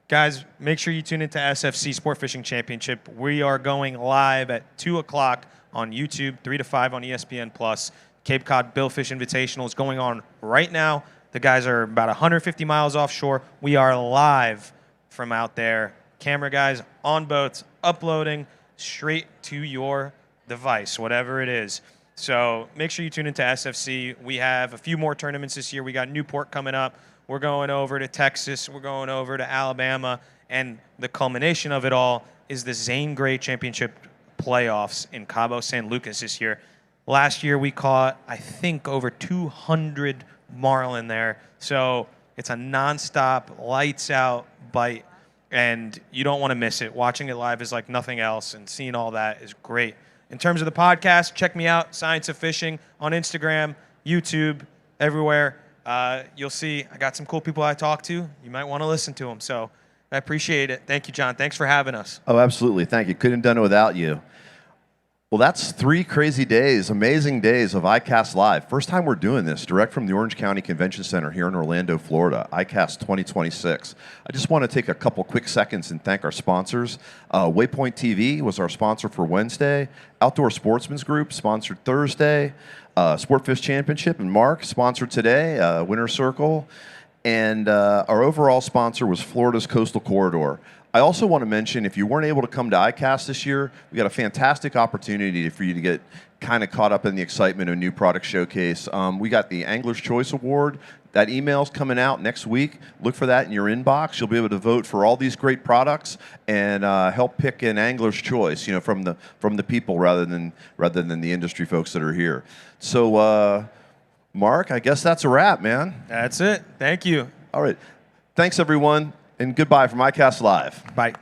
Speaker 3: guys, make sure you tune into SFC Sport Fishing Championship. We are going live at 2 o'clock on YouTube, 3 to 5 on ESPN+. Cape Cod Billfish Invitational is going on right now. The guys are about 150 miles offshore. We are live from out there. Camera guys on boats, uploading straight to your device, whatever it is. So make sure you tune into SFC. We have a few more tournaments this year. We got Newport coming up. We're going over to Texas. We're going over to Alabama. And the culmination of it all is the Zane Grey Championship playoffs in Cabo San Lucas this year. Last year we caught, I think, over 200 marlin there. So it's a nonstop, lights out bite, and you don't want to miss it. Watching it live is like nothing else, and seeing all that is great. In terms of the podcast, check me out, Science of Fishing, on Instagram, YouTube, everywhere. You'll see I got some cool people I talk to. You might want to listen to them. So I appreciate it. Thank you, John. Thanks for having us.
Speaker 1: Oh, absolutely. Thank you. Couldn't have done it without you. Well, that's 3 crazy days, amazing days of ICAST Live. First time we're doing this, direct from the Orange County Convention Center here in Orlando, Florida, ICAST 2026. I just want to take a couple quick seconds and thank our sponsors. Waypoint TV was our sponsor for Wednesday. Outdoor Sportsman's Group sponsored Thursday. Sportfish Championship and Mark sponsored today, Winter Circle. And our overall sponsor was Florida's Coastal Corridor. I also want to mention, if you weren't able to come to ICAST this year, we got a fantastic opportunity for you to get kind of caught up in the excitement of New Product Showcase. We got the Angler's Choice Award. That email's coming out next week. Look for that in your inbox. You'll be able to vote for all these great products and help pick an Angler's Choice, from the people rather than the industry folks that are here. So, Mark, I guess that's a wrap, man.
Speaker 3: That's it. Thank you.
Speaker 1: All right. Thanks, everyone. And goodbye from ICAST Live.
Speaker 3: Bye.